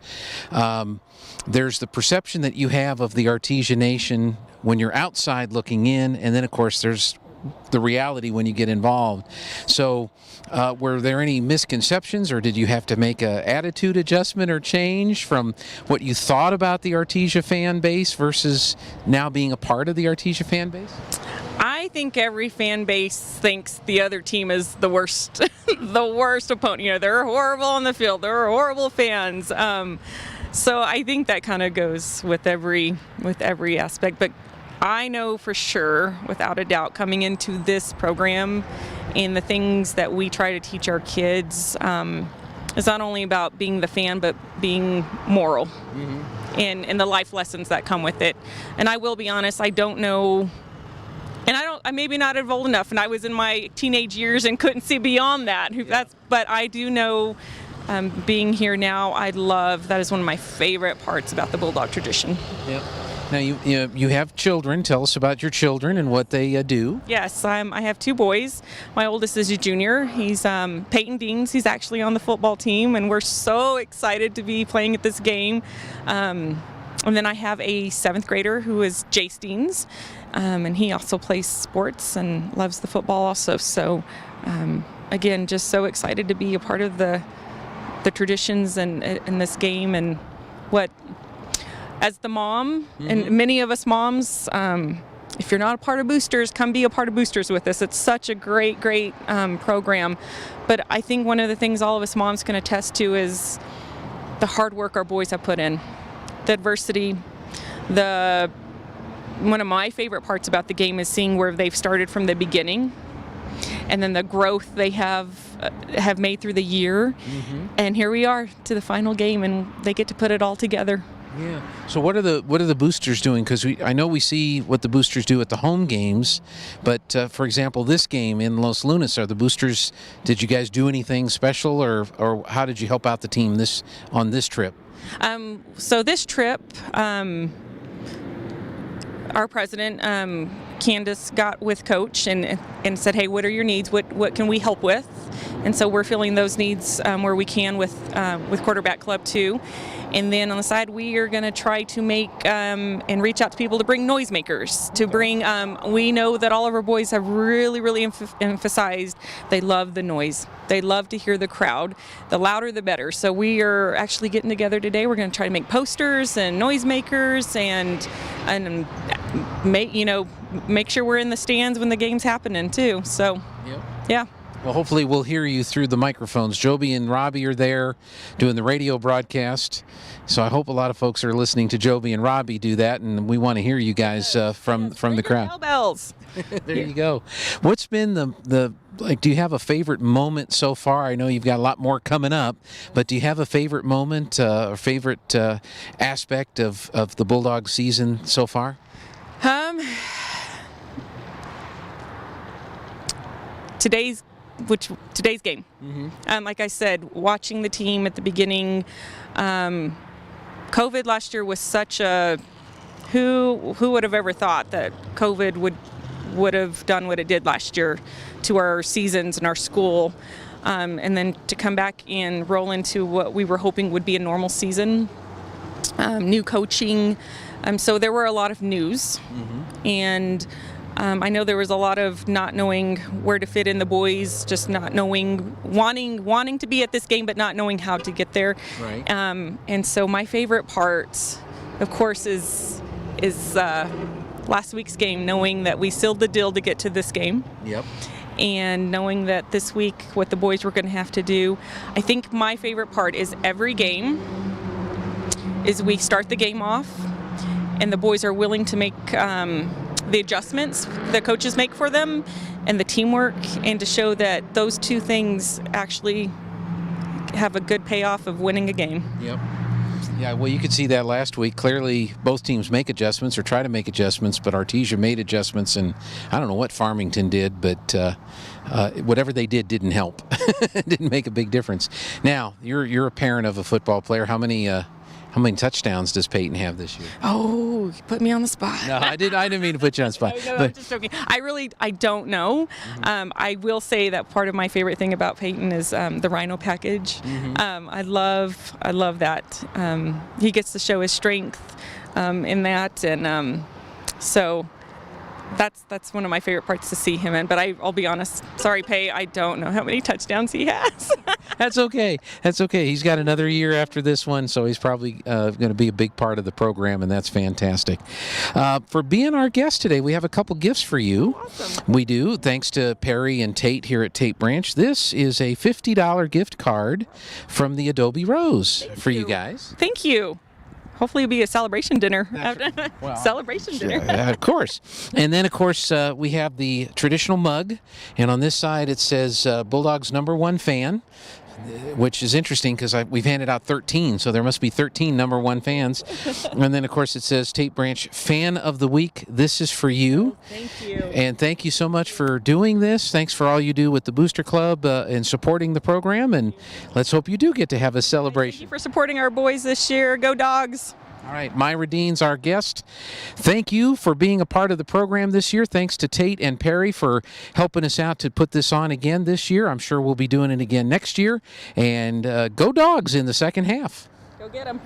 There's the perception that you have of the Artesia Nation when you're outside looking in, and then, of course, there's the reality when you get involved. So were there any misconceptions, or did you have to make an attitude adjustment or change from what you thought about the Artesia fan base versus now being a part of the Artesia fan base? I think every fan base thinks the other team is the worst, the worst opponent. You know, they're horrible on the field. They're horrible fans. So I think that kind of goes with every aspect. But I know for sure, without a doubt, coming into this program and the things that we try to teach our kids is not only about being the fan, but being moral and the life lessons that come with it. And I will be honest, I don't know, and I'm maybe not old enough, and I was in my teenage years and couldn't see beyond that. But I do know, being here now, that is one of my favorite parts about the Bulldog tradition. Yeah. Now, you have children. Tell us about your children and what they do. Yes, I have 2 boys. My oldest is a junior. He's Peyton Deans. He's actually on the football team, and we're so excited to be playing at this game. And then I have a 7th grader who is Jace Deans, and he also plays sports and loves the football also. So, again, just so excited to be a part of the traditions and in this game, and what, as the mom, and many of us moms, if you're not a part of Boosters, come be a part of Boosters with us. It's such a great program. But I think one of the things all of us moms can attest to is the hard work our boys have put in, the adversity. One of my favorite parts about the game is seeing where they've started from the beginning, and then the growth they have made through the year. And here we are to the final game, and they get to put it all together. Yeah. So what are the Boosters doing? Because I know we see what the Boosters do at the home games, but for example, this game in Los Lunas, are the Boosters? Did you guys do anything special, or how did you help out the team on this trip? So this trip, our president, Candace, got with Coach and said, "Hey, what are your needs? What can we help with?" And so we're filling those needs where we can with Quarterback Club too. And then on the side, we are going to try to make and reach out to people to bring noisemakers. To bring, we know that all of our boys have really emphasized they love the noise. They love to hear the crowd. The louder, the better. So we are actually getting together today. We're going to try to make posters and noisemakers and make sure we're in the stands when the game's happening too. So, yeah. Well, hopefully we'll hear you through the microphones. Joby and Robbie are there doing the radio broadcast. So I hope a lot of folks are listening to Joby and Robbie do that, and we want to hear you guys from the crowd. Cowbells. There you go. What's been the do you have a favorite moment so far? I know you've got a lot more coming up, but do you have a favorite moment or favorite aspect of the Bulldog season so far? Today's game. Like I said, watching the team at the beginning, COVID last year was such a, who would have ever thought that COVID would have done what it did last year to our seasons and our school, and then to come back and roll into what we were hoping would be a normal season, new coaching. So there were a lot of news, and I know there was a lot of not knowing where to fit in the boys, just not knowing, wanting to be at this game, but not knowing how to get there. Right. And so my favorite part, of course, is last week's game, knowing that we sealed the deal to get to this game. Yep. And knowing that this week what the boys were going to have to do. I think my favorite part is every game is we start the game off, and the boys are willing to make the adjustments the coaches make for them, and the teamwork, and to show that those two things actually have a good payoff of winning a game. Yep. Yeah, well, you could see that last week. Clearly, both teams make adjustments or try to make adjustments, but Artesia made adjustments, and I don't know what Farmington did, but whatever they did didn't help. It didn't make a big difference. Now, you're a parent of a football player. How many touchdowns does Peyton have this year? Oh, you put me on the spot. No, I didn't mean to put you on the spot. No, I'm just joking. I don't know. I will say that part of my favorite thing about Peyton is the Rhino package. I love that. He gets to show his strength in that, and so that's one of my favorite parts to see him in. But I'll be honest, sorry, Pey, I don't know how many touchdowns he has. That's okay. He's got another year after this one, so he's probably going to be a big part of the program, and that's fantastic. For being our guest today, we have a couple gifts for you. Awesome. We do, thanks to Perry and Tate here at Tate Branch. This is a $50 gift card from the Adobe Rose for you guys. Thank you. Hopefully it'll be a celebration dinner. Celebration dinner. Of course. And then, of course, we have the traditional mug. And on this side, it says Bulldogs #1 fan, which is interesting because we've handed out 13, so there must be 13 #1 fans. And then, of course, it says Tate Branch Fan of the Week. This is for you. Thank you. And thank you so much for doing this. Thanks for all you do with the Booster Club and supporting the program. And let's hope you do get to have a celebration. Thank you for supporting our boys this year. Go Dogs. All right, Myra Dean's our guest. Thank you for being a part of the program this year. Thanks to Tate and Perry for helping us out to put this on again this year. I'm sure we'll be doing it again next year. And go Dogs in the second half. Go get them.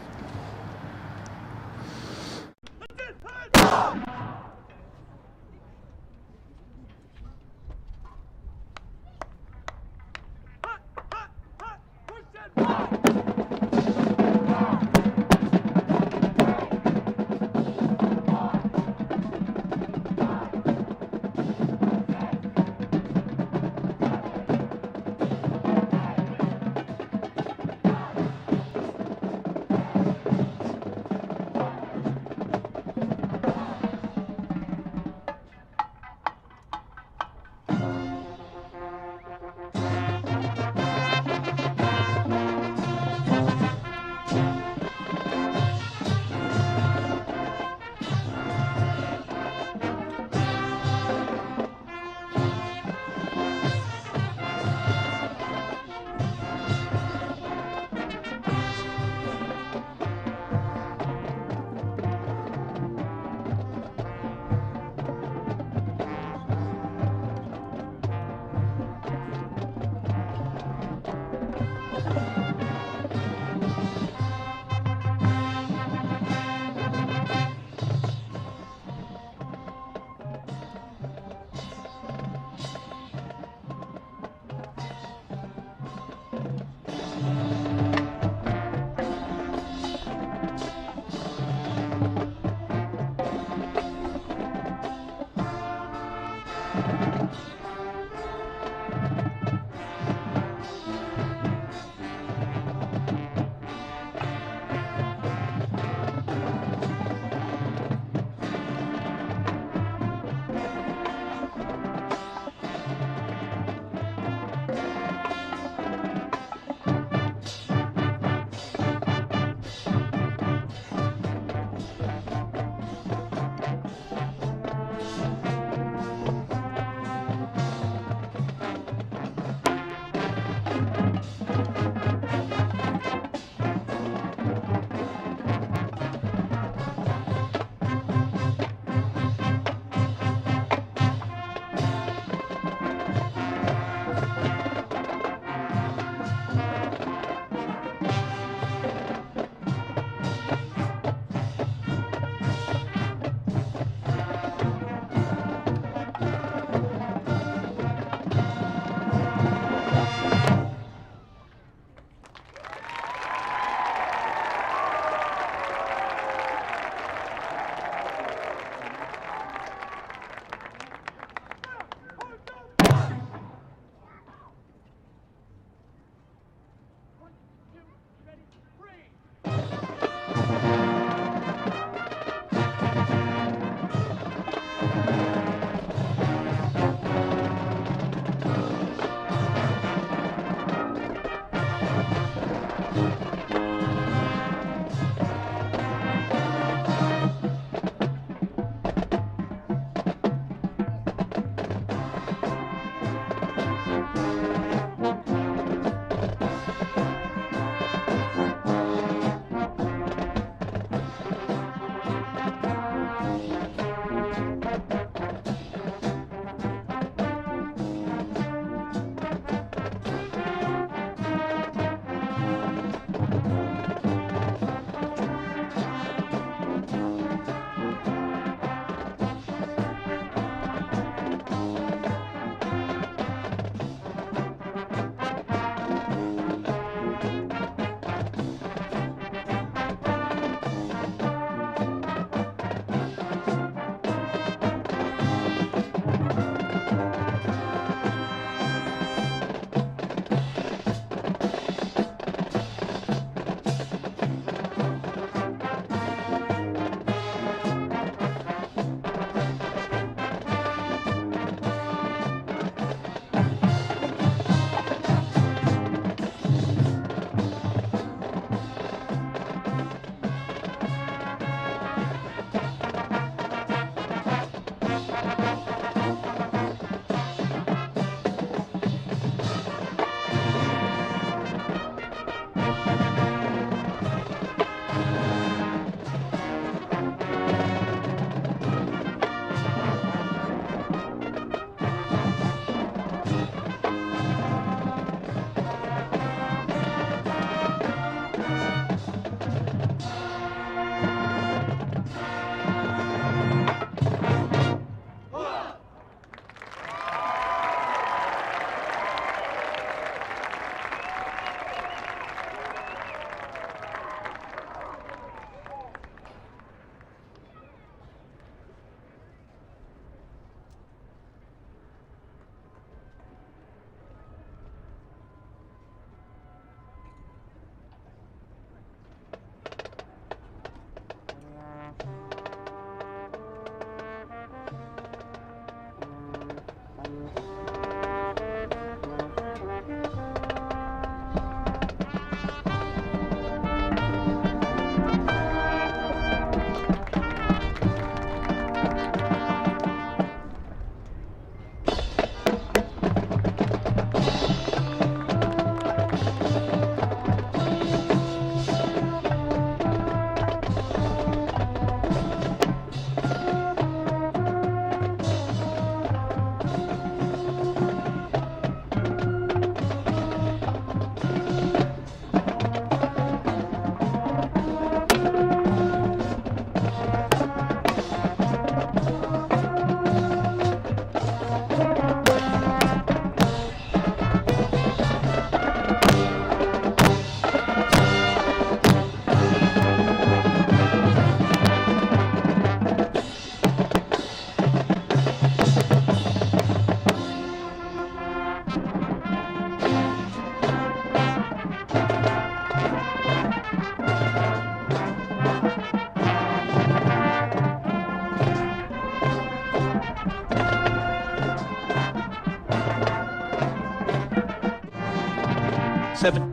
7.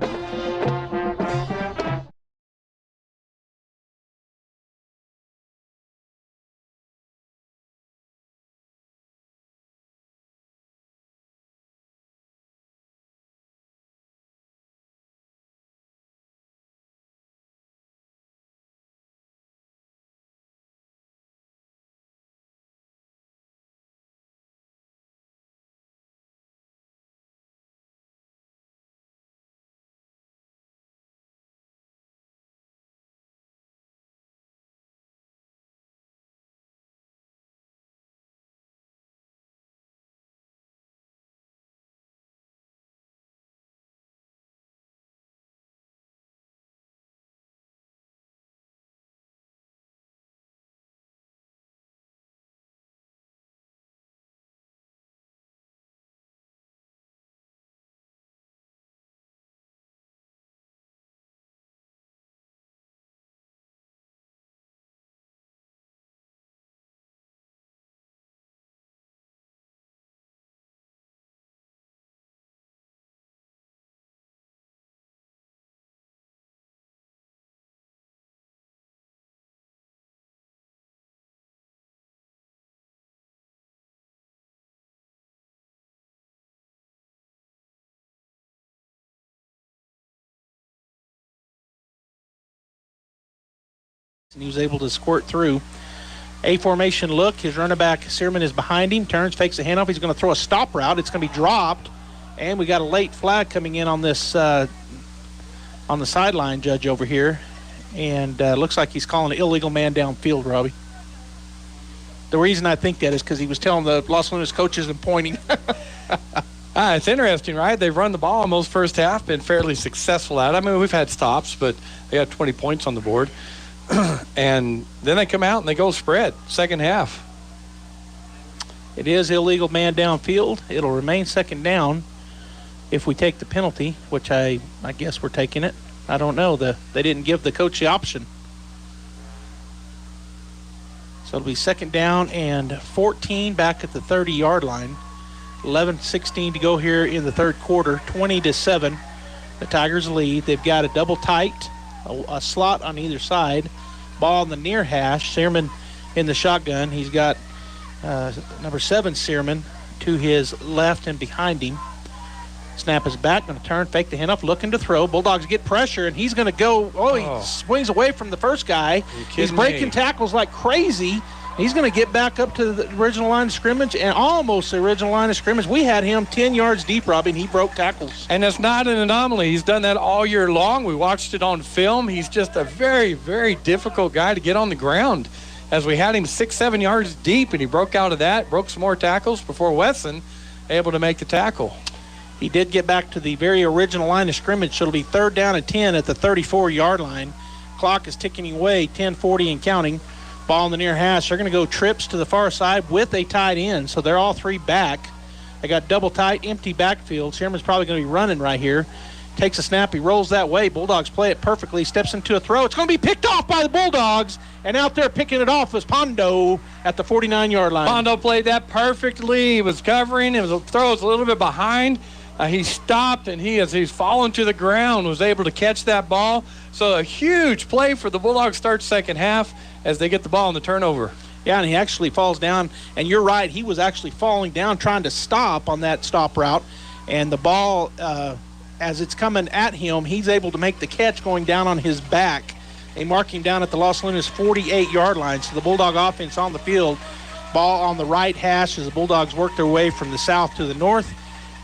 And he was able to squirt through. A formation look. His running back, Searman, is behind him. Turns, fakes the handoff. He's going to throw a stop route. It's going to be dropped. And we got a late flag coming in on this on the sideline, Judge, over here. And looks like he's calling an illegal man downfield, Robbie. The reason I think that is because he was telling the Los Lunas coaches and pointing. It's interesting, right? They've run the ball almost first half, been fairly successful at it. I mean, we've had stops, but they got 20 points on the board. And then they come out and they go spread second half. It is illegal man downfield. It'll remain second down if we take the penalty, which I guess we're taking it. I don't know. They didn't give the coach the option. So it'll be second down and 14 back at the 30-yard line. 11:16 to go here in the third quarter. 20-7. The Tigers lead. They've got a double tight, a slot on either side. Ball on the near hash. Searman in the shotgun. He's got number 7 Searman to his left and behind him. Snap is back, going to turn, fake the handoff, looking to throw. Bulldogs get pressure, and he's going to go. He swings away from the first guy. He's breaking tackles like crazy. He's going to get back up to the original line of scrimmage and almost the original line of scrimmage. We had him 10 yards deep, Robbie, and he broke tackles. And it's not an anomaly. He's done that all year long. We watched it on film. He's just a very, very difficult guy to get on the ground. As we had him 6-7 yards deep, and he broke out of that, broke some more tackles before Wesson able to make the tackle. He did get back to the very original line of scrimmage, so it'll be third down and 10 at the 34-yard line. Clock is ticking away, 10:40 and counting. Ball in the near hash. They're going to go trips to the far side with a tight end, so they're all three back. They got double tight, empty backfield. Sherman's probably going to be running right here. Takes a snap. He rolls that way. Bulldogs play it perfectly. Steps into a throw. It's going to be picked off by the Bulldogs, and out there picking it off was Pondo at the 49-yard line. Pondo played that perfectly. He was covering. It was a throw. It was a little bit behind. He stopped, and as he's falling to the ground, was able to catch that ball. So a huge play for the Bulldogs start second half as they get the ball on the turnover. Yeah, and he actually falls down. And you're right, he was actually falling down trying to stop on that stop route. And the ball, as it's coming at him, he's able to make the catch going down on his back. They mark him down at the Los Lunas 48-yard line. So the Bulldog offense on the field. Ball on the right hash as the Bulldogs work their way from the south to the north.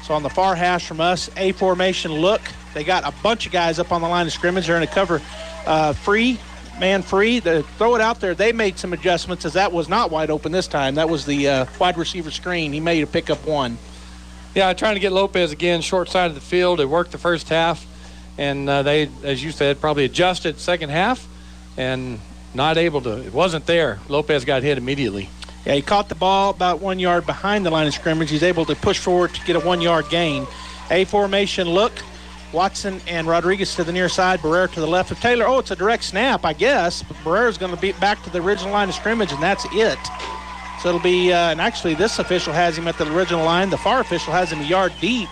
So on the far hash from us, A formation look. They got a bunch of guys up on the line of scrimmage. They're going to cover man free. Throw it out there. They made some adjustments as that was not wide open this time. That was the wide receiver screen. He made a pickup one. Yeah, trying to get Lopez again, short side of the field. It worked the first half, and they, as you said, probably adjusted second half and not able to. It wasn't there. Lopez got hit immediately. Yeah, he caught the ball about 1 yard behind the line of scrimmage. He's able to push forward to get a 1 yard gain. A formation look. Watson and Rodriguez to the near side. Barrera to the left of Taylor. Oh, it's a direct snap, I guess. But Barrera's going to be back to the original line of scrimmage, and that's it. So it'll be, and actually this official has him at the original line. The far official has him a yard deep.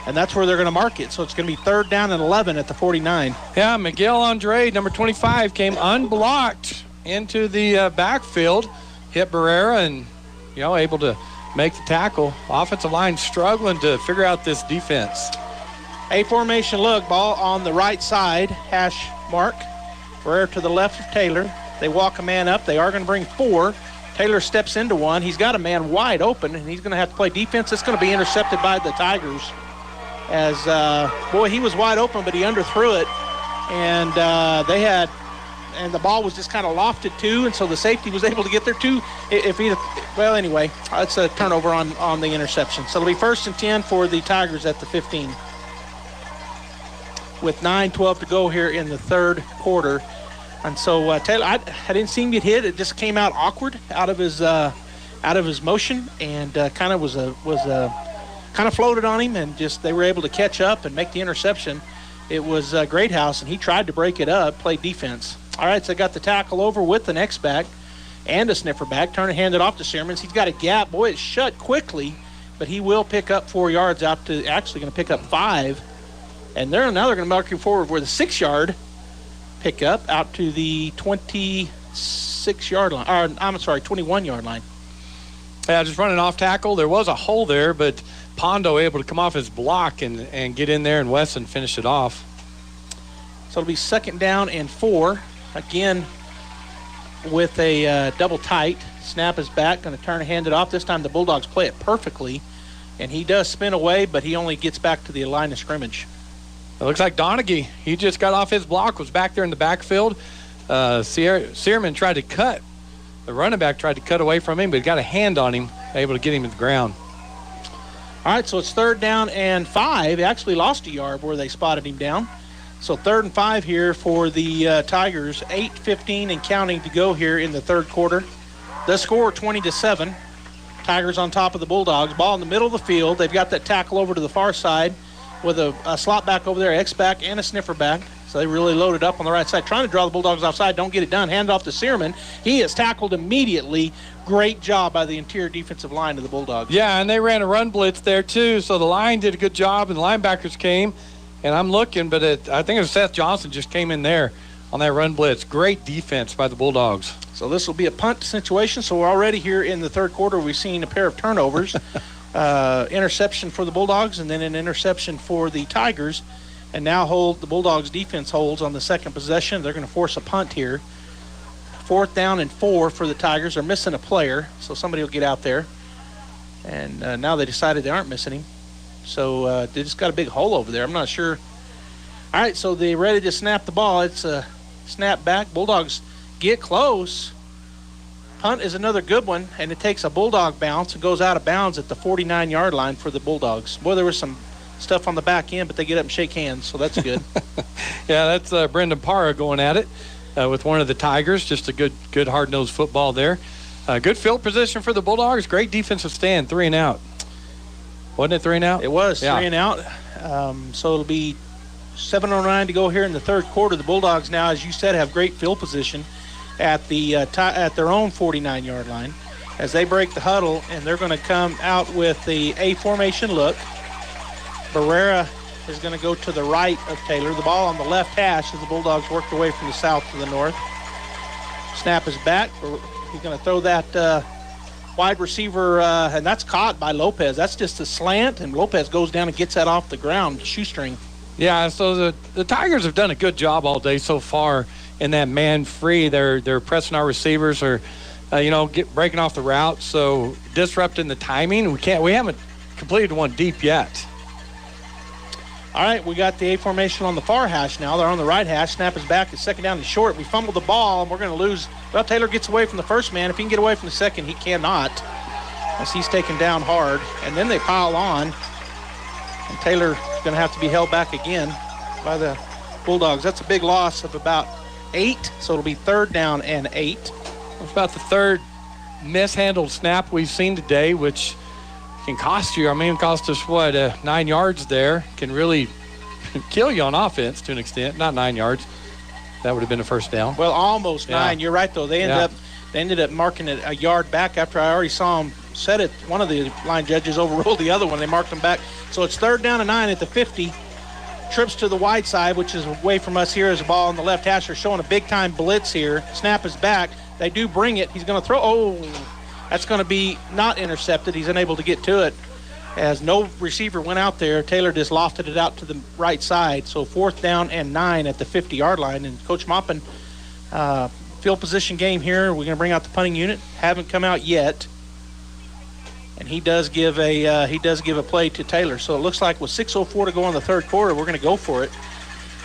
And that's where they're going to mark it. So it's going to be 3rd down and 11 at the 49. Yeah, Miguel Andre, number 25, came unblocked into the backfield, hit Barrera, and, able to make the tackle. Offensive line struggling to figure out this defense. A formation look, ball on the right side, hash mark. Barrera to the left of Taylor. They walk a man up. They are going to bring 4. Taylor steps into one. He's got a man wide open, and he's going to have to play defense. It's going to be intercepted by the Tigers. As, he was wide open, but he underthrew it. And and the ball was just kind of lofted too, and so the safety was able to get there too. Anyway, it's a turnover on the interception. So it'll be 1st and 10 for the Tigers at the 15. With 9:12 to go here in the 3rd quarter. And so Taylor, I didn't see him get hit. It just came out awkward out of his motion, and kind of floated on him, and just they were able to catch up and make the interception. It was Greathouse, and he tried to break it up, played defense. All right, so I got the tackle over with the next back and a sniffer back. Turn and hand it off to Searmans. He's got a gap. Boy, it's shut quickly, but he will pick up 4 yards out to actually going to pick up 5. And now they're going to mark him forward for the 6-yard pickup out to the 26-yard line. Or, I'm sorry, 21-yard line. Yeah, just running off tackle. There was a hole there, but Pondo able to come off his block and get in there, and Wesson finished it off. So it'll be 2nd down and 4. Again, with a double tight. Snap is back, going to turn and hand it off. This time the Bulldogs play it perfectly, and he does spin away, but he only gets back to the line of scrimmage. It looks like Donaghy. He just got off his block, was back there in the backfield. Searman tried to cut. The running back tried to cut away from him, but he got a hand on him, able to get him to the ground. All right, so it's 3rd down and 5. He actually lost a yard where they spotted him down. So 3rd and 5 here for the Tigers. 8:15 and counting to go here in the 3rd quarter. The score 20-7. Tigers on top of the Bulldogs. Ball in the middle of the field. They've got that tackle over to the far side with a slot back over there, X-back and a sniffer back. So they really loaded up on the right side, trying to draw the Bulldogs offside. Don't get it done. Hand it off to Searman. He is tackled immediately. Great job by the interior defensive line of the Bulldogs. Yeah, and they ran a run blitz there too, so the line did a good job, and the linebackers came. And I'm looking, but I think it was Seth Johnson just came in there on that run blitz. Great defense by the Bulldogs. So this will be a punt situation. So we're already here in the 3rd quarter. We've seen a pair of turnovers. Interception for the Bulldogs, and then an interception for the Tigers. And now the Bulldogs defense holds on the 2nd possession. They're going to force a punt here. 4th down and 4 for the Tigers. They're missing a player, so somebody will get out there. And now they decided they aren't missing him. So they just got a big hole over there. I'm not sure. All right, so they're ready to snap the ball. It's a snap back. Bulldogs get close. Punt is another good one, and it takes a Bulldog bounce and goes out of bounds at the 49-yard line for the Bulldogs. Boy, there was some stuff on the back end, but they get up and shake hands, so that's good. Yeah, that's Brendan Parra going at it with one of the Tigers. Just a good hard-nosed football there. Good field position for the Bulldogs. Great defensive stand, 3 and out. Wasn't it 3 and out? It was 3 and out. So it'll be 7:09 to go here in the 3rd quarter. The Bulldogs now, as you said, have great field position at their own 49-yard line as they break the huddle, and they're going to come out with the A formation look. Barrera is going to go to the right of Taylor. The ball on the left hash as the Bulldogs work their way from the south to the north. Snap is back. He's going to throw that wide receiver, and that's caught by Lopez. That's just a slant, and Lopez goes down and gets that off the ground, shoestring. Yeah, so the Tigers have done a good job all day so far in that man free. They're pressing our receivers, or breaking off the route, so disrupting the timing. We haven't completed one deep yet. All right, we got the A formation on the far hash now. They're on the right hash. Snap is back. It's 2nd down and short. We fumbled the ball, and we're going to lose. Well, Taylor gets away from the first man. If he can get away from the second, he cannot, as he's taken down hard. And then they pile on, and Taylor's going to have to be held back again by the Bulldogs. That's a big loss of about 8, so it'll be 3rd down and 8. It's about the 3rd mishandled snap we've seen today, which can cost you. It cost us, 9 yards there. Can really kill you on offense to an extent. Not 9 yards. That would have been a 1st down. Well, almost 9. You're right, though. They ended up marking it a yard back after I already saw them said it. One of the line judges overruled the other one. They marked them back. So it's 3rd down and 9 at the 50. Trips to the wide side, which is away from us here, as a ball on the left hash. They're showing a big-time blitz here. Snap is back. They do bring it. He's going to throw. Oh, that's going to be not intercepted. He's unable to get to it, as no receiver went out there. Taylor just lofted it out to the right side. So 4th down and 9 at the 50-yard line. And Coach Maupin, field position game here. We're going to bring out the punting unit. Haven't come out yet. And he does give a play to Taylor. So it looks like with 6:04 to go in the third quarter, we're going to go for it.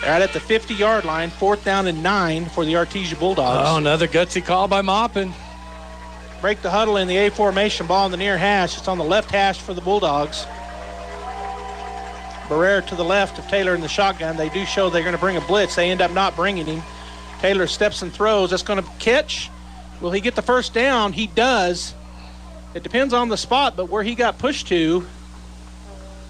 Right at the 50-yard line, 4th down and 9 for the Artesia Bulldogs. Oh, another gutsy call by Maupin. Break the huddle in the A formation, ball on the near hash. It's on the left hash for the Bulldogs. Barrera to the left of Taylor in the shotgun. They do show they're going to bring a blitz. They end up not bringing him. Taylor steps and throws. That's going to catch. Will he get the first down? He does. It depends on the spot, but where he got pushed to,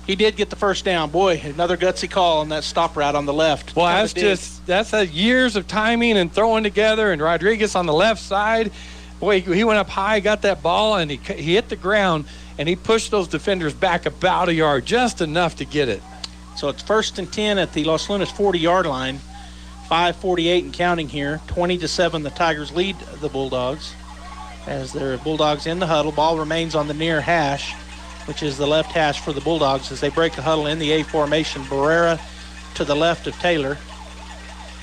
he did get the first down. Boy, another gutsy call on that stop route on the left. Well, that's years of timing and throwing together, and Rodriguez on the left side. Boy, he went up high, got that ball, and he hit the ground, and he pushed those defenders back about a yard, just enough to get it. So it's 1st and 10 at the Los Lunas 40-yard line. 5:48 and counting here. 20-7, the Tigers lead the Bulldogs, as their Bulldogs in the huddle. Ball remains on the near hash, which is the left hash for the Bulldogs, as they break the huddle in the A formation. Barrera to the left of Taylor.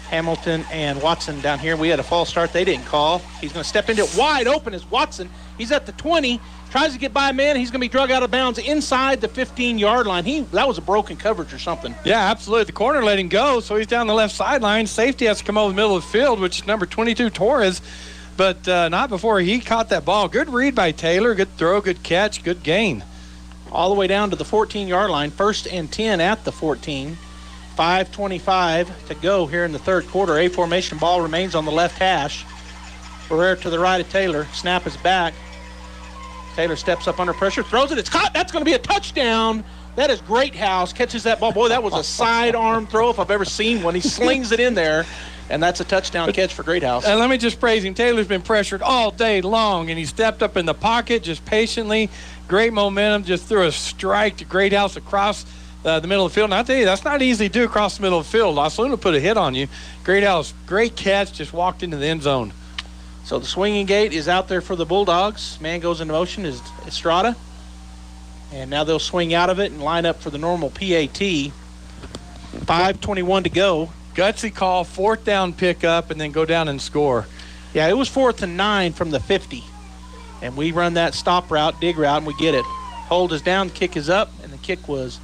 Hamilton and Watson down here. We had a false start. They didn't call. He's going to step into it wide open as Watson. He's at the 20. Tries to get by a man. He's going to be drug out of bounds inside the 15-yard line. That was a broken coverage or something. Yeah, absolutely. The corner let him go, so he's down the left sideline. Safety has to come over the middle of the field, which is number 22, Torres. But not before he caught that ball. Good read by Taylor. Good throw, good catch, good gain. All the way down to the 14-yard line. 1st and 10 at the 14. 5:25 to go here in the third quarter. A formation, ball remains on the left hash. Barrera to the right of Taylor. Snap is back. Taylor steps up under pressure, throws it. It's caught. That's going to be a touchdown. That is Greathouse. Catches that ball. Boy, that was a sidearm throw if I've ever seen one. He slings it in there, and that's a touchdown catch for Greathouse. And let me just praise him. Taylor's been pressured all day long, and he stepped up in the pocket just patiently. Great momentum. Just threw a strike to Greathouse across the middle of the field. And I tell you, that's not easy to do across the middle of the field. Los Lunas put a hit on you. Greathouse, great catch, just walked into the end zone. So the swinging gate is out there for the Bulldogs. Man goes into motion is Estrada. And now they'll swing out of it and line up for the normal PAT. 5:21 to go. Gutsy call, 4th down pickup, and then go down and score. Yeah, it was 4th and 9 from the 50. And we run that stop route, dig route, and we get it. Hold is down, kick is up, and the kick was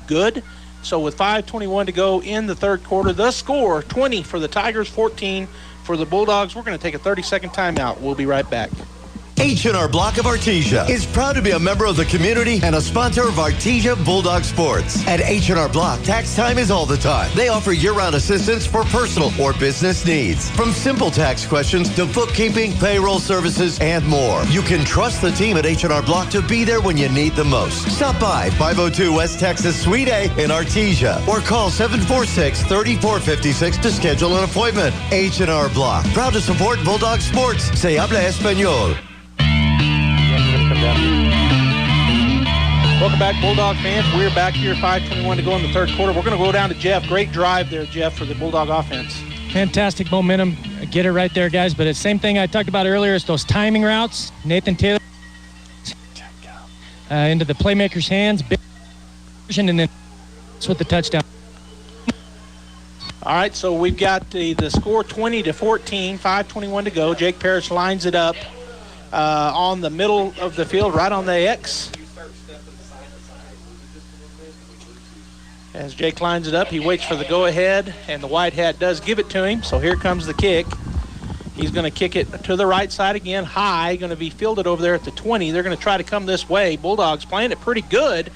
good. So with 5:21 to go in the third quarter, the score, 20 for the Tigers, 14 for the Bulldogs. We're going to take a 30-second timeout. We'll be right back. H&R Block of Artesia is proud to be a member of the community and a sponsor of Artesia Bulldog Sports. At H&R Block, tax time is all the time. They offer year-round assistance for personal or business needs. From simple tax questions to bookkeeping, payroll services, and more. You can trust the team at H&R Block to be there when you need the most. Stop by 502 West Texas Suite A in Artesia or call 746-3456 to schedule an appointment. H&R Block, proud to support Bulldog Sports. Se habla español. Welcome back, Bulldog fans. We're back here, 5:21 to go in the third quarter. We're going to go down to Jeff. Great drive there, Jeff, for the Bulldog offense. Fantastic momentum. Get it right there, guys. But it's the same thing I talked about earlier. It's those timing routes. Nathan Taylor into the playmaker's hands. And then with the touchdown. All right, so we've got the score 20-14, 5:21 to go. Jake Parrish lines it up on the middle of the field, right on the X. As Jake lines it up, he waits for the go-ahead, and the white hat does give it to him. So here comes the kick. He's going to kick it to the right side again, high, going to be fielded over there at the 20. They're going to try to come this way. Bulldogs playing it pretty good,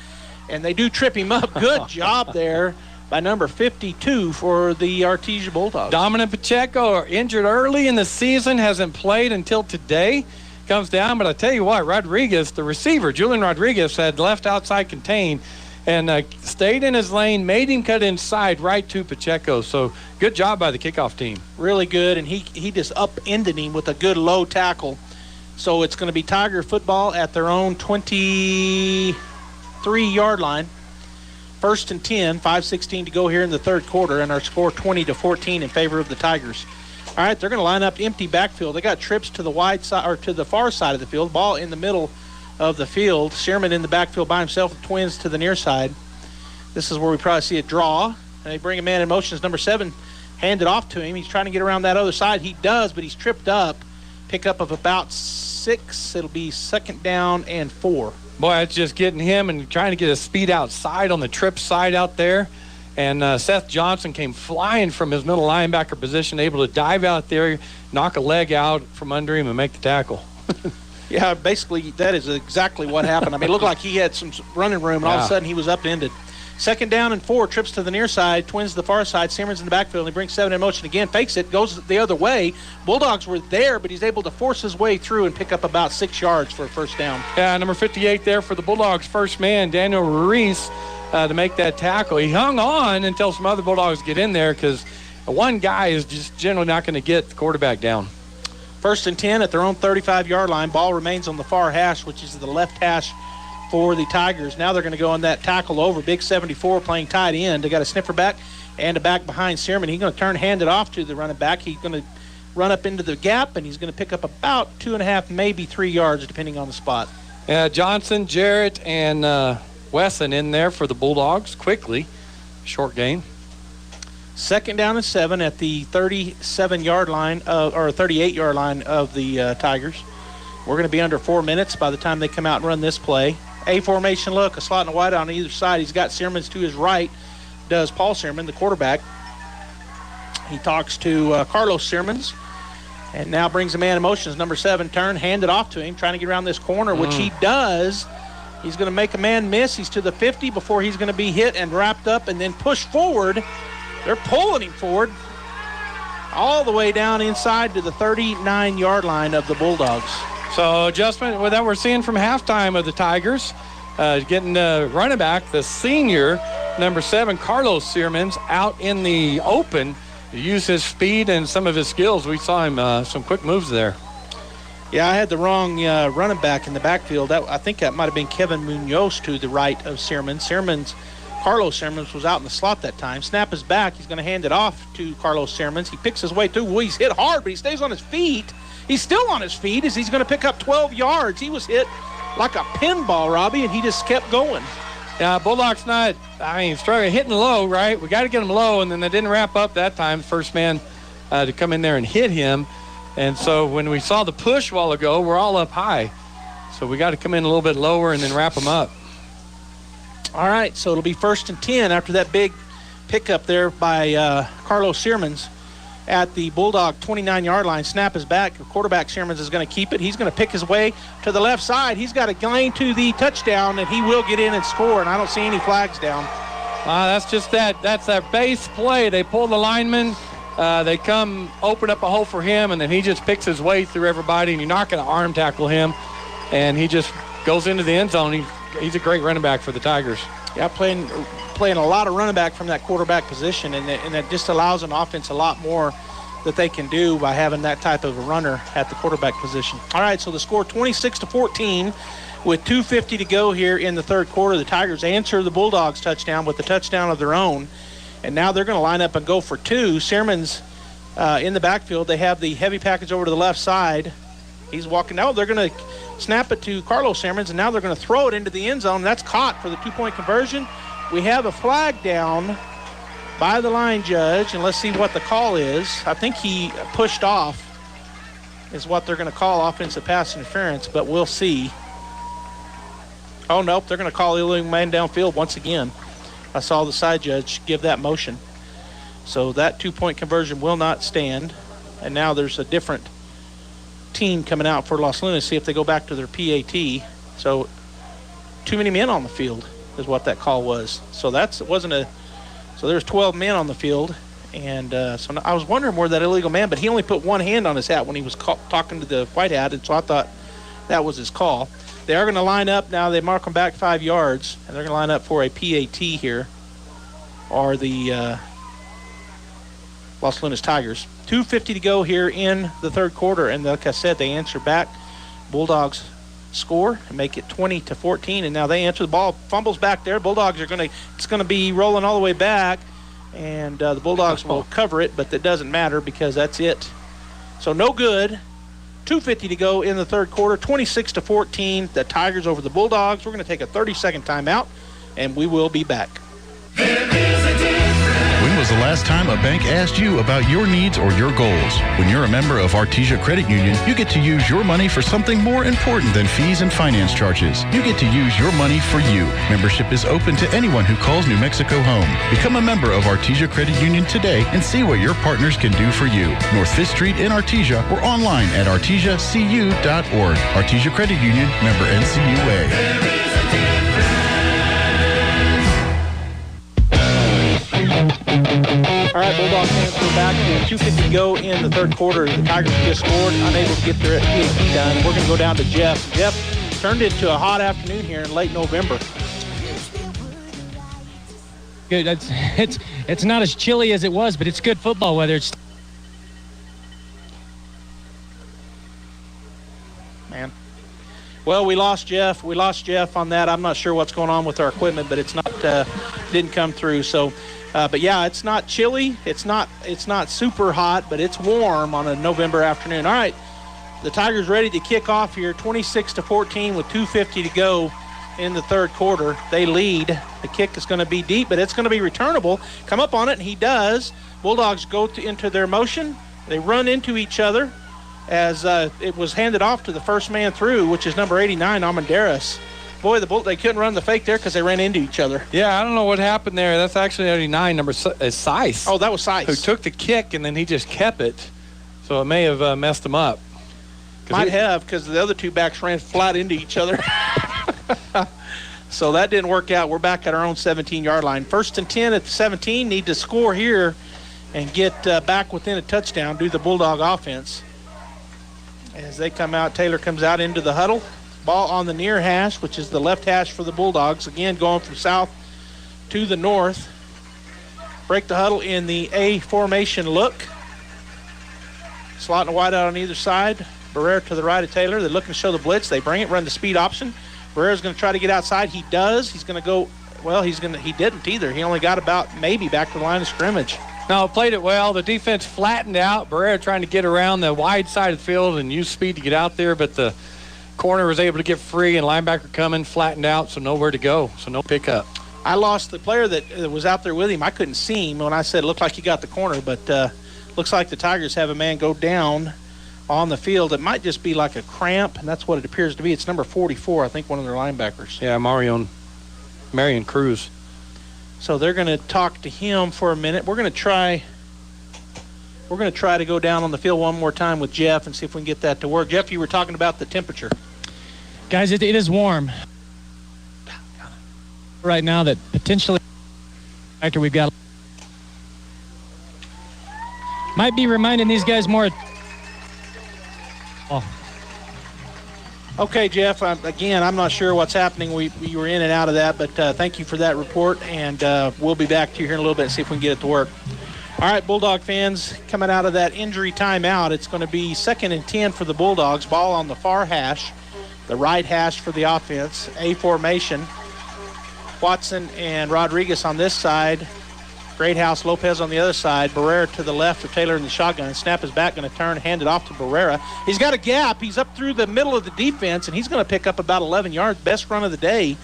and they do trip him up. Good job there by number 52 for the Artesia Bulldogs. Dominic Pacheco, injured early in the season, hasn't played until today. Comes down, but I tell you what, Rodriguez, the receiver, Julian Rodriguez, had left outside contain and stayed in his lane, made him cut inside right to Pacheco. So good job by the kickoff team. Really good, and he just upended him with a good low tackle. So it's going to be Tiger football at their own 23-yard line. 1st and 10, 5:16 to go here in the third quarter, and our score 20-14 in favor of the Tigers. All right, they're going to line up empty backfield. They got trips to the wide side or to the far side of the field. Ball in the middle of the field. Sherman in the backfield by himself. The Twins to the near side. This is where we probably see a draw. And they bring a man in motion. It's number 7. Hand it off to him. He's trying to get around that other side. He does, but he's tripped up. Pickup of about 6. It'll be 2nd down and 4. Boy, it's just getting him and trying to get his speed outside on the trip side out there. And Seth Johnson came flying from his middle linebacker position, able to dive out there, knock a leg out from under him and make the tackle. Yeah, basically that is exactly what happened. I mean, it looked like he had some running room, and all of a sudden he was upended. 2nd down and 4, trips to the near side, Twins to the far side, Simmons in the backfield. He brings 7 in motion again, fakes it, goes the other way. Bulldogs were there, but he's able to force his way through and pick up about 6 yards for a 1st down. Yeah, number 58 there for the Bulldogs, first man, Daniel Ruiz, to make that tackle. He hung on until some other Bulldogs get in there because one guy is just generally not going to get the quarterback down. 1st and 10 at their own 35-yard line. Ball remains on the far hash, which is the left hash for the Tigers. Now they're going to go on that tackle over. Big 74 playing tight end. They got a sniffer back and a back behind Searman. He's going to hand it off to the running back. He's going to run up into the gap, and he's going to pick up about 2.5, maybe 3 yards, depending on the spot. Johnson, Jarrett, and Wesson in there for the Bulldogs quickly. Short gain. 2nd down and 7 at the 37-yard line, or 38-yard line of the Tigers. We're going to be under 4 minutes by the time they come out and run this play. A formation look, a slot and a wide on either side. He's got Searmans to his right, does Paul Searman, the quarterback. He talks to Carlos Searmans, and now brings a man in motion. It's number 7, turn, hand it off to him, trying to get around this corner, which he does. He's going to make a man miss. He's to the 50 before he's going to be hit and wrapped up and then pushed forward. They're pulling him forward all the way down inside to the 39-yard line of the Bulldogs. So adjustment that we're seeing from halftime of the Tigers. Getting the running back, the senior, number 7, Carlos Searmans, out in the open to use his speed and some of his skills. We saw him some quick moves there. Yeah, I had the wrong running back in the backfield. I think that might have been Kevin Munoz to the right of Searmans. Carlos Searmans was out in the slot that time. Snap is back. He's going to hand it off to Carlos Searmans. He picks his way through. Well, he's hit hard, but he stays on his feet. He's still on his feet as he's going to pick up 12 yards. He was hit like a pinball, Robbie, and he just kept going. Yeah, Bulldogs struggling, hitting low, right? We got to get him low, and then they didn't wrap up that time. First man to come in there and hit him. And so when we saw the push a while ago, we're all up high. So we got to come in a little bit lower and then wrap them up. All right, so it'll be 1st and 10 after that big pickup there by Carlos Searmans at the Bulldog 29-yard line. Snap is back. The quarterback Searmans is going to keep it. He's going to pick his way to the left side. He's got a gain to the touchdown, and he will get in and score, and I don't see any flags down. That's just that. That's that base play. They pull the lineman. They come open up a hole for him, and then he just picks his way through everybody, and you're not going to arm tackle him. And he just goes into the end zone. He's a great running back for the Tigers. Yeah, playing a lot of running back from that quarterback position, and that just allows an offense a lot more that they can do by having that type of a runner at the quarterback position. All right, so the score 26-14 with 2:50 to go here in the third quarter. The Tigers answer the Bulldogs touchdown with a touchdown of their own, and now they're going to line up and go for 2. Searman's in the backfield. They have the heavy package over to the left side. He's walking out. They're going to snap it to Carlos Searmans, and now they're going to throw it into the end zone. That's caught for the 2-point conversion. We have a flag down by the line judge, and let's see what the call is. I think he pushed off is what they're going to call offensive pass interference, but we'll see. Oh, nope, they're going to call illegal man downfield once again. I saw the side judge give that motion. So that 2-point conversion will not stand, and now there's a different team coming out for Los Lunas, see if they go back to their PAT. So too many men on the field is what that call was. So so there's 12 men on the field, and so I was wondering where that illegal man, but he only put one hand on his hat when he was talking to the white hat, and so I thought that was his call. They are going to line up now. They mark them back 5 yards, and they're going to line up for a PAT here, or the Los Lunas Tigers. 2:50 to go here in the third quarter, and like I said, they answer back Bulldogs score and make it 20-14, and now they enter the ball. Fumbles back there. Bulldogs it's going to be rolling all the way back, and the Bulldogs will cover it, but that doesn't matter because that's it. So no good. 2:50 to go in the third quarter. 26-14. The Tigers over the Bulldogs. We're going to take a 30-second timeout, and we will be back. When was the last time a bank asked you about your needs or your goals? When you're a member of Artesia Credit Union, you get to use your money for something more important than fees and finance charges. You get to use your money for you. Membership is open to anyone who calls New Mexico home. Become a member of Artesia Credit Union today and see what your partners can do for you. North 5th Street in Artesia or online at artesiacu.org. Artesia Credit Union, member NCUA. All right, Bulldog fans, we're back. 2:50 to go in the third quarter. The Tigers just scored, unable to get their PhD done. We're going to go down to Jeff. Jeff turned into a hot afternoon here in late November. Good. It's not as chilly as it was, but it's good football weather. Man. Well, we lost Jeff. We lost Jeff on that. I'm not sure what's going on with our equipment, but it's not didn't come through. So, but yeah, it's not chilly. It's not super hot, but it's warm on a November afternoon. All right, the Tigers ready to kick off here, 26-14 with 2:50 to go in the third quarter. They lead. The kick is going to be deep, but it's going to be returnable. Come up on it, and he does. Bulldogs go into their motion. They run into each other as it was handed off to the first man through, which is number 89, Armanderas. Boy, they couldn't run the fake there because they ran into each other. Yeah, I don't know what happened there. That's actually 89, number Seiss. Oh, that was Seiss. Who took the kick, and then he just kept it. So it may have messed him up. Might have, because the other two backs ran flat into each other. So that didn't work out. We're back at our own 17-yard line. 1st and 10 at the 17. Need to score here and get back within a touchdown, do the Bulldog offense. As they come out, Taylor comes out into the huddle. Ball on the near hash, which is the left hash for the Bulldogs. Again, going from south to the north. Break the huddle in the A formation look. Slot and wide out on either side. Barrera to the right of Taylor. They're looking to show the blitz. They bring it, run the speed option. Barrera's going to try to get outside. He does. He's going to go, well, he didn't either. He only got about maybe back to the line of scrimmage. No, played it well. The defense flattened out. Barrera trying to get around the wide side of the field and use speed to get out there, but the corner was able to get free, and linebacker coming, flattened out, so nowhere to go, so no pickup. I lost the player that was out there with him. I couldn't see him when I said it looked like he got the corner, but looks like the Tigers have a man go down on the field. It might just be like a cramp, and that's what it appears to be. It's number 44, I think, one of their linebackers. Yeah, Marion Cruz. So they're going to talk to him for a minute. We're going to try to go down on the field one more time with Jeff and see if we can get that to work. Jeff, you were talking about the temperature. Guys, it is warm. Right now that potentially after we've got might be reminding these guys more. Oh. Okay, Jeff, again, I'm not sure what's happening. We were in and out of that, but thank you for that report, and we'll be back to you here in a little bit and see if we can get it to work. All right, Bulldog fans, coming out of that injury timeout, it's going to be 2nd and 10 for the Bulldogs. Ball on the far hash, the right hash for the offense, A formation. Watson and Rodriguez on this side. Greathouse, Lopez on the other side. Barrera to the left of Taylor in the shotgun. Snap is back, going to turn, hand it off to Barrera. He's got a gap. He's up through the middle of the defense, and he's going to pick up about 11 yards. Best run of the day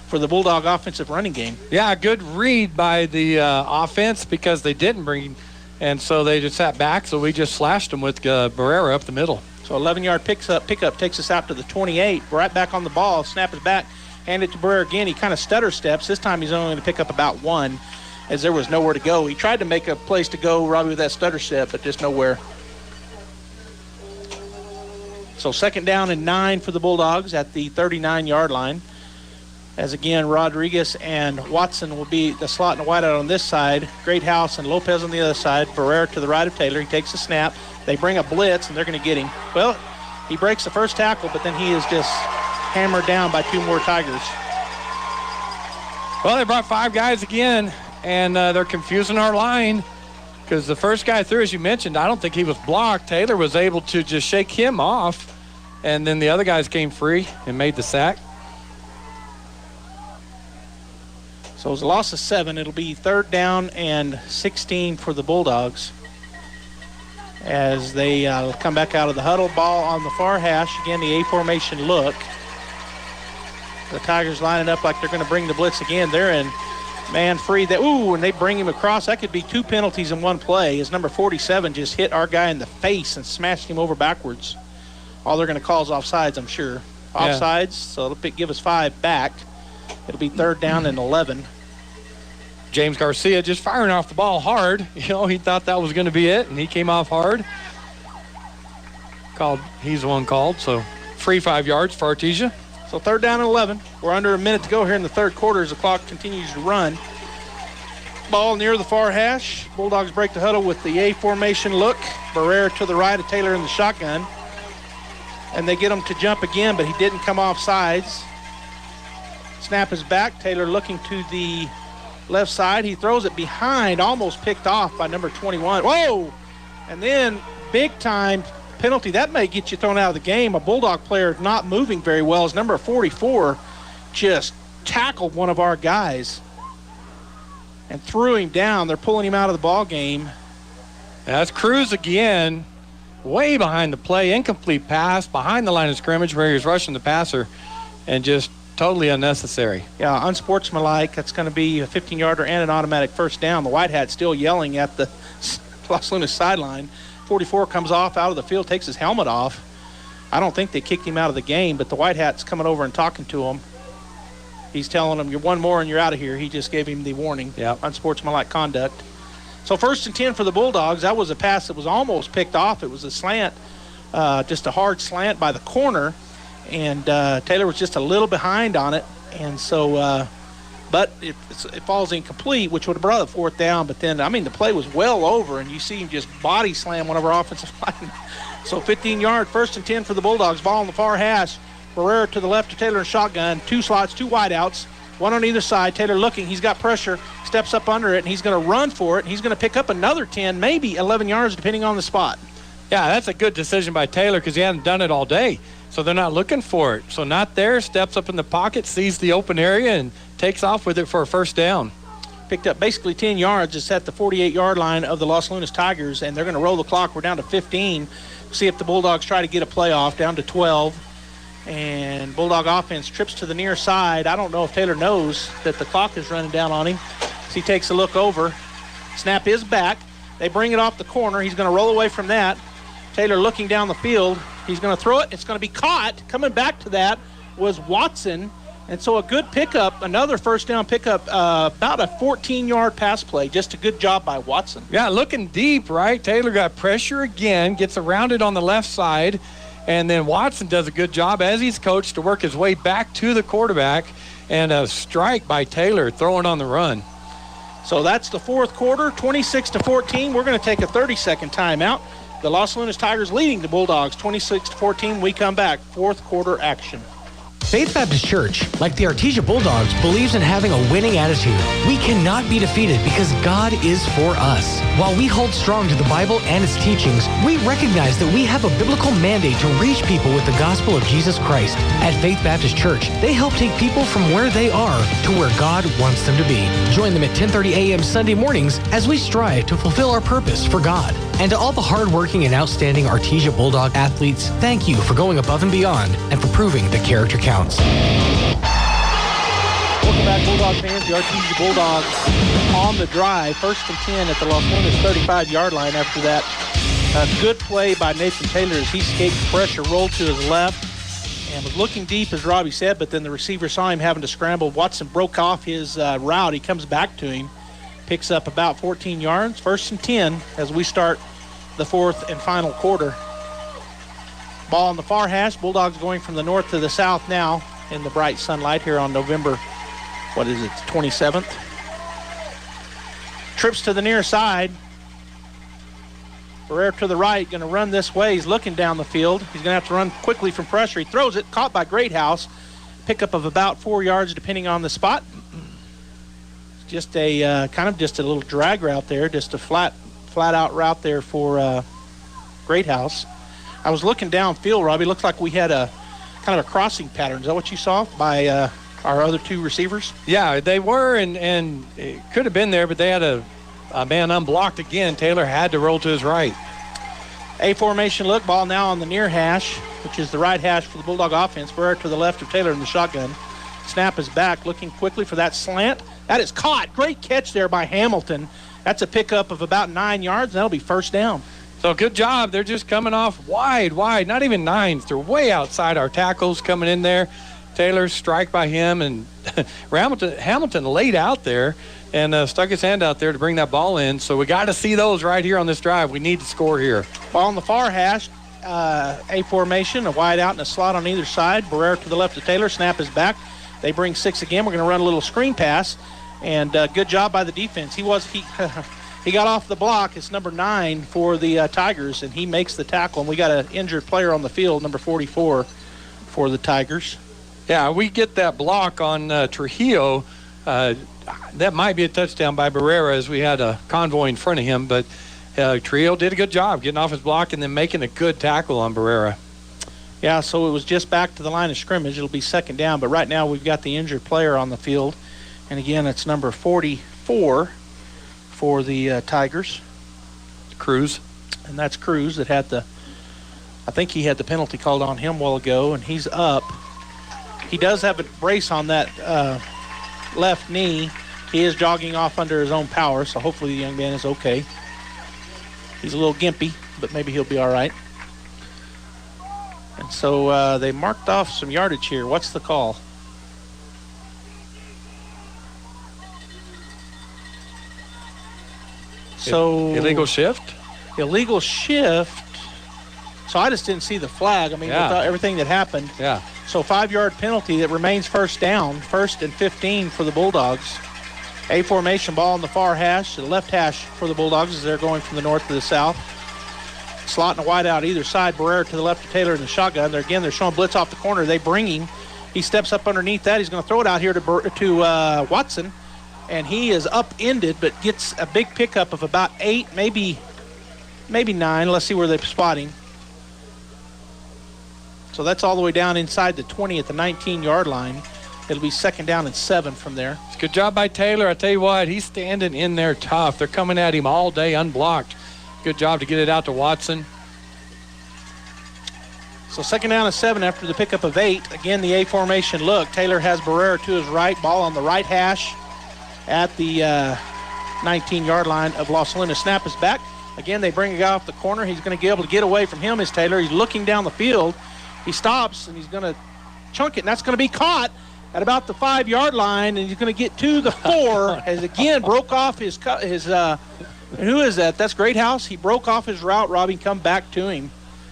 for the Bulldog offensive running game. Yeah, good read by the offense because they didn't bring, and so they just sat back, so we just slashed them with Barrera up the middle. So 11-yard pickup takes us out to the 28. Right back on the ball. Snap is back. Hand it to Barrera again. He kind of stutter steps. This time he's only going to pick up about 1 as there was nowhere to go. He tried to make a place to go, Robbie, with that stutter step, but just nowhere. So 2nd down and 9 for the Bulldogs at the 39-yard line. As again, Rodriguez and Watson will be the slot and wide out on this side. Greathouse and Lopez on the other side. Barrera to the right of Taylor. He takes the snap. They bring a blitz, and they're going to get him. Well, he breaks the first tackle, but then he is just hammered down by 2 more Tigers. Well, they brought 5 guys again, and they're confusing our line because the first guy through, as you mentioned, I don't think he was blocked. Taylor was able to just shake him off and then the other guys came free and made the sack. So it's a loss of 7. It'll be 3rd down and 16 for the Bulldogs as they come back out of the huddle. Ball on the far hash. Again, the A formation look. The Tigers lining up like they're going to bring the blitz again. They're in man free. And they bring him across. That could be 2 penalties in one play as number 47 just hit our guy in the face and smashed him over backwards. All they're going to call is offsides, I'm sure. Offsides, so it'll give us 5 back. It'll be 3rd down and 11. James Garcia just firing off the ball hard. He thought that was going to be it, and he came off hard. He's the one called, so free 5 yards for Artesia. So 3rd down and 11. We're under a minute to go here in the 3rd quarter as the clock continues to run. Ball near the far hash. Bulldogs break the huddle with the A formation look. Barrera to the right of Taylor in the shotgun. And they get him to jump again, but he didn't come off sides. Snap is back. Taylor looking to the left side. He throws it behind, almost picked off by number 21. Whoa! And then big time penalty. That may get you thrown out of the game. A Bulldog player not moving very well as number 44 just tackled one of our guys and threw him down. They're pulling him out of the ball game. That's Cruz again, way behind the play. Incomplete pass behind the line of scrimmage where he was rushing the passer and just totally unnecessary. Yeah, unsportsmanlike. That's going to be a 15-yarder and an automatic 1st down. The White Hat still yelling at the Los Lunas sideline. 44 comes off out of the field, takes his helmet off. I don't think they kicked him out of the game, but the White Hat's coming over and talking to him. He's telling him, you're one more and you're out of here. He just gave him the warning. Yep. Unsportsmanlike conduct. So 1st and 10 for the Bulldogs. That was a pass that was almost picked off. It was a slant, just a hard slant by the corner, and Taylor was just a little behind on it. And so, but it falls incomplete, which would have brought a 4th down. But then, the play was well over, and you see him just body slam one of our offensive linemen. So 15-yard, 1st and 10 for the Bulldogs. Ball on the far hash. Barrera to the left of Taylor in shotgun. 2 slots, 2 wideouts, 1 on either side. Taylor looking. He's got pressure, steps up under it, and he's going to run for it. He's going to pick up another 10, maybe 11 yards, depending on the spot. Yeah, that's a good decision by Taylor because he hadn't done it all day. So they're not looking for it. So not there, steps up in the pocket, sees the open area, and takes off with it for a 1st down. Picked up basically 10 yards. It's at the 48-yard line of the Los Lunas Tigers, and they're going to roll the clock. We're down to 15. See if the Bulldogs try to get a playoff, down to 12. And Bulldog offense trips to the near side. I don't know if Taylor knows that the clock is running down on him. So he takes a look over. Snap is back. They bring it off the corner. He's going to roll away from that. Taylor looking down the field. He's going to throw it. It's going to be caught. Coming back to that was Watson. And so a good pickup, another 1st down pickup, about a 14-yard pass play. Just a good job by Watson. Yeah, looking deep, right? Taylor got pressure again, gets around it on the left side, and then Watson does a good job, as he's coached, to work his way back to the quarterback, and a strike by Taylor throwing on the run. So that's the 4th quarter, 26-14. We're going to take a 30-second timeout. The Los Lunas Tigers leading the Bulldogs 26-14. We come back, 4th quarter action. Faith Baptist Church, like the Artesia Bulldogs, believes in having a winning attitude. We cannot be defeated because God is for us. While we hold strong to the Bible and its teachings, we recognize that we have a biblical mandate to reach people with the gospel of Jesus Christ. At Faith Baptist Church, they help take people from where they are to where God wants them to be. Join them at 10:30 a.m. Sunday mornings as we strive to fulfill our purpose for God. And to all the hardworking and outstanding Artesia Bulldog athletes, thank you for going above and beyond and for proving that character counts. Welcome back, Bulldog fans. The Artesia Bulldogs on the drive. 1st and 10 at the Los Lunas 35-yard line after that. Good play by Nathan Taylor as he escaped pressure, rolled to his left, and was looking deep, as Robbie said, but then the receiver saw him having to scramble. Watson broke off his route. He comes back to him, picks up about 14 yards. 1st and 10 as we start the 4th and final quarter. Ball on the far hash. Bulldogs going from the north to the south now in the bright sunlight here on November, 27th. Trips to the near side. Barrera to the right, going to run this way. He's looking down the field. He's going to have to run quickly from pressure. He throws it, caught by Greathouse. Pickup of about 4 yards depending on the spot. Just a kind of just a little drag route there, just a flat out route there for Greathouse. I was looking downfield, Robbie. Looked like we had a kind of a crossing pattern. Is that what you saw by our other two receivers? Yeah, they were, and it could have been there, but they had a man unblocked again. Taylor had to roll to his right. A formation look. Ball now on the near hash, which is the right hash for the Bulldog offense. Barrera to the left of Taylor in the shotgun. Snap is back, looking quickly for that slant. That is caught. Great catch there by Hamilton. That's a pickup of about 9 yards. That'll be first down. So good job. They're just coming off wide, not even nines. They're way outside our tackles coming in there. Taylor strike by him, and Hamilton laid out there and stuck his hand out there to bring that ball in. So we got to see those right here on this drive. We need to score here. Ball on the far hash. A formation, a wide out and a slot on either side. Barrera to the left of Taylor. Snap is back. They bring 6 again. We're going to run a little screen pass, and good job by the defense. He got off the block. It's number 9 for the Tigers, and he makes the tackle. And we got an injured player on the field, number 44 for the Tigers. Yeah, we get that block on Trujillo. That might be a touchdown by Barrera as we had a convoy in front of him, but Trujillo did a good job getting off his block and then making a good tackle on Barrera. Yeah, so it was just back to the line of scrimmage. It'll be second down, but right now we've got the injured player on the field. And again, it's number 44 for the Tigers. Cruz. And that's Cruz that had I think he had the penalty called on him a while ago, and he's up. He does have a brace on that left knee. He is jogging off under his own power, so hopefully the young man is okay. He's a little gimpy, but maybe he'll be all right. And so they marked off some yardage here. What's the call? So illegal shift? Illegal shift. So I just didn't see the flag. I mean, with everything that happened. Yeah. So 5-yard penalty that remains first down, 1st and 15 for the Bulldogs. A formation, ball on the far hash, the left hash for the Bulldogs as they're going from the north to the south. Slot and a wide out either side. Barrera to the left of Taylor in the shotgun. They're showing blitz off the corner. They bring him. He steps up underneath that. He's going to throw it out here to Watson, and he is upended, but gets a big pickup of about 8, maybe 9. Let's see where they spot him. So that's all the way down inside the 20 at the 19-yard line. It'll be second down and 7 from there. It's a good job by Taylor. I tell you what, he's standing in there tough. They're coming at him all day unblocked. Good job to get it out to Watson. So second down and 7 after the pickup of 8. Again, the A formation look. Taylor has Barrera to his right. Ball on the right hash at the 19-yard line of Los Salinas. Snap is back. Again, they bring a guy off the corner. He's going to be able to get away from him is Taylor. He's looking down the field. He stops, and he's going to chunk it, and that's going to be caught at about the 5-yard line, and he's going to get to the 4 as, again, broke off his who is that? That's Greathouse. He broke off his route. Robbie come back to him,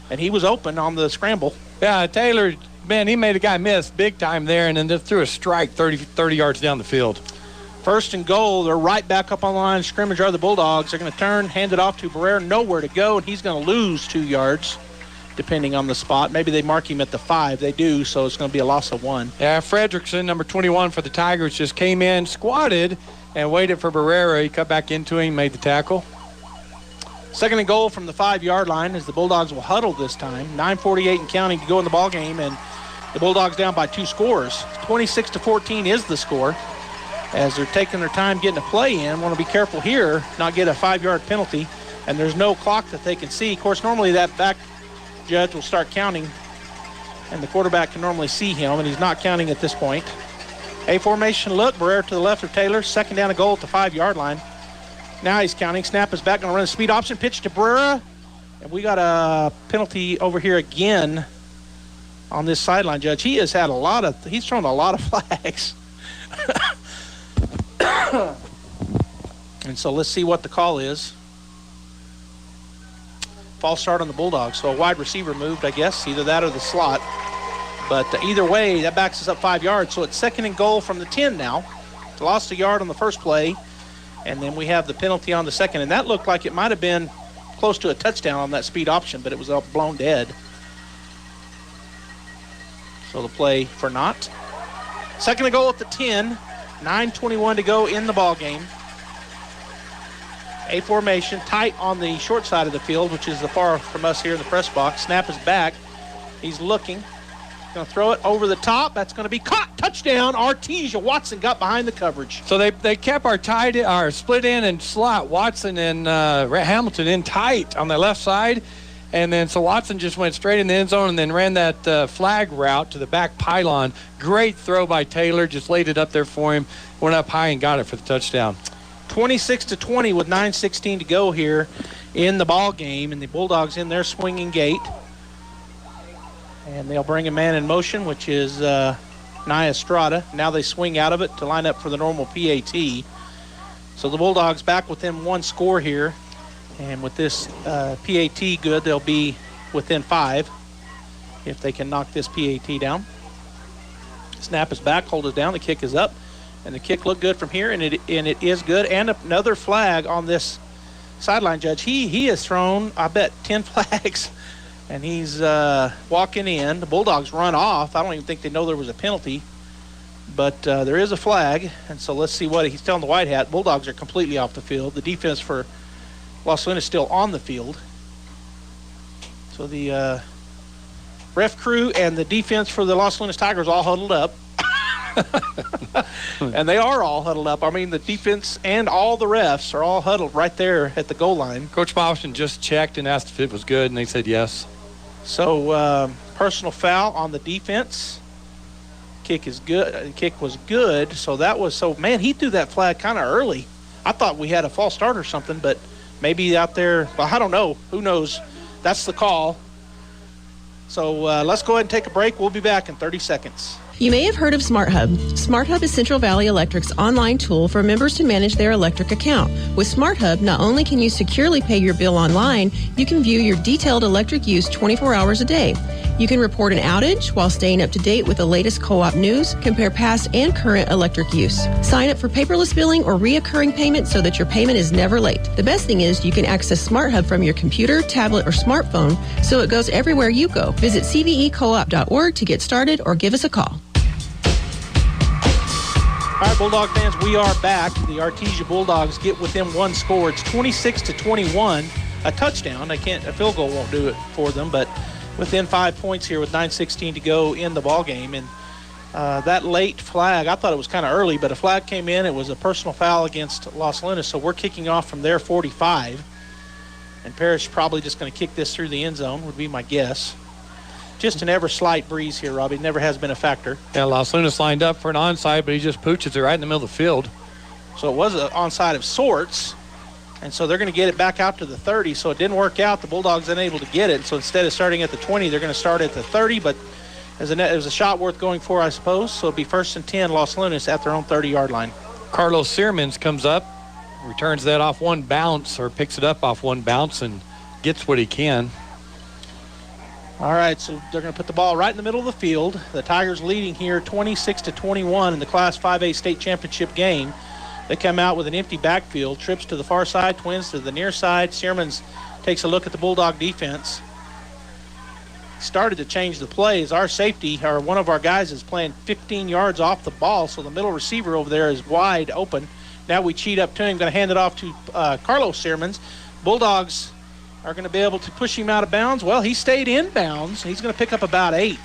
and he was open on the scramble. Yeah, Taylor, man, he made a guy miss big time there, and then just threw a strike 30 yards down the field. First and goal. They're right back up on the line of scrimmage are the Bulldogs. They're going to turn, hand it off to Barrera, nowhere to go, and he's going to lose 2 yards. Depending on the spot. Maybe they mark him at the 5. They do, so it's going to be a loss of 1. Yeah, Fredrickson, number 21 for the Tigers, just came in, squatted, and waited for Barrera. He cut back into him, made the tackle. Second and goal from the 5-yard line as the Bulldogs will huddle this time. 9:48 and counting to go in the ball game, and the Bulldogs down by 2 scores. 26-14 is the score. As they're taking their time getting a play in, want to be careful here, not get a 5-yard penalty, and there's no clock that they can see. Of course, normally that back judge will start counting, and the quarterback can normally see him, and he's not counting at this point. A formation look. Barrera to the left of Taylor. Second down and goal at the 5-yard line. Now he's counting. Snap is back. Going to run a speed option. Pitch to Barrera. And we got a penalty over here again on this sideline, Judge. He's thrown a lot of flags. And so let's see what the call is. False start on the Bulldogs. So a wide receiver moved, I guess, either that or the slot. But either way, that backs us up 5 yards. So it's second and goal from the 10 now. Lost a yard on the first play. And then we have the penalty on the second. And that looked like it might have been close to a touchdown on that speed option, but it was blown dead. So the play for naught. Second and goal at the 10. 9:21 to go in the ball game. A formation, tight on the short side of the field, which is the far from us here in the press box. Snap is back. He's looking. Going to throw it over the top. That's going to be caught. Touchdown, Artesia. Watson got behind the coverage. So they kept our split in and slot, Watson and Hamilton in tight on the left side. And then so Watson just went straight in the end zone and then ran that flag route to the back pylon. Great throw by Taylor. Just laid it up there for him. Went up high and got it for the touchdown. 26-20 with 9:16 to go here in the ball game. And the Bulldogs in their swinging gate. And they'll bring a man in motion, which is Nia Estrada. Now they swing out of it to line up for the normal PAT. So the Bulldogs back within one score here. And with this PAT good, they'll be within 5 if they can knock this PAT down. Snap is back, hold it down, the kick is up. And the kick looked good from here, and it is good. And another flag on this sideline judge. He has thrown, I bet, 10 flags. And he's walking in. The Bulldogs run off. I don't even think they know there was a penalty. But there is a flag. And so let's see what he's telling the White Hat. Bulldogs are completely off the field. The defense for Los Lunas is still on the field. So the ref crew and the defense for the Los Lunas Tigers all huddled up. And they are all huddled up. I mean, the defense and all the refs are all huddled right there at the goal line. Coach Boston just checked and asked if it was good, and they said yes. So personal foul on the defense. Kick is good. Kick was good. So that was man, he threw that flag kind of early. I thought we had a false start or something, but maybe out there, well, I don't know. Who knows? That's the call. So let's go ahead and take a break. We'll be back in 30 seconds. You may have heard of SmartHub. SmartHub is Central Valley Electric's online tool for members to manage their electric account. With SmartHub, not only can you securely pay your bill online, you can view your detailed electric use 24 hours a day. You can report an outage while staying up to date with the latest co-op news, compare past and current electric use. Sign up for paperless billing or reoccurring payment so that your payment is never late. The best thing is you can access SmartHub from your computer, tablet, or smartphone, so it goes everywhere you go. Visit cvecoop.org to get started or give us a call. All right, Bulldog fans, we are back. The Artesia Bulldogs get within one score. It's 26-21, a touchdown. A field goal won't do it for them, but within 5 points here with 9:16 to go in the ball game. And that late flag, I thought it was kind of early, but a flag came in. It was a personal foul against Los Lunas, so we're kicking off from their 45. And Parrish probably just going to kick this through the end zone, would be my guess. Just an ever slight breeze here, Robbie. Never has been a factor. Yeah, Los Lunas lined up for an onside, but he just pooches it right in the middle of the field. So it was an onside of sorts. And so they're going to get it back out to the 30. So it didn't work out. The Bulldogs unable to get it. So instead of starting at the 20, they're going to start at the 30. But it was a shot worth going for, I suppose. So it'll be 1st and 10, Los Lunas at their own 30-yard line. Carlos Searmans comes up, returns that off one bounce, or picks it up off one bounce and gets what he can. All right, so they're going to put the ball right in the middle of the field. The Tigers leading here 26-21 in the Class 5A state championship game. They come out with an empty backfield, trips to the far side, twins to the near side. Searmans takes a look at the Bulldog defense. Started to change the plays. Our safety, or one of our guys, is playing 15 yards off the ball, so the middle receiver over there is wide open. Now we cheat up to him, going to hand it off to Carlos Searmans. Bulldogs are going to be able to push him out of bounds. Well, he stayed in bounds. He's going to pick up about 8.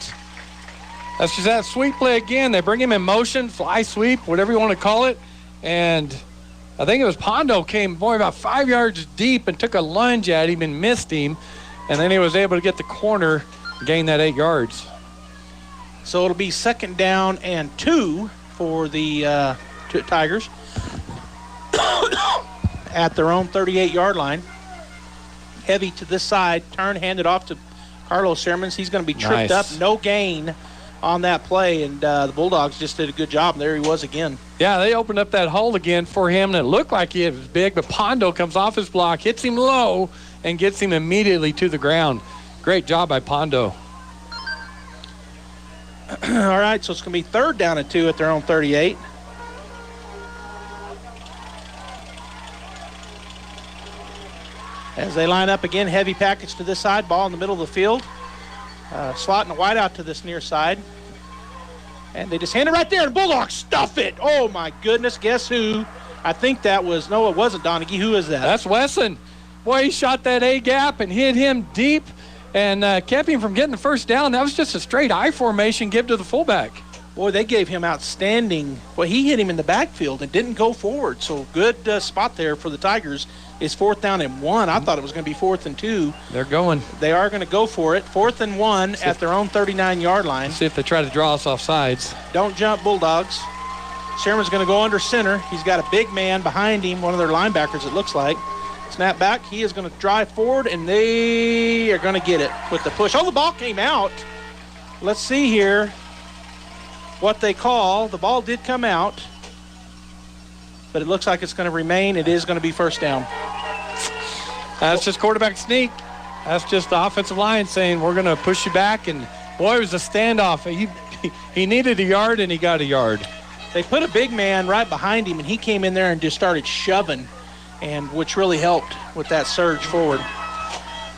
That's just that sweep play again. They bring him in motion, fly sweep, whatever you want to call it. And I think it was Pondo came, about 5 yards deep and took a lunge at him and missed him. And then he was able to get the corner, gain that 8 yards. So it'll be 2nd down and 2 for the Tigers at their own 38-yard line. Heavy to this side, turn, hand it off to Carlos Searmans. He's going to be tripped up, no gain on that play, and the Bulldogs just did a good job. There he was again. Yeah, they opened up that hole again for him, and it looked like he was big, but Pondo comes off his block, hits him low, and gets him immediately to the ground. Great job by Pondo. All right, so it's going to be 3rd down and 2 at their own 38. As they line up again, heavy package to this side, ball in the middle of the field. Slotting a wide out to this near side. And they just hand it right there, and Bulldogs stuff it. Oh, my goodness, guess who I think that was, no, it wasn't Donaghy. Who is that? That's Wesson. Boy, he shot that A gap and hit him deep and kept him from getting the first down. That was just a straight I formation give to the fullback. Boy, they gave him outstanding. Well, he hit him in the backfield and didn't go forward. So good spot there for the Tigers. It's 4th down and 1. I thought it was going to be 4th and 2. They're going. They are going to go for it. 4th and 1 at their own 39-yard line. See if they try to draw us off sides. Don't jump, Bulldogs. Sherman's going to go under center. He's got a big man behind him, one of their linebackers it looks like. Snap back. He is going to drive forward, and they are going to get it with the push. Oh, the ball came out. Let's see here what they call. The ball did come out, but it looks like it's going to remain. It is going to be first down. That's just quarterback sneak. That's just the offensive line saying we're going to push you back. And, boy, it was a standoff. He needed a yard, and he got a yard. They put a big man right behind him, and he came in there and just started shoving, and which really helped with that surge forward.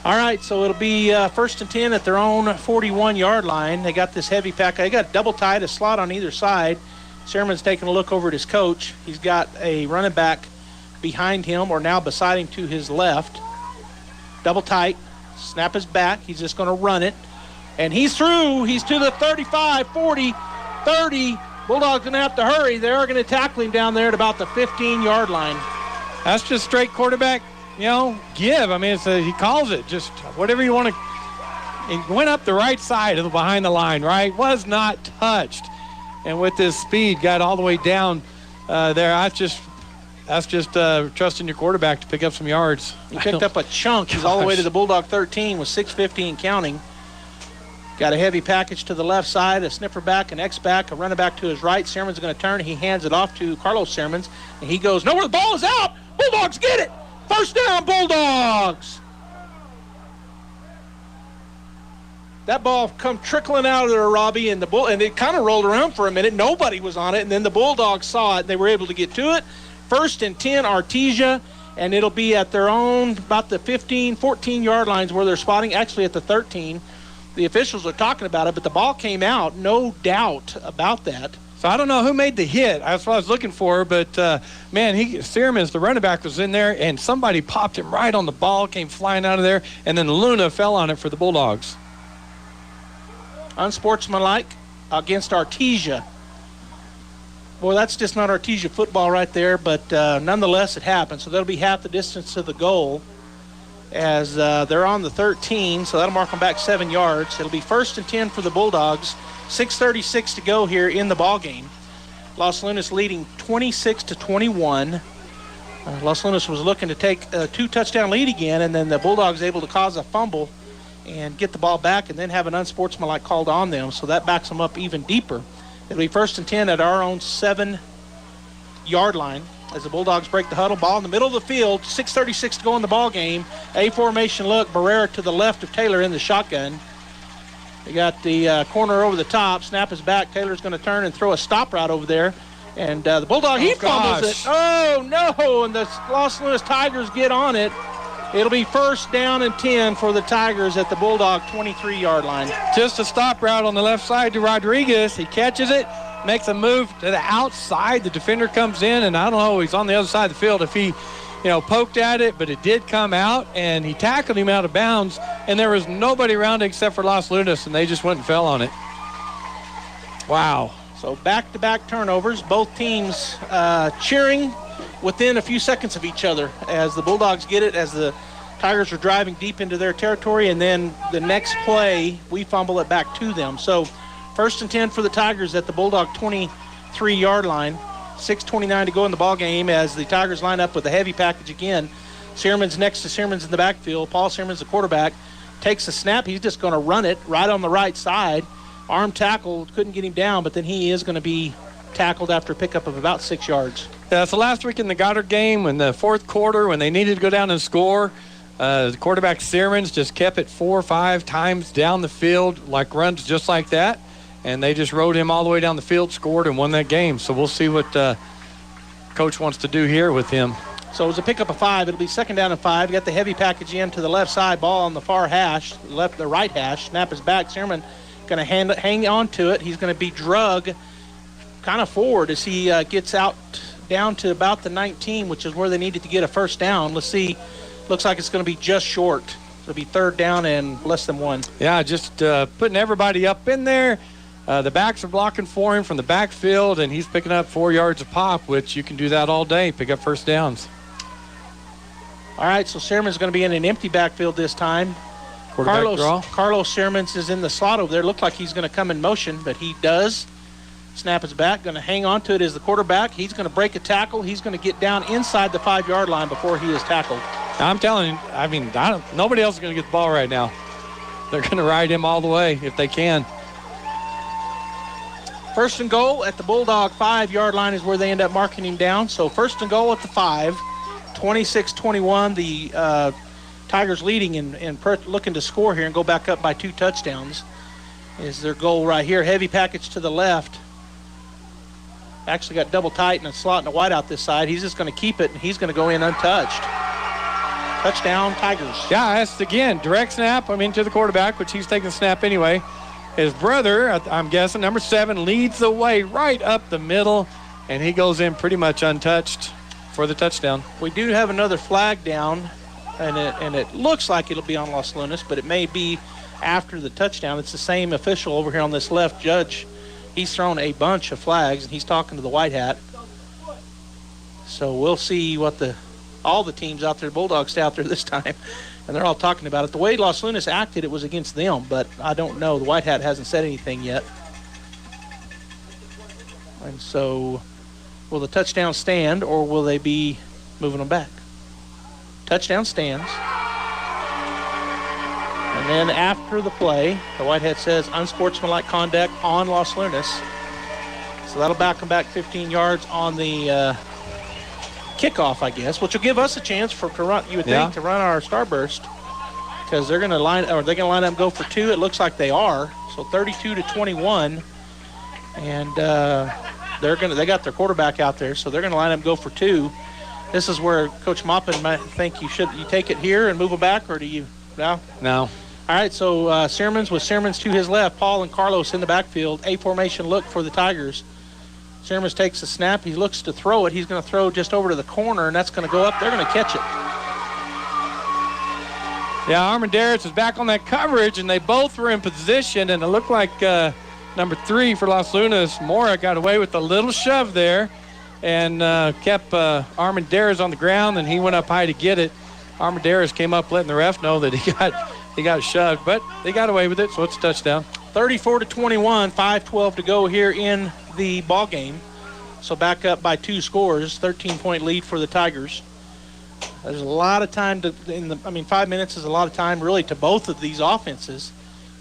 All right, so it'll be 1st and 10 at their own 41-yard line. They got this heavy pack. They got double tight, a slot on either side. Sherman's taking a look over at his coach. He's got a running back behind him, or now beside him to his left. Double tight, snap his back. He's just going to run it. And he's through. He's to the 35, 40, 30. Bulldogs going to have to hurry. They are going to tackle him down there at about the 15-yard line. That's just straight quarterback, give. I mean, he calls it just whatever you want to. He went up the right side of the behind the line, right? Was not touched. And with his speed, got all the way down there. That's just trusting your quarterback to pick up some yards. He picked up a chunk. He's all the way to the Bulldog 13 with 6:50 and counting. Got a heavy package to the left side, a sniffer back, an X-back, a running back to his right. Sermon's going to turn. He hands it off to Carlos Sermons, and he goes, no, where the ball is out. Bulldogs get it. First down, Bulldogs. That ball come trickling out of there, Robbie, and it kind of rolled around for a minute. Nobody was on it, and then the Bulldogs saw it, and they were able to get to it. 1st and 10, Artesia, and it'll be at their own, about the 15, 14-yard lines where they're spotting, actually at the 13. The officials are talking about it, but the ball came out, no doubt about that. So I don't know who made the hit. That's what I was looking for, but, Sermons, the running back, was in there, and somebody popped him right on the ball, came flying out of there, and then Luna fell on it for the Bulldogs. Unsportsmanlike against Artesia. Boy, that's just not Artesia football right there, but nonetheless it happened. So that'll be half the distance to the goal as they're on the 13, so that'll mark them back 7 yards. It'll be 1st and 10 for the Bulldogs. 6:36 to go here in the ball game. Los Lunas leading 26-21. Los Lunas was looking to take a 2-touchdown lead again, and then the Bulldogs able to cause a fumble and get the ball back and then have an unsportsmanlike called on them, so that backs them up even deeper. It'll be 1st and 10 at our own 7-yard line as the Bulldogs break the huddle. Ball in the middle of the field, 6:36 to go in the ball game. A formation look, Barrera to the left of Taylor in the shotgun. They got the corner over the top, snap is back. Taylor's going to turn and throw a stop route over there. And the Bulldog, he fumbles it. Oh, no, and the Los Lunas Tigers get on it. It'll be 1st down and 10 for the Tigers at the Bulldog 23-yard line. Just a stop route on the left side to Rodriguez. He catches it, makes a move to the outside. The defender comes in, and I don't know, he's on the other side of the field if he, poked at it, but it did come out, and he tackled him out of bounds, and there was nobody around it except for Los Lunas, and they just went and fell on it. Wow. So back-to-back turnovers. Both teams cheering within a few seconds of each other as the Bulldogs get it, as the Tigers are driving deep into their territory, and then the next play, we fumble it back to them. So 1st and 10 for the Tigers at the Bulldog 23-yard line. 6:29 to go in the ball game as the Tigers line up with a heavy package again. Sermons next to Sermons in the backfield. Paul Sermons, the quarterback, takes the snap. He's just going to run it right on the right side. Arm tackle, couldn't get him down, but then he is going to be tackled after a pickup of about 6 yards. Yeah, so last week in the Goddard game, in the fourth quarter, when they needed to go down and score, the quarterback Sermons just kept it 4 or 5 times down the field, like runs just like that. And they just rode him all the way down the field, scored, and won that game. So we'll see what Coach wants to do here with him. So it was a pickup of 5. It'll be 2nd down and 5. Got the heavy package in to the left side. Ball on the far hash, the right hash. Snap is back. Sermon going to hang on to it. He's going to be drug kind of forward as he gets out down to about the 19, which is where they needed to get a first down. Let's see. Looks like it's going to be just short. It'll be 3rd down and less than 1. Yeah, just putting everybody up in there. The backs are blocking for him from the backfield, and he's picking up 4 yards a pop, which you can do that all day, pick up first downs. All right, so Sherman's going to be in an empty backfield this time. Carlos Shermans is in the slot over there. Looked like he's going to come in motion, but he does. Snap is back. Going to hang on to it as the quarterback. He's going to break a tackle. He's going to get down inside the 5-yard line before he is tackled. I'm telling you, nobody else is going to get the ball right now. They're going to ride him all the way if they can. 1st and goal at the Bulldog 5-yard line is where they end up marking him down. So 1st and goal at the 5, 26-21. The Tigers leading and looking to score here and go back up by 2 touchdowns is their goal right here. Heavy package to the left. Actually got double tight and a slot and a wide out this side. He's just going to keep it, and he's going to go in untouched. Touchdown, Tigers. Yeah, that's, again, direct snap. To the quarterback, which he's taking the snap anyway. His brother, I'm guessing, number 7, leads the way right up the middle, and he goes in pretty much untouched for the touchdown. We do have another flag down, and it looks like it'll be on Los Lunas, but it may be after the touchdown. It's the same official over here on this left, Judge. He's thrown a bunch of flags, and he's talking to the white hat. So we'll see what all the teams out there, Bulldogs stay out there this time, and they're all talking about it. The way Los Lunas acted, it was against them, but I don't know. The white hat hasn't said anything yet. And so will the touchdown stand, or will they be moving them back? Touchdown stands. And then after the play, the white hat says unsportsmanlike conduct on Los Lunas. So that'll back them back 15 yards on the kickoff, I guess, which will give us a chance to run our starburst, because they're going to line up and go for 2. It looks like they are. So 32-21, and they got their quarterback out there, so they're going to line up and go for 2. This is where Coach Maupin might think you take it here and move it back, or do you? No. All right, so Shermans to his left, Paul and Carlos in the backfield. A formation look for the Tigers. Shermans takes the snap. He looks to throw it. He's going to throw just over to the corner, and that's going to go up. They're going to catch it. Yeah, Armendariz is back on that coverage, and they both were in position, and it looked like number 3 for Los Lunas, Mora, got away with a little shove there and kept Armendariz on the ground, and he went up high to get it. Armendariz came up letting the ref know that he got shoved, but they got away with it, so it's a touchdown. 34-21, 5:12 to go here in the ball game. So back up by 2 scores, 13-point lead for the Tigers. There's a lot of time 5 minutes is a lot of time really to both of these offenses,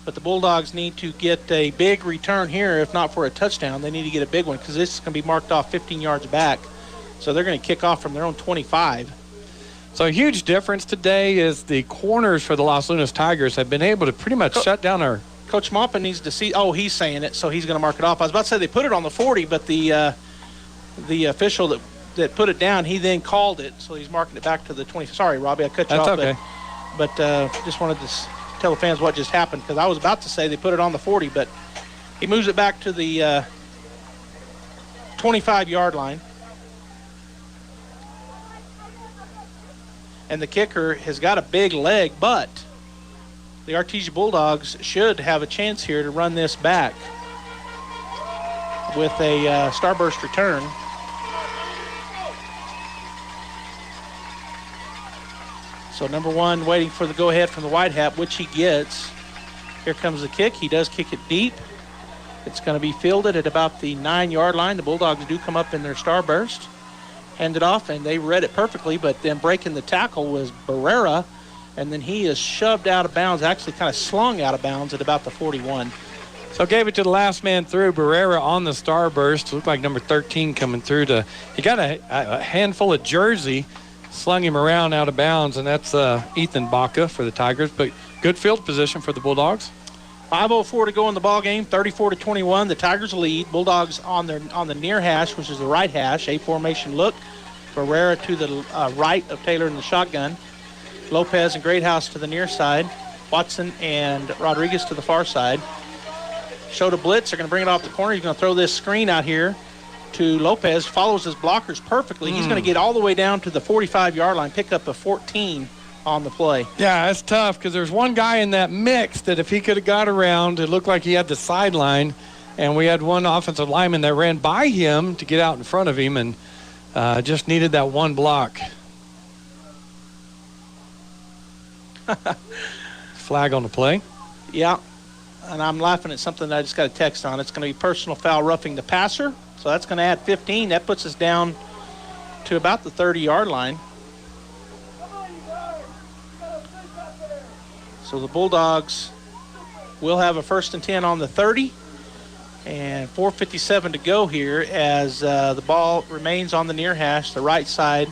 but the Bulldogs need to get a big return here. If not for a touchdown, they need to get a big one, because this is going to be marked off 15 yards back. So they're going to kick off from their own 25. So a huge difference today is the corners for the Los Lunas Tigers have been able to pretty much shut down our... Coach Maupin needs to see... Oh, he's saying it, so he's going to mark it off. I was about to say they put it on the 40, but the official that put it down, he then called it, so he's marking it back to the 20. Sorry, Robbie, I cut you off. That's okay. But just wanted to tell the fans what just happened, because I was about to say they put it on the 40, but he moves it back to the 25-yard line. And the kicker has got a big leg, but the Artesia Bulldogs should have a chance here to run this back with a starburst return. So number 1 waiting for the go-ahead from the white hat, which he gets. Here comes the kick. He does kick it deep. It's going to be fielded at about the 9-yard line. The Bulldogs do come up in their starburst. Hand it off, and they read it perfectly, but then breaking the tackle was Barrera, and then he is shoved out of bounds, actually kind of slung out of bounds at about the 41. So gave it to the last man through, Barrera on the starburst. Looked like number 13 coming through he got a handful of jersey, slung him around out of bounds, and that's Ethan Baca for the Tigers, but good field position for the Bulldogs. 5:04 to go in the ball game, 34-21. The Tigers lead. Bulldogs on the near hash, which is the right hash. A formation look. Barrera to the right of Taylor in the shotgun. Lopez and Greathouse to the near side. Watson and Rodriguez to the far side. Show to blitz. They're going to bring it off the corner. He's going to throw this screen out here to Lopez, follows his blockers perfectly. He's going to get all the way down to the 45-yard line, pick up a 14 on the play. Yeah, it's tough because there's one guy in that mix that if he could have got around, it looked like he had the sideline, and we had one offensive lineman that ran by him to get out in front of him and just needed that one block. Flag on the play. Yeah, and I'm laughing at something that I just got a text on. It's going to be personal foul roughing the passer, so that's going to add 15. That puts us down to about the 30-yard line. So the Bulldogs will have a 1st and 10 on the 30, and 4:57 to go here as the ball remains on the near hash, the right side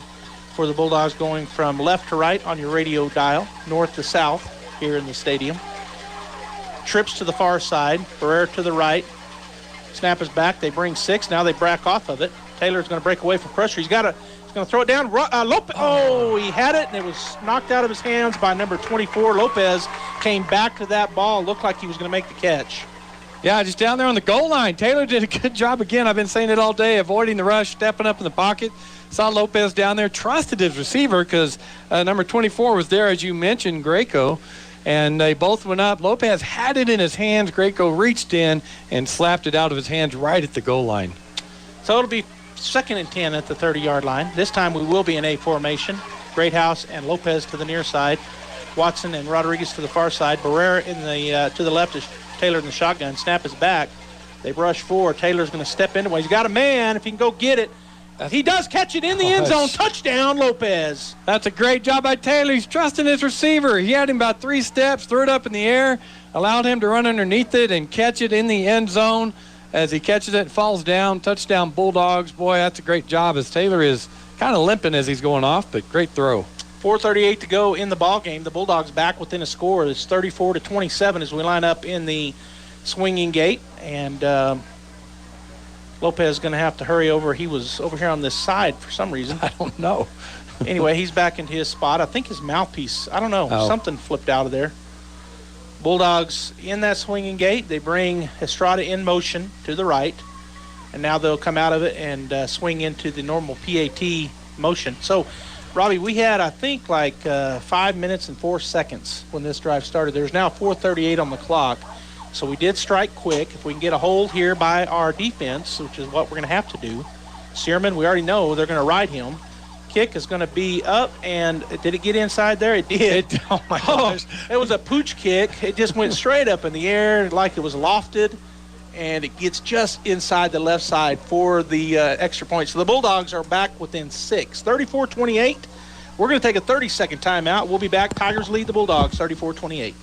for the Bulldogs, going from left to right on your radio dial, north to south here in the stadium. Trips to the far side, Barrera to the right. Snap is back, they bring 6, now they back off of it. Taylor's going to break away from pressure. He's going to throw it down. Lopez, he had it, and it was knocked out of his hands by number 24. Lopez came back to that ball, looked like he was going to make the catch. Yeah, just down there on the goal line. Taylor did a good job again. I've been saying it all day, avoiding the rush, stepping up in the pocket. Saw Lopez down there, trusted his receiver because number 24 was there, as you mentioned, Greco. And they both went up. Lopez had it in his hands. Greco reached in and slapped it out of his hands right at the goal line. So it'll be 2nd and 10 at the 30-yard line. This time we will be in A formation. Greathouse and Lopez to the near side. Watson and Rodriguez to the far side. Barrera in the to the left is Taylor in the shotgun. Snap is back. They rush 4. Taylor's going to step into it. He's got a man. If he can go get it. He does catch it in the end zone. Touchdown, Lopez. That's a great job by Taylor. He's trusting his receiver. He had him about 3 steps, threw it up in the air, allowed him to run underneath it and catch it in the end zone. As he catches it, falls down. Touchdown, Bulldogs. Boy, that's a great job as Taylor is kind of limping as he's going off, but great throw. 4:38 to go in the ball game. The Bulldogs back within a score. It's 34-27 as we line up in the swinging gate. And Lopez is going to have to hurry over. He was over here on this side for some reason. I don't know. Anyway, he's back into his spot. I think his mouthpiece, I don't know, something flipped out of there. Bulldogs in that swinging gate. They bring Estrada in motion to the right. And now they'll come out of it and swing into the normal PAT motion. So, Robbie, we had, I think, like 5 minutes and 4 seconds when this drive started. There's now 4:38 on the clock. So we did strike quick. If we can get a hold here by our defense, which is what we're going to have to do. Searman, we already know they're going to ride him. Kick is going to be up, and did it get inside there? It did. Oh, my gosh. It was a pooch kick. It just went straight up in the air like it was lofted, and it gets just inside the left side for the extra point. So the Bulldogs are back within 6. 34-28. We're going to take a 30-second timeout. We'll be back. Tigers lead the Bulldogs 34-28.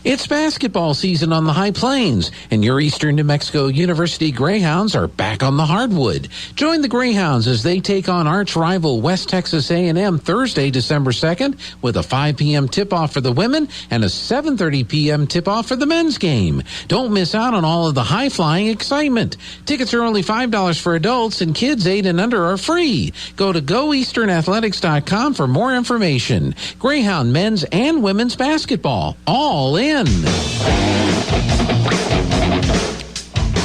It's basketball season on the High Plains, and your Eastern New Mexico University Greyhounds are back on the hardwood. Join the Greyhounds as they take on arch rival West Texas A&M Thursday, December 2nd, with a 5 p.m. tip-off for the women and a 7:30 p.m. tip-off for the men's game. Don't miss out on all of the high-flying excitement. Tickets are only $5 for adults, and kids 8 and under are free. Go to goeasternathletics.com for more information. Greyhound men's and women's basketball, all in.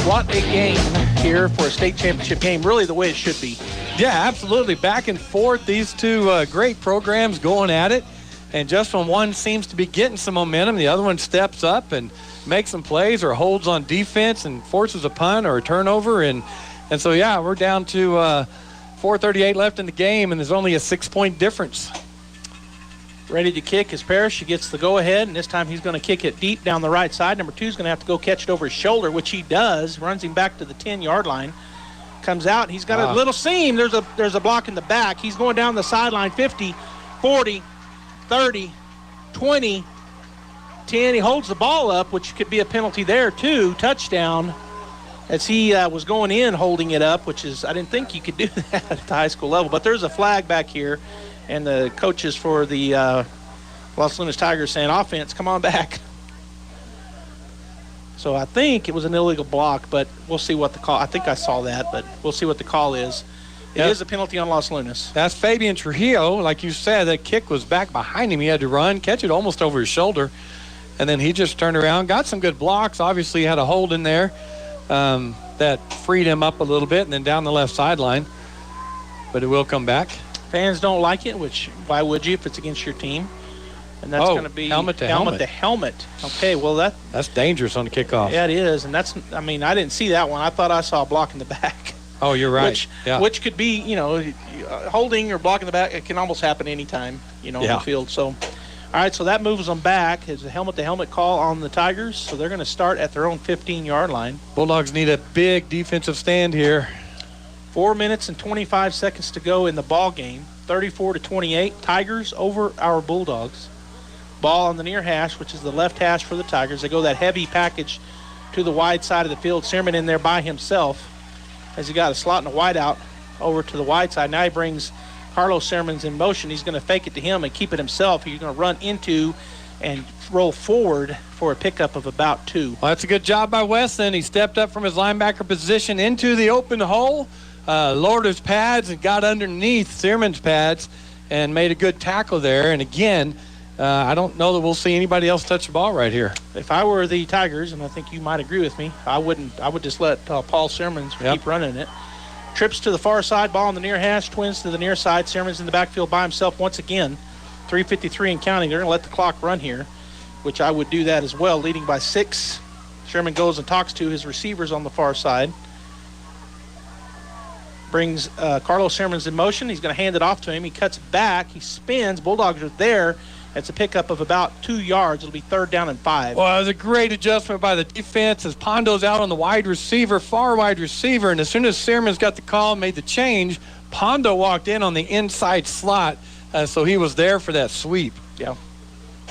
What a game here for a state championship game, really the way it should be. Yeah, absolutely. Back and forth, these two great programs going at it. And just when one seems to be getting some momentum, the other one steps up and makes some plays or holds on defense and forces a punt or a turnover. And so, yeah, we're down to 4:38 left in the game, and there's only a 6-point difference. Ready to kick is Parrish. He gets the go-ahead, and this time he's going to kick it deep down the right side. Number 2 is going to have to go catch it over his shoulder, which he does. Runs him back to the 10-yard line. Comes out. He's got a little seam. There's a block in the back. He's going down the sideline. 50, 40, 30, 20, 10. He holds the ball up, which could be a penalty there, too. Touchdown. As he was going in holding it up, which is, I didn't think you could do that at the high school level. But there's a flag back here. And the coaches for the Los Lunas Tigers saying, offense, come on back. So I think it was an illegal block, but we'll see what the call. I think I saw that, but we'll see what the call is. It is a penalty on Los Lunas. That's Fabian Trujillo. Like you said, that kick was back behind him. He had to run, catch it almost over his shoulder. And then he just turned around, got some good blocks. Obviously had a hold in there. that freed him up a little bit, and then down the left sideline. But it will come back. Fans don't like it, which why would you if it's against your team? And that's going to be helmet to helmet. Okay, well that's dangerous on the kickoff. Yeah, it is, and that's. I mean, I didn't see that one. I thought I saw a block in the back. Oh, you're right. Which could be, holding or blocking the back. It can almost happen anytime, on the field. So, all right, so that moves them back. It's a helmet-to-helmet call on the Tigers, so they're going to start at their own 15-yard line. Bulldogs need a big defensive stand here. 4 minutes and 25 seconds to go in the ball game. 34-28. Tigers over our Bulldogs. Ball on the near hash, which is the left hash for the Tigers. They go that heavy package to the wide side of the field. Searman in there by himself as he got a slot and a wide out over to the wide side. Now he brings Carlos Searman's in motion. He's going to fake it to him and keep it himself. He's going to run into and roll forward for a pickup of about 2. Well, that's a good job by Weston. He stepped up from his linebacker position into the open hole, lowered his pads and got underneath Searman's pads and made a good tackle there. And again, I don't know that we'll see anybody else touch the ball right here. If I were the Tigers, and I think you might agree with me, I would just let Paul Searmans keep running it. Trips to the far side, ball on the near hash, twins to the near side. Searman's in the backfield by himself once again. 3:53 and counting. They're going to let the clock run here, which I would do that as well, leading by 6. Searman goes and talks to his receivers on the far side. Brings Carlos Searman's in motion. He's going to hand it off to him. He cuts back. He spins. Bulldogs are there. It's a pickup of about 2 yards. It'll be 3rd down and 5. Well, it was a great adjustment by the defense as Pondo's out on the far wide receiver. And as soon as Searman's got the call and made the change, Pondo walked in on the inside slot, so he was there for that sweep. Yeah.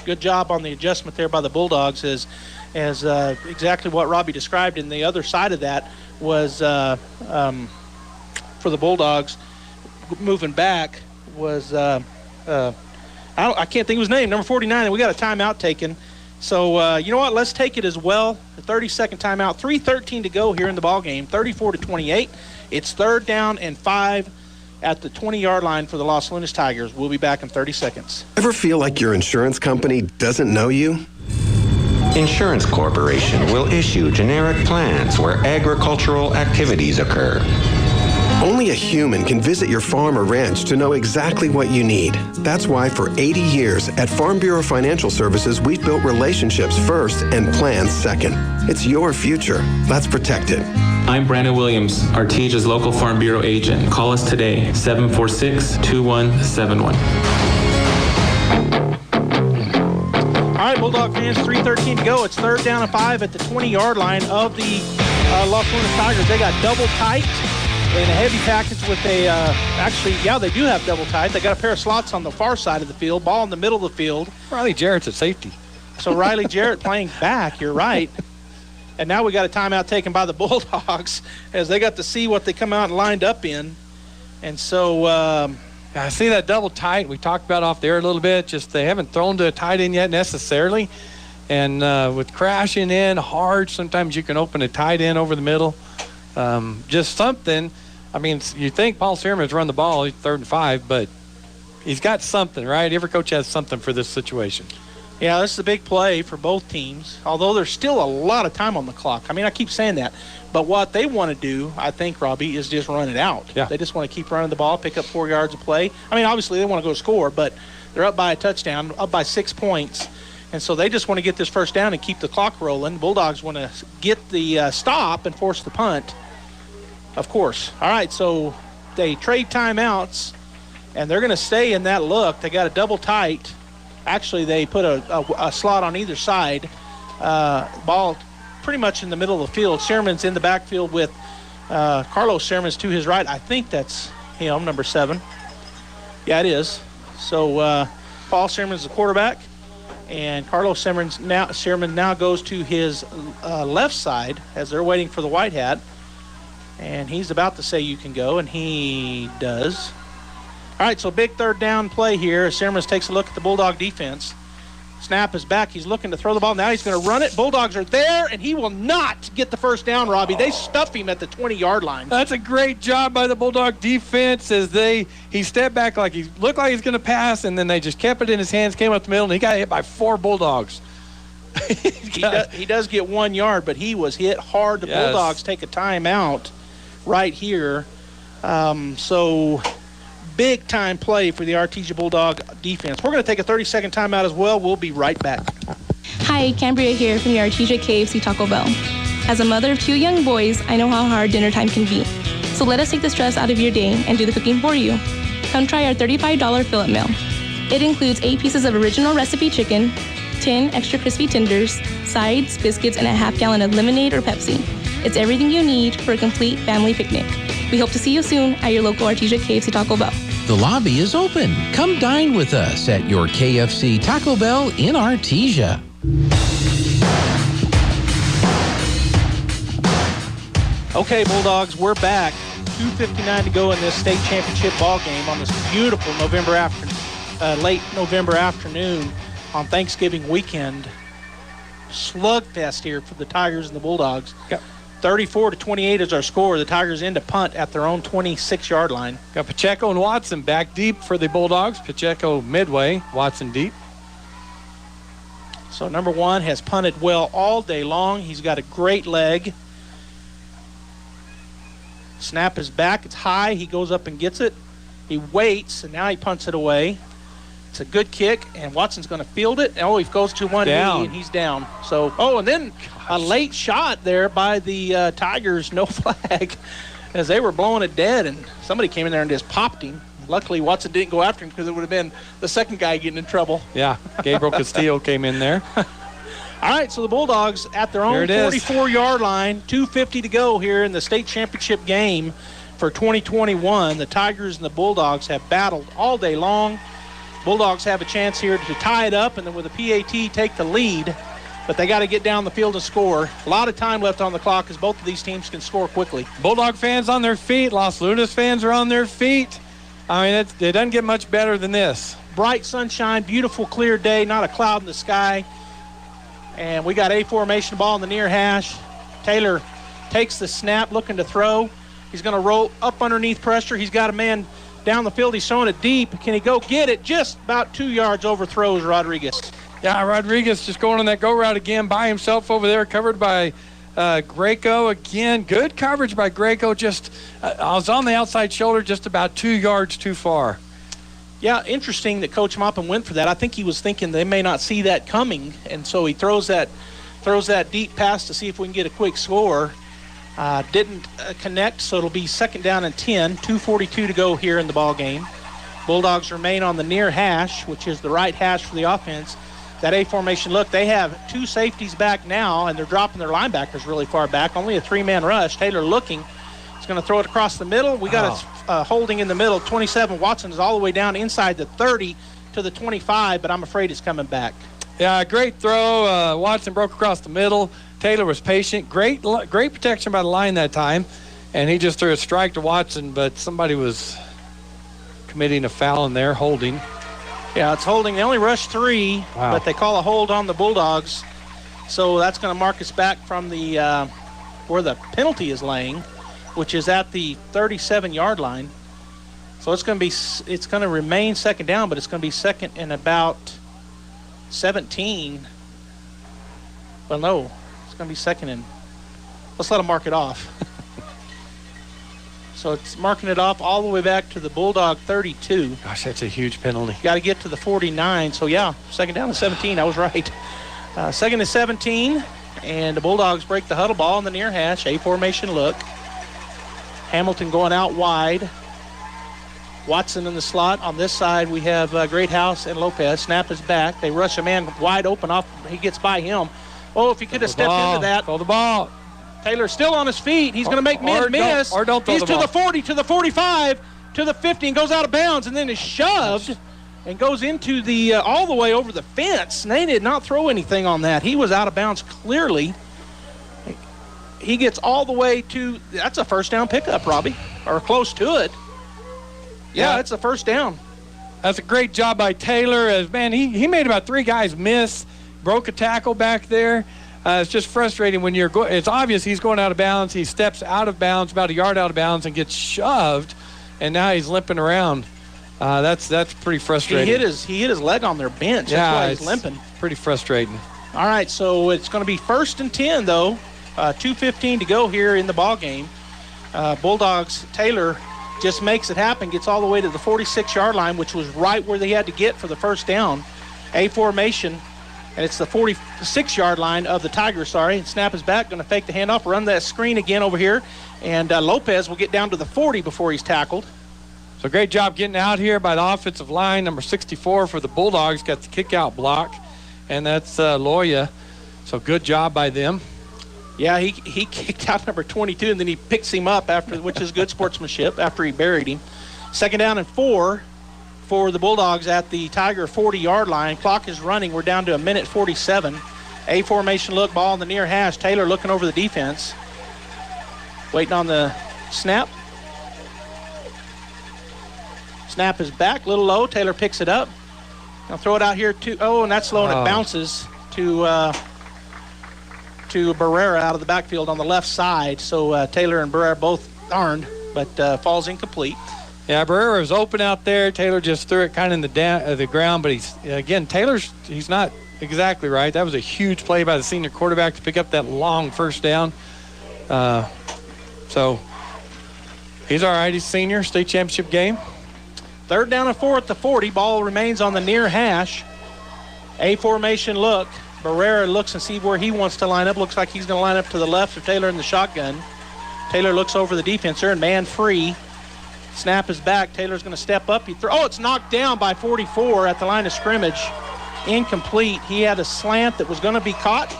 Good job on the adjustment there by the Bulldogs as exactly what Robbie described. And the other side of that was for the Bulldogs moving back was I can't think of his name, number 49, and we got a timeout taken. So, you know what? Let's take it as well. The 30-second timeout. 3:13 to go here in the ball game. 34-28. It's 3rd down and 5 at the 20-yard line for the Los Lunas Tigers. We'll be back in 30 seconds. Ever feel like your insurance company doesn't know you? Insurance Corporation will issue generic plans where agricultural activities occur. Only a human can visit your farm or ranch to know exactly what you need. That's why for 80 years at Farm Bureau Financial Services, we've built relationships first and plans second. It's your future. Let's protect it. I'm Brandon Williams, Artesia's local Farm Bureau agent. Call us today, 746-2171. All right, Bulldog fans, 3:13 to go. It's 3rd down and 5 at the 20-yard line of the Los Lunas Tigers. They got double tight in a heavy package with they do have double tight. They got a pair of slots on the far side of the field, ball in the middle of the field. Riley Jarrett's at safety. So Riley Jarrett playing back, you're right. And now we got a timeout taken by the Bulldogs as they got to see what they come out and lined up in. And so I see that double tight we talked about off the air a little bit. Just they haven't thrown to a tight end yet necessarily. And with crashing in hard, sometimes you can open a tight end over the middle. Just something. I mean, you think Paul Searman's run the ball, he's 3rd and 5, but he's got something, right? Every coach has something for this situation. Yeah, this is a big play for both teams, although there's still a lot of time on the clock. I mean, I keep saying that. But what they want to do, I think, Robbie, is just run it out. Yeah. They just want to keep running the ball, pick up 4 yards of play. I mean, obviously they want to go score, but they're up by a touchdown, up by 6 points. And so they just want to get this first down and keep the clock rolling. Bulldogs want to get the stop and force the punt, of course. All right, so they trade timeouts, and they're going to stay in that look. They got a double tight. Actually, they put a slot on either side. Ball pretty much in the middle of the field. Searman's in the backfield with Carlos Searman's to his right. I think that's him, number 7. Yeah, it is. So Paul Searman's the quarterback, and Carlos Searman now goes to his left side as they're waiting for the white hat. And he's about to say you can go, and he does. All right, so big 3rd down play here as Searman takes a look at the Bulldog defense. Snap is back. He's looking to throw the ball. Now he's going to run it. Bulldogs are there, and he will not get the first down, Robbie. They stuff him at the 20-yard line. That's a great job by the Bulldog defense as he stepped back like he looked like he's going to pass, and then they just kept it in his hands, came up the middle, and he got hit by 4 Bulldogs. He does get 1 yard, but he was hit hard. The Bulldogs take a timeout right here. So big-time play for the Artesia Bulldog defense. We're going to take a 30-second timeout as well. We'll be right back. Hi, Cambria here from the Artesia KFC Taco Bell. As a mother of 2 young boys, I know how hard dinner time can be. So let us take the stress out of your day and do the cooking for you. Come try our $35 fill-up meal. It includes 8 pieces of original recipe chicken, 10 extra crispy tenders, sides, biscuits, and a half-gallon of lemonade or Pepsi. It's everything you need for a complete family picnic. We hope to see you soon at your local Artesia KFC Taco Bell. The lobby is open. Come dine with us at your KFC Taco Bell in Artesia. Okay, Bulldogs, we're back. 2:59 to go in this state championship ball game on this beautiful late November afternoon on Thanksgiving weekend. Slugfest here for the Tigers and the Bulldogs. Yep. 34-28 is our score. The Tigers in to punt at their own 26-yard line. Got Pacheco and Watson back deep for the Bulldogs. Pacheco midway, Watson deep. So number 1 has punted well all day long. He's got a great leg. Snap is back. It's high. He goes up and gets it. He waits, and now he punts it away. It's a good kick, and Watson's going to field it. Oh, he goes to one knee, and he's down. So, and then a late shot there by the Tigers, no flag, as they were blowing it dead, and somebody came in there and just popped him. Luckily, Watson didn't go after him because it would have been the second guy getting in trouble. Yeah, Gabriel Castillo came in there. All right, so the Bulldogs at their own 44-yard line, 2:50 to go here in the state championship game for 2021. The Tigers and the Bulldogs have battled all day long. Bulldogs have a chance here to tie it up and then with a PAT take the lead, but they got to get down the field and score. A lot of time left on the clock as both of these teams can score quickly. Bulldog fans on their feet. Los Lunas fans are on their feet. I mean, it doesn't get much better than this. Bright sunshine, beautiful clear day, not a cloud in the sky. And we got A formation ball in the near hash. Taylor takes the snap, looking to throw. He's going to roll up underneath pressure. He's got a man down the field. He's throwing it deep. Can he go get it? Just about 2 yards overthrows Rodriguez. Yeah, Rodriguez just going on that go route again by himself over there, covered by Greco again. Good coverage by Greco. Just I was on the outside shoulder, just about 2 yards too far. Yeah, interesting that Coach Maupin went for that. I think he was thinking they may not see that coming, and so he throws that deep pass to see if we can get a quick score. Didn't connect, so it'll be 2nd down and 10. 2:42 to go here in the ball game. Bulldogs remain on the near hash, which is the right hash for the offense. That A formation look, they have 2 safeties back now, and they're dropping their linebackers really far back. Only a 3-man rush. Taylor looking. He's going to throw it across the middle. We got a holding in the middle. 27. Watson is all the way down inside the 30 to the 25, but I'm afraid it's coming back. Yeah, great throw. Watson broke across the middle. Taylor was patient. Great protection by the line that time, and he just threw a strike to Watson, but somebody was committing a foul in there, holding. Yeah, it's holding. They only rushed 3, but they call a hold on the Bulldogs. So that's going to mark us back from the where the penalty is laying, which is at the 37-yard line. So it's going to remain 2nd down, but it's going to be 2nd and about 17. Well, no, it's going to be 2nd and let's let them mark it off. So it's marking it off all the way back to the Bulldog 32. Gosh, that's a huge penalty. Got to get to the 49. So, yeah, 2nd down and 17. I was right. 2nd and 17, and the Bulldogs break the huddle ball in the near hash. A formation look. Hamilton going out wide. Watson in the slot. On this side, we have Greathouse and Lopez. Snap is back. They rush a man wide open off. He gets by him. Oh, if he could have stepped into that. Throw the ball. Taylor's still on his feet. He's going to make men miss. Don't He's to the 40, to the 45, to the 50, and goes out of bounds, and then is shoved and goes into the all the way over the fence. And they did not throw anything on that. He was out of bounds clearly. He gets all the way to, that's a 1st down pickup, Robbie, or close to it. Yeah, it's a 1st down. That's a great job by Taylor. Man, he made about 3 guys miss, broke a tackle back there. It's just frustrating when it's obvious he's going out of bounds. He steps out of bounds, about a yard out of bounds, and gets shoved, and now he's limping around. That's pretty frustrating. He hit his leg on their bench. That's why he's limping. Pretty frustrating. All right, so it's going to be 1st and 10, though. 2:15 to go here in the ball game. Bulldogs, Taylor just makes it happen, gets all the way to the 46-yard line, which was right where they had to get for the first down. A formation, and it's the 46-yard line of the Tigers, And snap is back, going to fake the handoff, run that screen again over here, and Lopez will get down to the 40 before he's tackled. So great job getting out here by the offensive line. Number 64 for the Bulldogs got the kick-out block, and that's Loya. So good job by them. Yeah, he kicked out number 22, and then he picks him up, which is good sportsmanship, after he buried him. 2nd down and 4 for the Bulldogs at the Tiger 40-yard line. Clock is running. We're down to 1:47. A formation look, ball in the near hash. Taylor looking over the defense. Waiting on the snap. Snap is back, a little low. Taylor picks it up. I'll throw it out here and that's low, and it bounces to Barrera out of the backfield on the left side. So Taylor and Barrera both darned, but falls incomplete. Yeah, Barrera was open out there. Taylor just threw it kind of in the ground, but he's not exactly right. That was a huge play by the senior quarterback to pick up that long first down. So he's all right. He's senior, state championship game. 3rd down and 4 at the 40. Ball remains on the near hash. A formation look. Barrera looks and sees where he wants to line up. Looks like he's going to line up to the left of Taylor in the shotgun. Taylor looks over the defense there, and man free. Snap is back. Taylor's going to step up. It's knocked down by 44 at the line of scrimmage. Incomplete. He had a slant that was going to be caught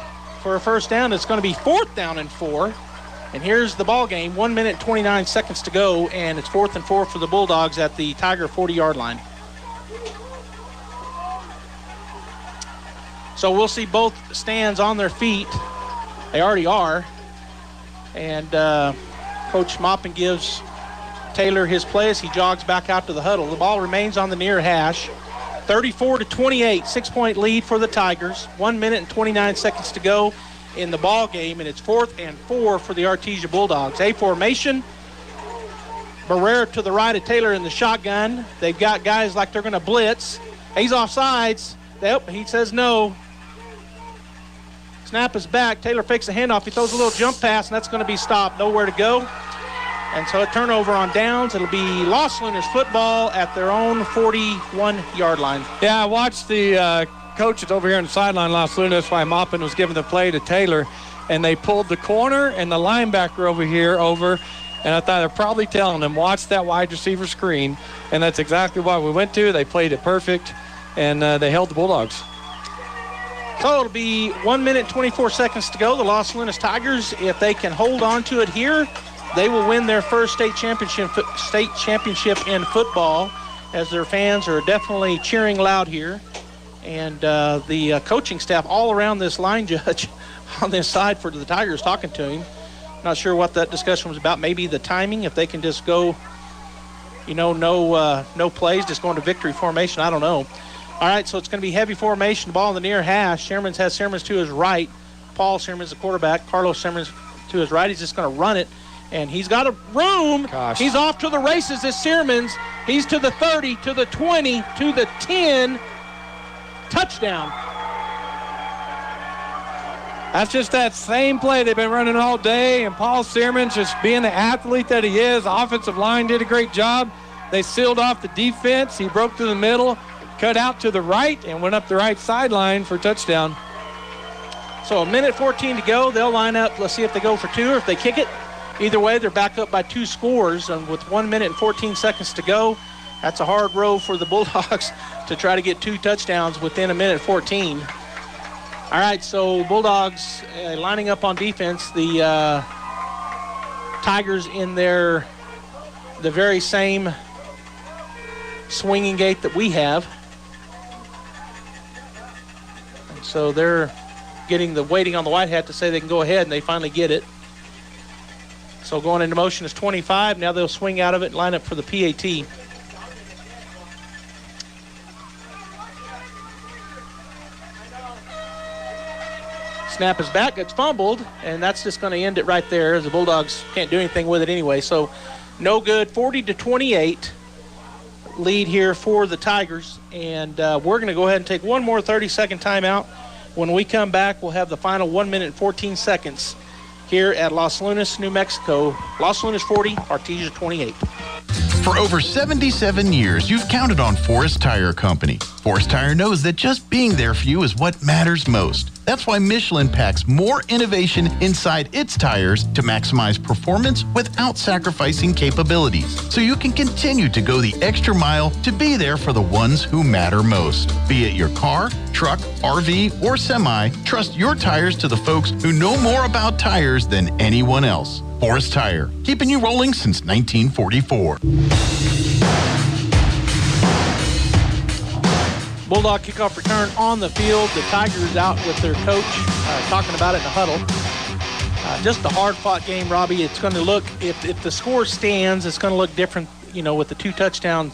for a first down. It's going to be 4th down and 4. And here's the ball game. 1:29 to go, and it's 4th and 4 for the Bulldogs at the Tiger 40-yard line. So we'll see both stands on their feet. They already are. And Coach Maupin gives Taylor his play as he jogs back out to the huddle. The ball remains on the near hash. 34-28, 6-point lead for the Tigers. 1:29 to go in the ball game, and it's 4th and 4 for the Artesia Bulldogs. A formation. Barrera to the right of Taylor in the shotgun. They've got guys like they're going to blitz. He's offsides. Yep, he says no. Snap is back. Taylor fakes the handoff. He throws a little jump pass, and that's going to be stopped. Nowhere to go. And so a turnover on downs. It'll be Los Lunas football at their own 41-yard line. Yeah, I watched the coaches over here on the sideline, Los Lunas, while Maupin was giving the play to Taylor, and they pulled the corner and the linebacker over, and I thought they're probably telling them, watch that wide receiver screen, and that's exactly what we went to. They played it perfect, and they held the Bulldogs. So it'll be 1:24 to go. The Los Lunas Tigers, if they can hold on to it here, they will win their first state championship in football, as their fans are definitely cheering loud here. And the coaching staff all around this line judge on this side for the Tigers talking to him. Not sure what that discussion was about. Maybe the timing, if they can just go, no plays, just going to victory formation. I don't know. All right, so it's going to be heavy formation. Ball in the near hash. Shermans has Shermans to his right. Paul Shermans, the quarterback. Carlos Shermans to his right. He's just going to run it. And he's got a room. Gosh. He's off to the races as Shermans. He's to the 30, to the 20, to the 10. Touchdown. That's just that same play they've been running all day, and Paul Searman, just being the athlete that he is, the offensive line did a great job. They sealed off the defense. He broke through the middle, cut out to the right, and went up the right sideline for a touchdown. So 1:14 to go. They'll line up. Let's see if they go for 2 or if they kick it. Either way, they're back up by 2 scores, and with 1:14 to go, that's a hard row for the Bulldogs to try to get 2 touchdowns within 1:14. All right, so Bulldogs lining up on defense. The Tigers in the very same swinging gait that we have. And so they're waiting on the white hat to say they can go ahead, and they finally get it. So going into motion is 25. Now they'll swing out of it and line up for the PAT. Snap is back. It's fumbled, and that's just going to end it right there, as the Bulldogs can't do anything with it anyway. So no good. 40-28 lead here for the Tigers. And we're going to go ahead and take one more 30-second timeout. When we come back, we'll have the final 1 minute and 14 seconds here at Los Lunas, New Mexico. Los Lunas 40, Artesia 28. For over 77 years, you've counted on Forest Tire Company. Forest Tire knows that just being there for you is what matters most. That's why Michelin packs more innovation inside its tires to maximize performance without sacrificing capabilities, so you can continue to go the extra mile to be there for the ones who matter most. Be it your car, truck, RV, or semi, trust your tires to the folks who know more about tires than anyone else. Forest Tire, keeping you rolling since 1944. Bulldog kickoff return on the field. The Tigers out with their coach talking about it in the huddle. Just a hard-fought game, Robbie. It's going to look, if the score stands, it's going to look different, with the 2 touchdown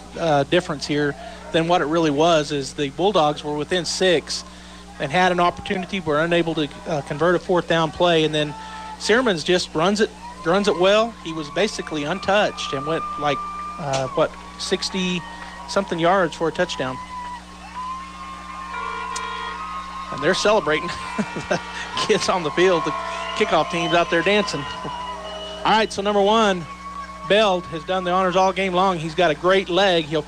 difference here than what it really was, as the Bulldogs were within 6 and had an opportunity, were unable to convert a 4th down play, and then Searmans just runs it well. He was basically untouched and went 60-something yards for a touchdown. And they're celebrating. The kids on the field, the kickoff team's out there dancing. All right, so number 1, Bell has done the honors all game long. He's got a great leg. He'll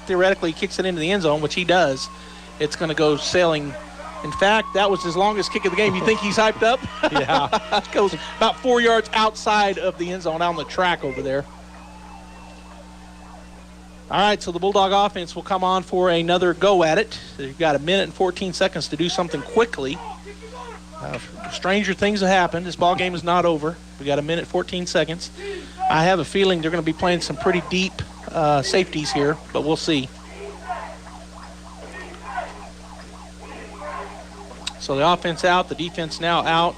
theoretically kicks it into the end zone, which he does. It's going to go sailing. In fact, that was his longest kick of the game. You think he's hyped up? Yeah. It goes about 4 yards outside of the end zone, down the track over there. All right, so the Bulldog offense will come on for another go at it. They've got 1 minute and 14 seconds to do something quickly. Stranger things have happened. This ball game is not over. We got 1 minute 14 seconds. I have a feeling they're going to be playing some pretty deep safeties here, but we'll see. So the offense out, the defense now out.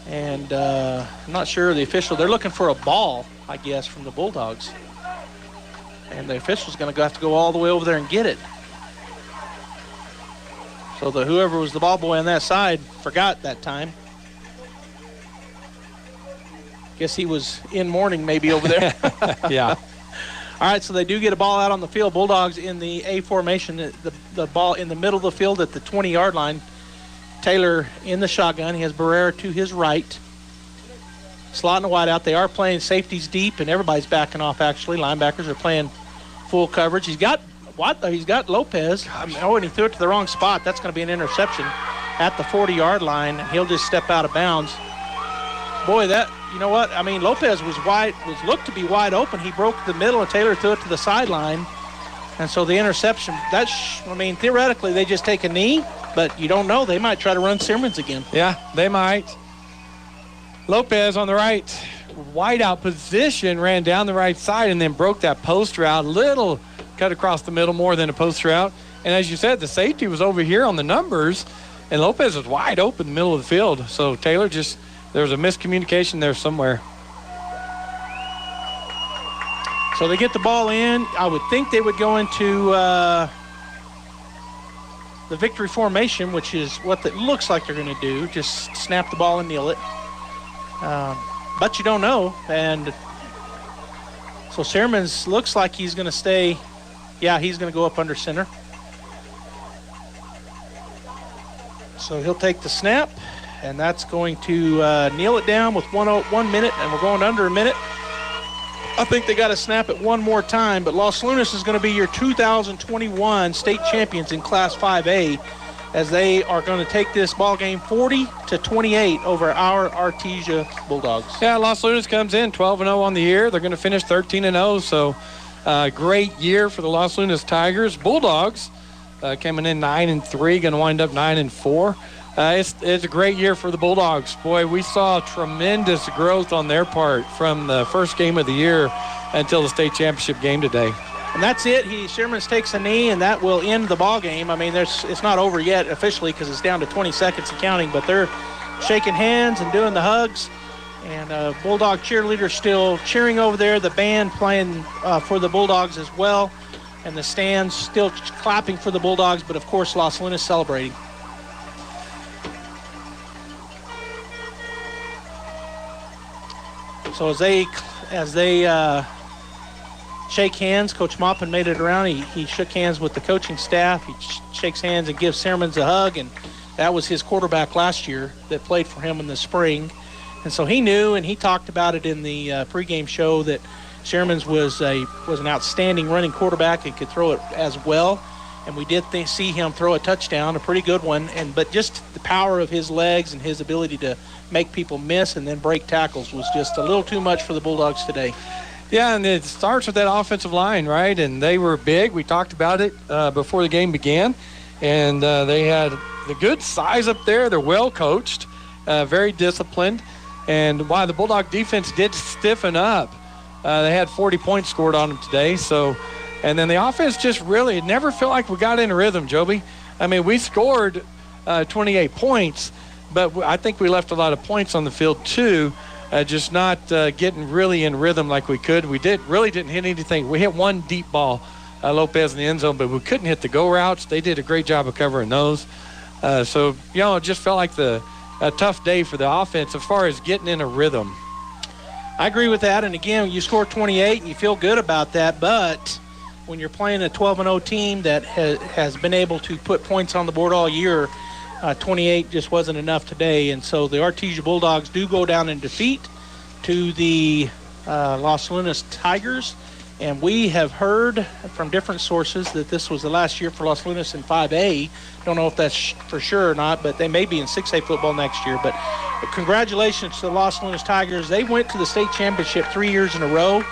And I'm not sure the official, they're looking for a ball, I guess, from the Bulldogs. And the official's going to have to go all the way over there and get it. So whoever was the ball boy on that side forgot that time. Guess he was in mourning maybe over there. Yeah. All right, so they do get a ball out on the field. Bulldogs in the A formation, the ball in the middle of the field at the 20-yard line. Taylor in the shotgun. He has Barrera to his right. Slot and a wide out. They are playing safeties deep, and everybody's backing off, actually. Linebackers are playing full coverage. He's got Lopez. And he threw it to the wrong spot. That's going to be an interception at the 40-yard line. He'll just step out of bounds. Boy, Lopez was looked to be wide open. He broke the middle, and Taylor threw it to the sideline. And so the interception, theoretically, they just take a knee, but you don't know. They might try to run Searmans again. Yeah, they might. Lopez on the right, wide out position, ran down the right side and then broke that post route. Little cut across the middle, more than a post route. And as you said, the safety was over here on the numbers, and Lopez was wide open in the middle of the field. So Taylor there was a miscommunication there somewhere. So they get the ball in. I would think they would go into the victory formation, which is what it looks like they're going to do. Just snap the ball and kneel it. But you don't know. And so Searmans looks like he's going to stay. Yeah, he's going to go up under center. So he'll take the snap, and that's going to kneel it down with 1 minute, and we're going under a minute. I think they got to snap it one more time, but Los Lunas is going to be your 2021 state champions in Class 5A, as they are going to take this ball game 40-28 over our Artesia Bulldogs. Yeah, Los Lunas comes in 12-0 on the year. They're going to finish 13-0, so great year for the Los Lunas Tigers. Bulldogs coming in 9-3, going to wind up 9-4. It's a great year for the Bulldogs. Boy, we saw tremendous growth on their part from the first game of the year until the state championship game today. And that's it. Searmans takes a knee, and that will end the ball game. I mean, it's not over yet officially because it's down to 20 seconds and counting, but they're shaking hands and doing the hugs. And Bulldog cheerleaders still cheering over there. The band playing for the Bulldogs as well. And the stands still clapping for the Bulldogs, but of course Los Lunas celebrating. So as they shake hands, Coach Maupin made it around. He shook hands with the coaching staff. He shakes hands and gives Searmans a hug, and That was his quarterback last year that played for him in the spring. And so he knew, and he talked about it in the pregame show, that Sherman's was an outstanding running quarterback and could throw it as well. And we did see him throw a touchdown, a pretty good one. But just the power of his legs and his ability to make people miss and then break tackles was just a little too much for the Bulldogs today. Yeah, and it starts with that offensive line, right? And they were big. We talked about it before the game began. And they had the good size up there. They're well coached, very disciplined. And while the Bulldog defense did stiffen up, they had 40 points scored on them today. And then the offense just really, it never felt like we got in a rhythm, Joby. I mean, we scored 28 points, but I think we left a lot of points on the field too, just not getting really in rhythm like we could. We really didn't hit anything. We hit one deep ball, Lopez in the end zone, but we couldn't hit the go routes. They did a great job of covering those. So, it just felt like a tough day for the offense as far as getting in a rhythm. I agree with that. And again, you score 28 and you feel good about that, but when you're playing a 12-0 team that has been able to put points on the board all year, 28 just wasn't enough today. And so the Artesia Bulldogs do go down in defeat to the Los Lunas Tigers. And we have heard from different sources that this was the last year for Los Lunas in 5A. Don't know if that's for sure or not, but they may be in 6A football next year. But congratulations to the Los Lunas Tigers. They went to the state championship 3 years in a row.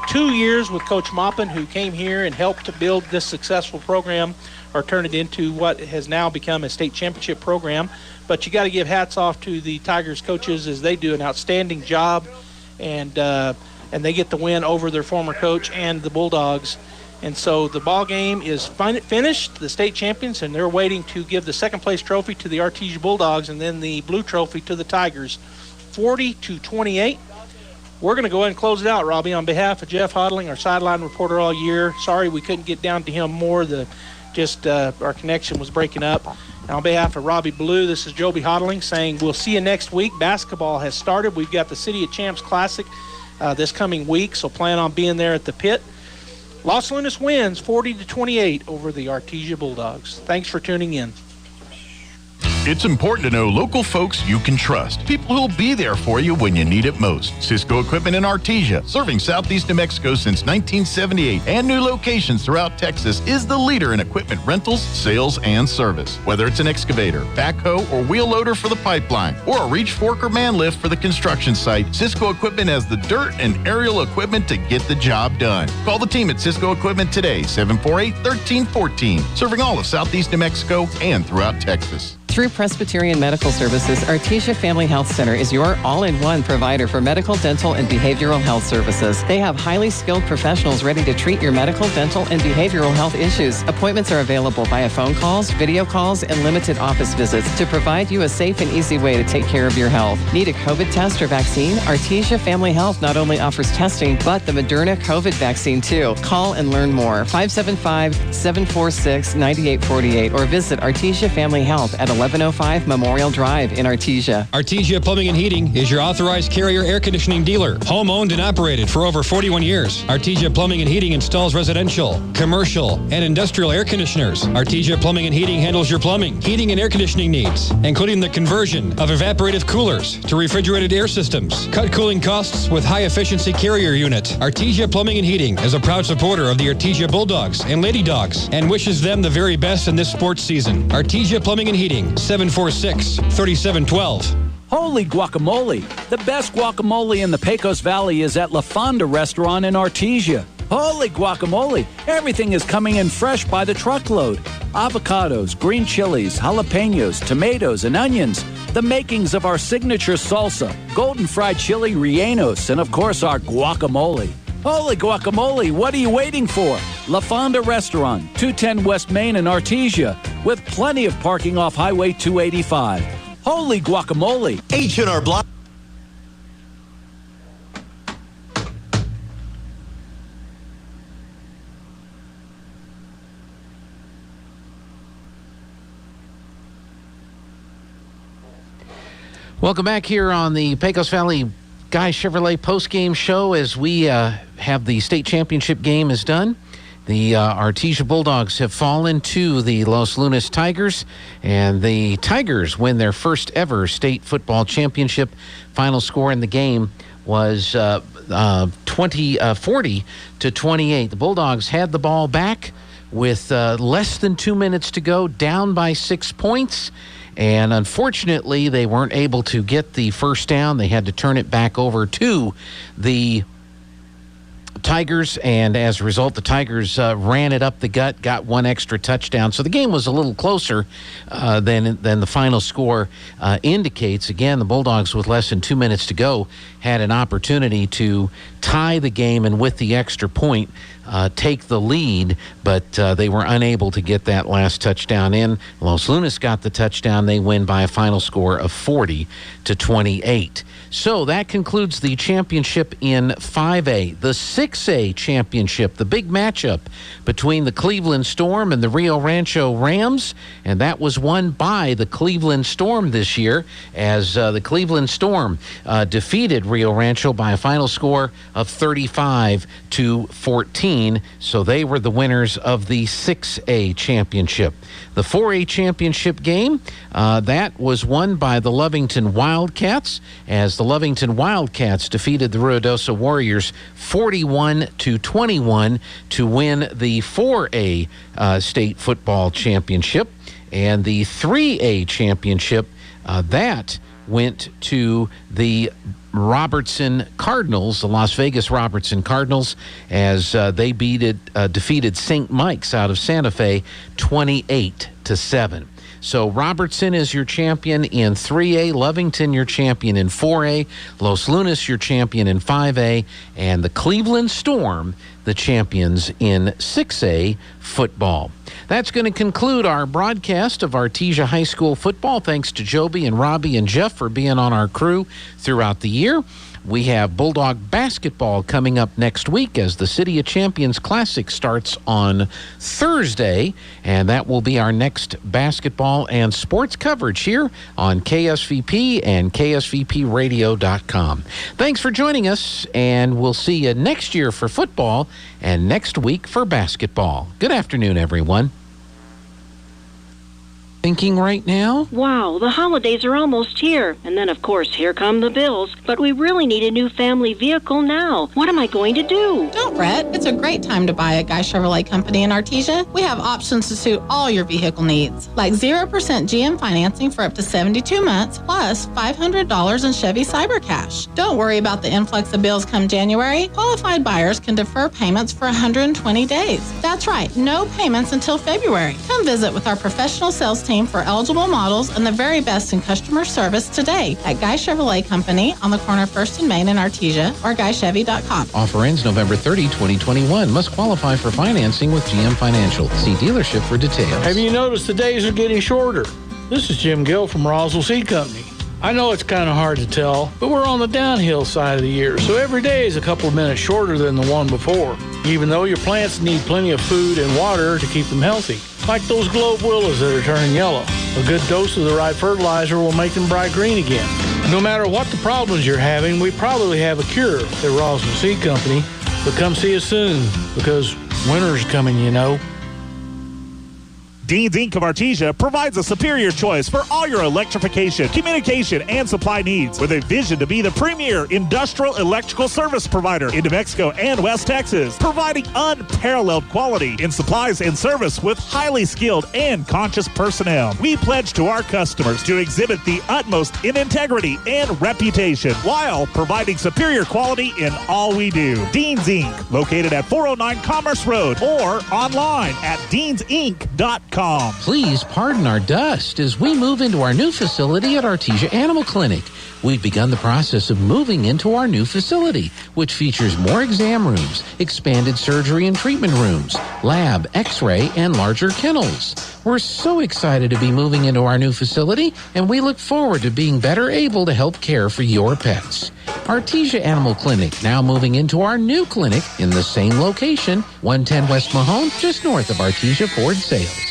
2 years with Coach Maupin, who came here and helped to build this successful program or turn it into what has now become a state championship program. But you got to give hats off to the Tigers coaches as they do an outstanding job, and they get the win over their former coach and the Bulldogs. And so the ball game is finished, the state champions, and they're waiting to give the second place trophy to the Artesia Bulldogs and then the blue trophy to the Tigers, 40-28. We're going to go ahead and close it out, Robbie. On behalf of Jeff Hodling, our sideline reporter all year, sorry we couldn't get down to him more. Our connection was breaking up. And on behalf of Robbie Blue, this is Joby Hodling saying we'll see you next week. Basketball has started. We've got the City of Champs Classic this coming week, so plan on being there at the pit. Los Lunas wins 40-28 over the Artesia Bulldogs. Thanks for tuning in. It's important to know local folks you can trust. People who'll be there for you when you need it most. Cisco Equipment in Artesia, serving southeast New Mexico since 1978 and new locations throughout Texas, is the leader in equipment rentals, sales, and service. Whether it's an excavator, backhoe, or wheel loader for the pipeline, or a reach fork or man lift for the construction site, Cisco Equipment has the dirt and aerial equipment to get the job done. Call the team at Cisco Equipment today, 748-1314, serving all of southeast New Mexico and throughout Texas. Through Presbyterian Medical Services, Artesia Family Health Center is your all-in-one provider for medical, dental, and behavioral health services. They have highly skilled professionals ready to treat your medical, dental, and behavioral health issues. Appointments are available via phone calls, video calls, and limited office visits to provide you a safe and easy way to take care of your health. Need a COVID test or vaccine? Artesia Family Health not only offers testing, but the Moderna COVID vaccine too. Call and learn more. 575-746-9848 or visit Artesia Family Health at 1105 Memorial Drive in Artesia. Artesia Plumbing and Heating is your authorized Carrier air conditioning dealer. Home owned and operated for over 41 years. Artesia Plumbing and Heating installs residential, commercial, and industrial air conditioners. Artesia Plumbing and Heating handles your plumbing, heating, and air conditioning needs, including the conversion of evaporative coolers to refrigerated air systems. Cut cooling costs with high-efficiency Carrier unit. Artesia Plumbing and Heating is a proud supporter of the Artesia Bulldogs and Lady Dogs and wishes them the very best in this sports season. Artesia Plumbing and Heating, 746-3712. Holy guacamole! The best guacamole in the Pecos Valley is at La Fonda Restaurant in Artesia. Holy guacamole! Everything is coming in fresh by the truckload. Avocados, green chilies, jalapenos, tomatoes, and onions. The makings of our signature salsa, golden fried chili rellenos, and of course our guacamole. Holy guacamole, what are you waiting for? La Fonda Restaurant, 210 West Main in Artesia, with plenty of parking off Highway 285. Holy guacamole. H&R Block. Welcome back here on the Pecos Valley Guy Chevrolet postgame show as we have the state championship game is done. The Artesia Bulldogs have fallen to the Los Lunas Tigers, and the Tigers win their first ever state football championship. Final score in the game was 40-28. The Bulldogs had the ball back with less than 2 minutes to go, down by 6 points. And unfortunately, they weren't able to get the first down. They had to turn it back over to the Tigers, and as a result, the Tigers ran it up the gut, got one extra touchdown. So the game was a little closer than the final score indicates. Again, the Bulldogs, with less than 2 minutes to go, had an opportunity to tie the game and with the extra point take the lead, but they were unable to get that last touchdown in. Los Lunas got the touchdown. They win by a final score of 40-28. So that concludes the championship in 5A. The 6A championship, the big matchup between the Cleveland Storm and the Rio Rancho Rams, and that was won by the Cleveland Storm this year, as the Cleveland Storm defeated Rio Rancho by a final score of 35-14. So they were the winners of the 6A championship. The 4A championship game, that was won by the Lovington Wildcats, as the Lovington Wildcats defeated the Ruidoso Warriors 41-21 to win the 4A state football championship. And the 3A championship, that went to the Robertson Cardinals, the Las Vegas Robertson Cardinals, as they defeated St. Mike's out of Santa Fe 28-7. So Robertson is your champion in 3A, Lovington your champion in 4A, Los Lunas your champion in 5A, and the Cleveland Storm the champions in 6A football. That's going to conclude our broadcast of Artesia High School football. Thanks to Joby and Robbie and Jeff for being on our crew throughout the year. We have Bulldog basketball coming up next week as the City of Champions Classic starts on Thursday, and that will be our next basketball and sports coverage here on KSVP and KSVPradio.com. Thanks for joining us, and we'll see you next year for football and next week for basketball. Good afternoon, everyone. Thinking right now? Wow, the holidays are almost here. And then, of course, here come the bills. But we really need a new family vehicle now. What am I going to do? Don't fret. It's a great time to buy a Guy Chevrolet Company in Artesia. We have options to suit all your vehicle needs, like 0% GM financing for up to 72 months, plus $500 in Chevy Cyber Cash. Don't worry about the influx of bills come January. Qualified buyers can defer payments for 120 days. That's right, no payments until February. Come visit with our professional sales team for eligible models and the very best in customer service today at Guy Chevrolet Company on the corner of 1st and Main in Artesia or GuyChevy.com. Offer ends November 30, 2021. Must qualify for financing with GM Financial. See dealership for details. Have you noticed the days are getting shorter? This is Jim Gill from Roswell Seed Company. I know it's kind of hard to tell, but we're on the downhill side of the year, so every day is a couple of minutes shorter than the one before, even though your plants need plenty of food and water to keep them healthy. Like those globe willows that are turning yellow. A good dose of the right fertilizer will make them bright green again. No matter what the problems you're having, we probably have a cure at Roswell Seed Company. But come see us soon, because winter's coming, you know. Dean's Inc. of Artesia provides a superior choice for all your electrification, communication, and supply needs, with a vision to be the premier industrial electrical service provider in New Mexico and West Texas, providing unparalleled quality in supplies and service with highly skilled and conscious personnel. We pledge to our customers to exhibit the utmost in integrity and reputation while providing superior quality in all we do. Dean's Inc., located at 409 Commerce Road or online at deansinc.com. Please pardon our dust as we move into our new facility at Artesia Animal Clinic. We've begun the process of moving into our new facility, which features more exam rooms, expanded surgery and treatment rooms, lab, x-ray, and larger kennels. We're so excited to be moving into our new facility, and we look forward to being better able to help care for your pets. Artesia Animal Clinic, now moving into our new clinic in the same location, 110 West Mahone, just north of Artesia Ford Sales.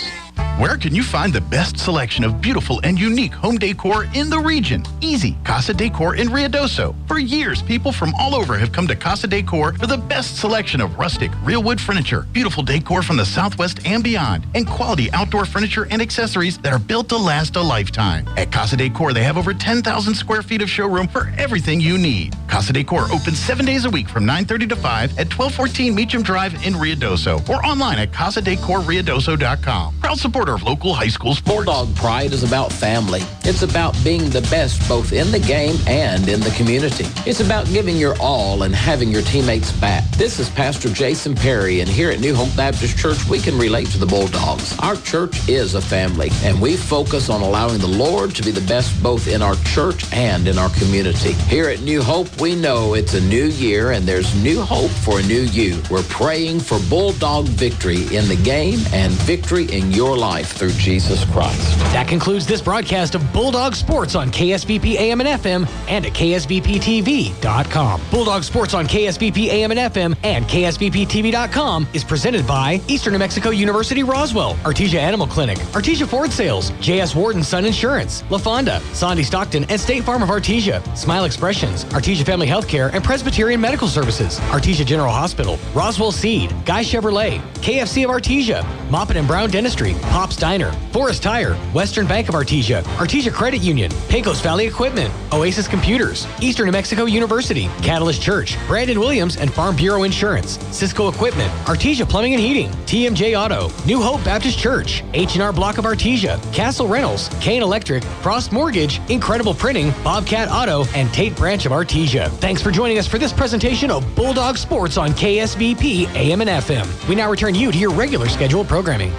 Where can you find the best selection of beautiful and unique home decor in the region? Easy. Casa Decor in Ruidoso. For years, people from all over have come to Casa Decor for the best selection of rustic, real wood furniture, beautiful decor from the Southwest and beyond, and quality outdoor furniture and accessories that are built to last a lifetime. At Casa Decor, they have over 10,000 square feet of showroom for everything you need. Casa Decor opens 7 days a week from 9:30 to 5 at 1214 Meacham Drive in Ruidoso or online at casadecorruidoso.com. Proud supporter of local high school sports. Bulldog Pride is about family. It's about being the best both in the game and in the community. It's about giving your all and having your teammates back. This is Pastor Jason Perry, and here at New Hope Baptist Church, we can relate to the Bulldogs. Our church is a family, and we focus on allowing the Lord to be the best both in our church and in our community. Here at New Hope, we know it's a new year, and there's new hope for a new you. We're praying for Bulldog victory in the game and victory in your life through Jesus Christ. That concludes this broadcast of Bulldog Sports on KSVP AM and FM and at KSVPTV.com. Bulldog Sports on KSVP AM and FM and KSVPTV.com is presented by Eastern New Mexico University Roswell, Artesia Animal Clinic, Artesia Ford Sales, J.S. Warden Sun Insurance, La Fonda, Sandy Stockton, and State Farm of Artesia, Smile Expressions, Artesia Family Healthcare and Presbyterian Medical Services, Artesia General Hospital, Roswell Seed, Guy Chevrolet, KFC of Artesia, Moppin and Brown Dentistry, Pop's Diner, Forest Tire, Western Bank of Artesia, Artesia Credit Union, Pecos Valley Equipment, Oasis Computers, Eastern New Mexico University, Catalyst Church, Brandon Williams and Farm Bureau Insurance, Cisco Equipment, Artesia Plumbing and Heating, TMJ Auto, New Hope Baptist Church, H&R Block of Artesia, Castle Rentals, Kane Electric, Frost Mortgage, Incredible Printing, Bobcat Auto, and Tate Branch of Artesia. Thanks for joining us for this presentation of Bulldog Sports on KSVP AM and FM. We now return you to your regular scheduled programming.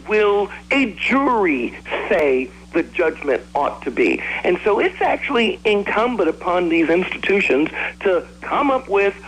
Will a jury say the judgment ought to be? And so it's actually incumbent upon these institutions to come up with